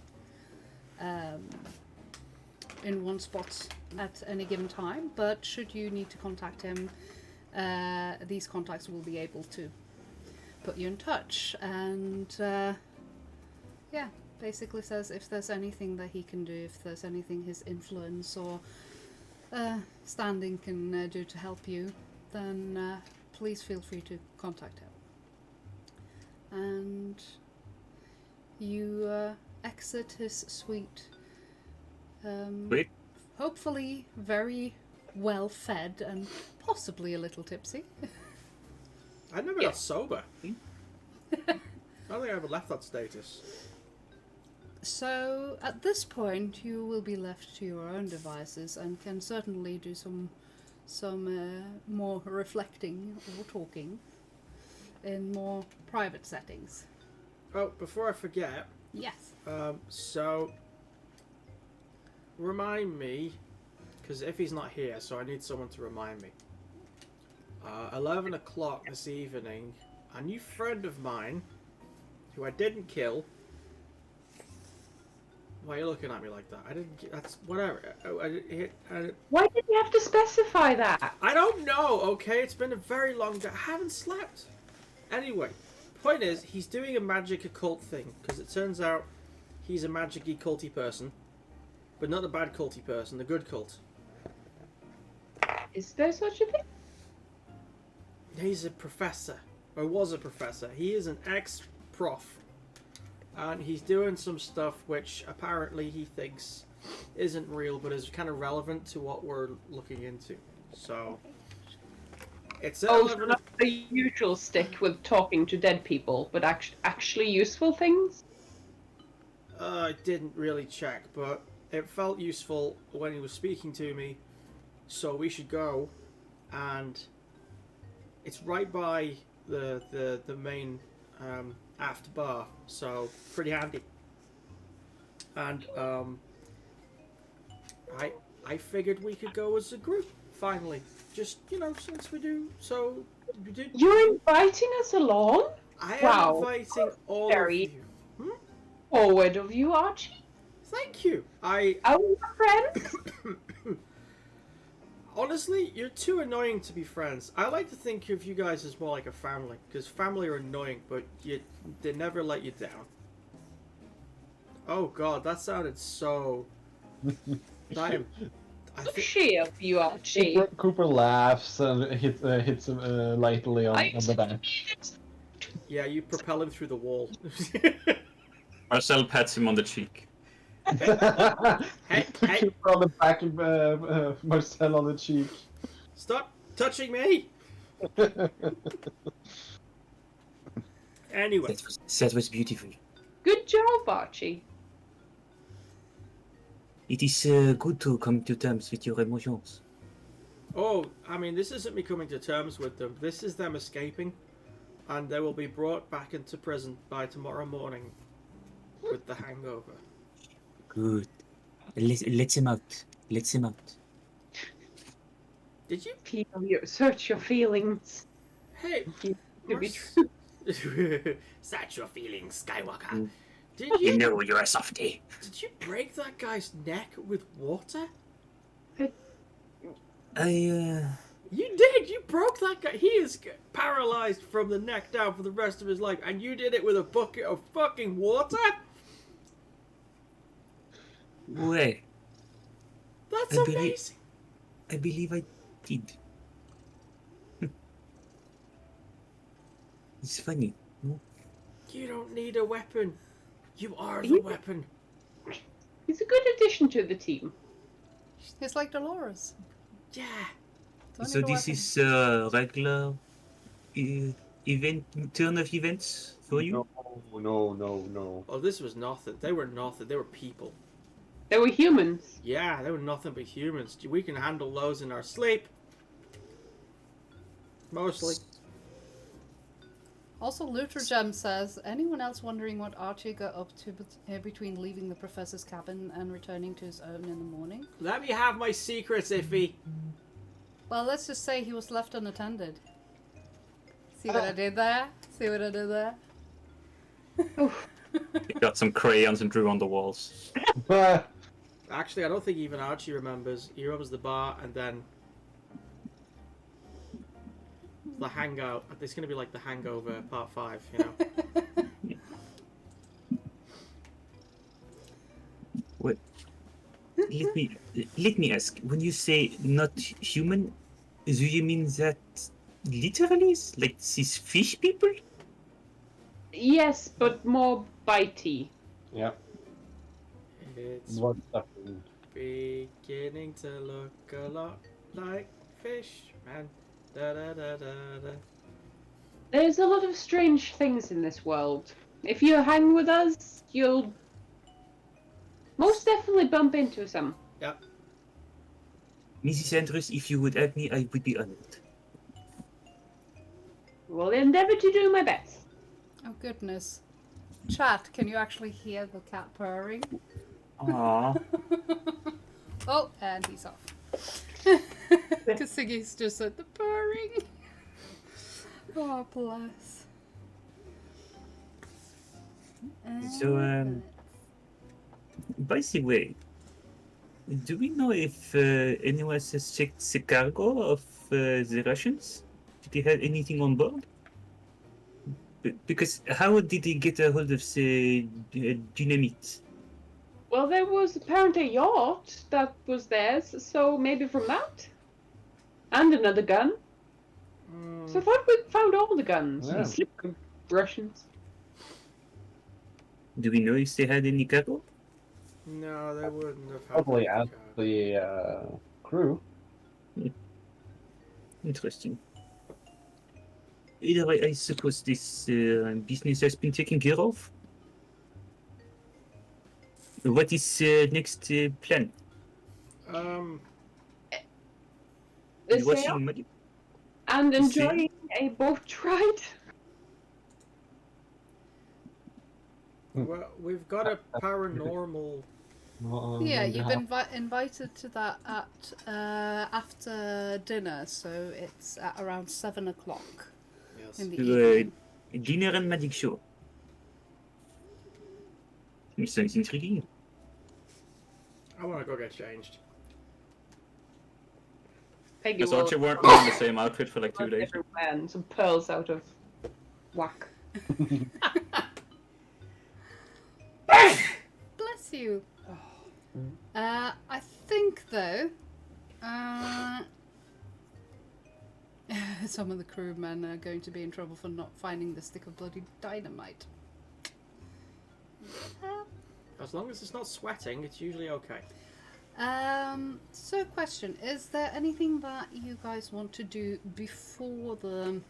in one spot at any given time, but should you need to contact him, these contacts will be able to put you in touch. And yeah, basically says if there's anything that he can do, if there's anything his influence or standing can do to help you, then please feel free to contact him. And you exit his suite. Wait. Hopefully very well fed and possibly a little tipsy. I never got sober. I don't think I ever left that status. So at this point you will be left to your own devices and can certainly do some more reflecting or talking in more private settings. Oh, before I forget, Yes. so remind me, because if he's not here, so I need someone to remind me. 11 o'clock this evening, a new friend of mine, who I didn't kill. Why are you looking at me like that? I didn't. That's whatever. Why did you have to specify that? I don't know. Okay, it's been a very long day. I haven't slept. Anyway, point is, he's doing a magic occult thing because it turns out he's a magic-y culty person, but not the bad culty person, the good cult. Is there such a thing? He's a professor, or was a professor. He is an ex-prof, and he's doing some stuff which apparently he thinks isn't real, but is kind of relevant to what we're looking into. So it's Oh, so not the usual stick with talking to dead people, but actually useful things? I didn't really check, but it felt useful when he was speaking to me, so we should go. And it's right by the main aft bar, so pretty handy. And I figured we could go as a group finally. Just since we do so, we did. You're inviting us along? I am Wow. inviting all Very of you. Forward of you, Archie. Thank you. Our friend. Honestly, you're too annoying to be friends. I like to think of you guys as more like a family, because family are annoying, but they never let you down. Oh god, that sounded so... I think... She of you, Archie. Cooper laughs and hits him lightly on the back. Yeah, you propel him through the wall. Marcel pats him on the cheek. Hey. Cooper on the back and Marcel on the cheek. Stop touching me! Anyway. That was beautiful. Good job, Archie. It is good to come to terms with your emotions. Oh, I mean, this isn't me coming to terms with them. This is them escaping, and they will be brought back into prison by tomorrow morning with the hangover. Good. Let him out. Let him out. Did you? Search your feelings. Hey, To be true. Search your feelings, Skywalker. Mm. Did you? You know you're a softie. Did you break that guy's neck with water? You did! You broke that guy! He is paralyzed from the neck down for the rest of his life, and you did it with a bucket of fucking water? Well, That's I believe- amazing! I believe I did. It's funny, no? You don't need a weapon. You are the weapon. He's a good addition to the team. It's like Dolores. Yeah. It's So only the this weapon. is regular turn of events for you? No. Oh, this was nothing. They were nothing. They were people. They were humans. Yeah, they were nothing but humans. We can handle those in our sleep. Mostly. Also, Luther Gem says, anyone else wondering what Archie got up to between leaving the professor's cabin and returning to his own in the morning? Let me have my secrets, Iffy. Well, let's just say he was left unattended. See what I did there? See what I did there? He got some crayons and drew on the walls. Actually, I don't think even Archie remembers. He remembers the bar and then the hangout. It's going to be like the Hangover Part 5, you know? What? Let me ask. When you say not human, do you mean that literally, like these fish people? Yes, but more bitey. Yeah. It's What's happening? beginning to look a lot like fish, man. Da da da da da. There's a lot of strange things in this world. If you hang with us, you'll most definitely bump into some. Yep. Mrs. Andrews, if you would help me, I would be honored. Will endeavour to do my best. Oh, goodness. Chat, can you actually hear the cat purring? Aww. Oh, and he's off. Because Siggy's just said the purring. Oh, bless. So, by the way, do we know if anyone has checked the cargo of the Russians? Did they have anything on board? Because how did they get a hold of the dynamite? Well, there was apparently a yacht that was theirs, so maybe from that? And another gun. So I thought we found all the guns. Yeah. Slip Russians. Do we know if they had any cargo? No, they wouldn't have had Probably that ask card. the crew. Interesting. Either way, I suppose this business has been taken care of. What is next plan? This Watching sail Magic? and the sail? enjoying a boat ride. Well, we've got a paranormal. Yeah, you've been invited to that at after dinner, so it's at around 7 o'clock Yes. in the To evening. dinner and magic show. It sounds intriguing. I want to go get changed. Peggy Because will Archie weren't wearing the same outfit for like 2 days. everywhere and some pearls out of whack. Bless you. I think though, some of the crewmen are going to be in trouble for not finding the stick of bloody dynamite. As long as it's not sweating, it's usually okay. So question, is there anything that you guys want to do before the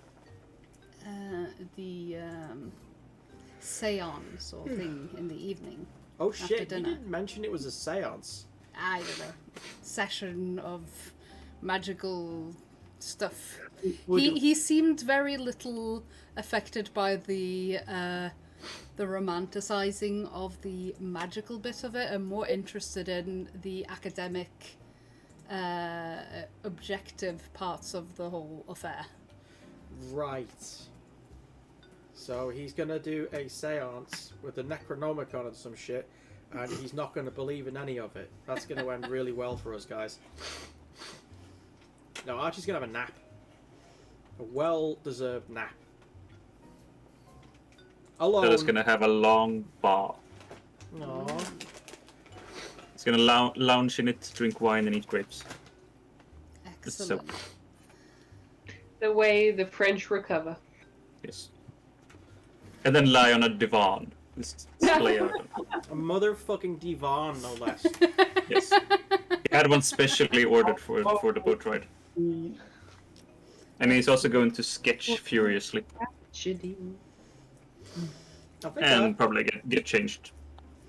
seance or thing in the evening? Oh After shit, you dinner. didn't mention it was a seance. I don't know, session of magical stuff. He seemed very little affected by the romanticizing of the magical bit of it, and more interested in the academic, objective parts of the whole affair. Right. So he's gonna do a seance with the Necronomicon and some shit, and he's not gonna believe in any of it. That's gonna end really well for us, guys. No, Archie's gonna have a nap. A well-deserved nap. Alone. That is gonna have a long bar. Aww. He's gonna lounge in it, drink wine, and eat grapes. Excellent. The way the French recover. Yes. And then lie on a divan display a A motherfucking divan, no less. yes. He had one specially ordered for the boat ride. And he's also going to sketch furiously I think and probably get changed.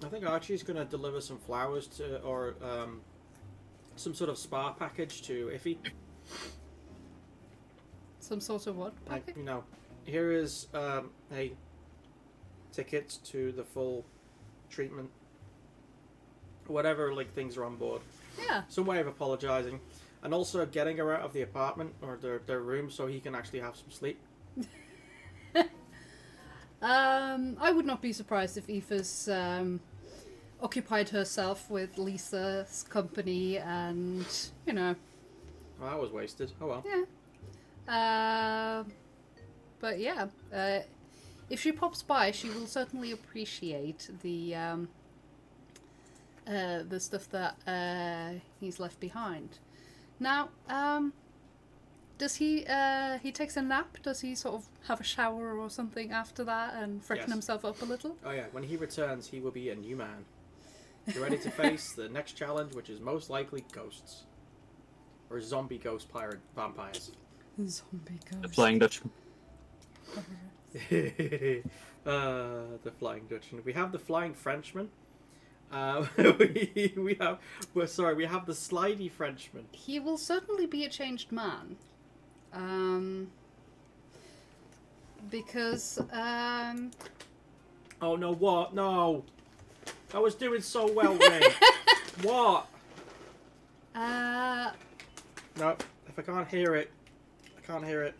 I think Archie's gonna deliver some flowers to, or some sort of spa package to Iffy. Some sort of what? Like, Package? you know, here is a tickets to the full treatment. Whatever, like, things are on board. Yeah. Some way of apologising. And also getting her out of the apartment or their room so he can actually have some sleep. I would not be surprised if Aoife's occupied herself with Lisa's company and, you know. Well, that was wasted. Oh well. Yeah. But yeah, if she pops by, she will certainly appreciate the stuff that he's left behind. Now, does he takes a nap? Does he sort of have a shower or something after that and freshen Yes. himself up a little? Oh yeah, when he returns, he will be a new man. You're ready to face the next challenge, which is most likely ghosts. Or zombie ghost pirate vampires. Zombie ghost. The Flying Dutchman. The Flying Dutchman. We have the Flying Frenchman. we have the slidey Frenchman. He will certainly be a changed man. Because Oh no! What? No! I was doing so well, Ray. What? No, if I can't hear it, I can't hear it.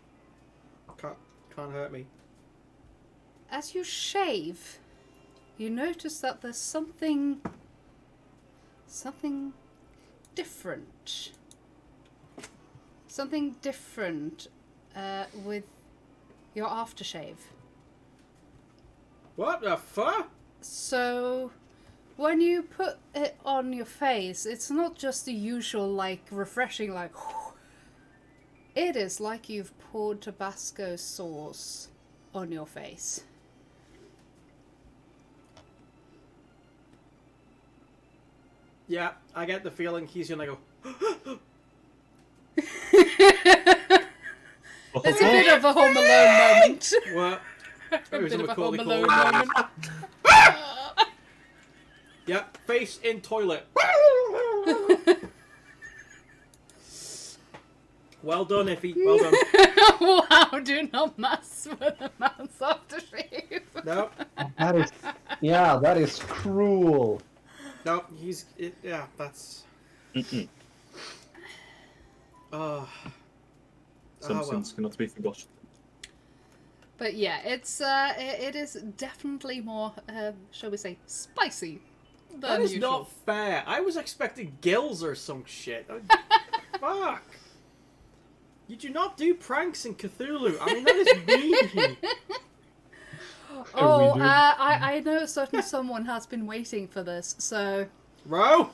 Can't hurt me. as you shave, you notice that there's something different. Something different with your aftershave. What the fuck? So, when you put it on your face, it's not just the usual, like, refreshing, like, it is like you've poured Tabasco sauce on your face. Yeah, I get the feeling he's gonna go. It's a bit of a Home Alone moment. What? A It was bit of a Macaulay Home Alone Culkin. moment. Yeah, face in toilet. Well done, Iffy. Well done. Wow, do not mess with a man's aftershave. No, That is cruel. no, yeah, that's. Mm-mm. Oh, Some well. sins cannot be forgotten. But yeah, it is definitely more, shall we say, spicy than That is usual. not fair. I was expecting gills or some shit. Fuck. You do not do pranks in Cthulhu. I mean, that is mean. Oh, We do. I know a certain someone has been waiting for this, so... Bro?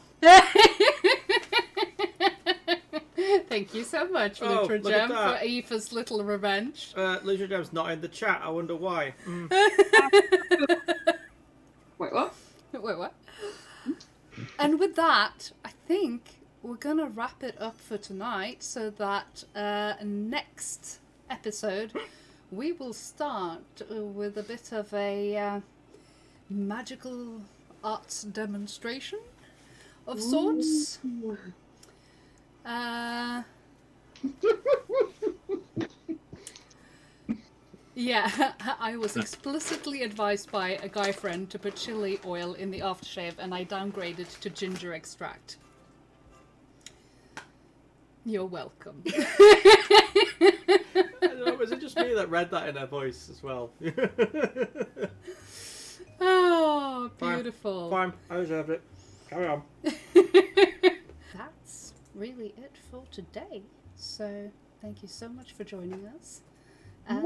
Thank you so much, Oh, Little look at Gem, that. for Aoife's little revenge. Lizard Gem's not in the chat. I wonder why. Wait, what? Wait, what? And with that, I think we're gonna wrap it up for tonight, so that next episode we will start with a bit of a magical arts demonstration of sorts. Yeah, I was explicitly advised by a guy friend to put chili oil in the aftershave, and I downgraded to ginger extract. You're welcome. I don't know, was it just me that read that in her voice as well? Oh, Fine. beautiful. Fine, I deserved it. Carry on. That's really it for today. So, thank you so much for joining us. And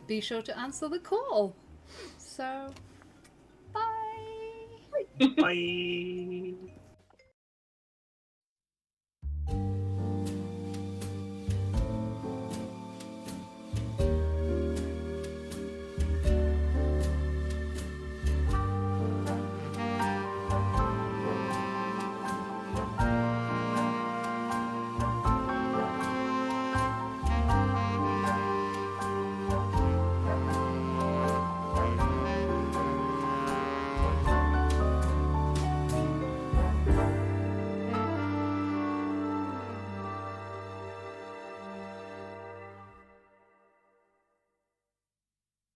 be sure to answer the call. So, bye. Bye.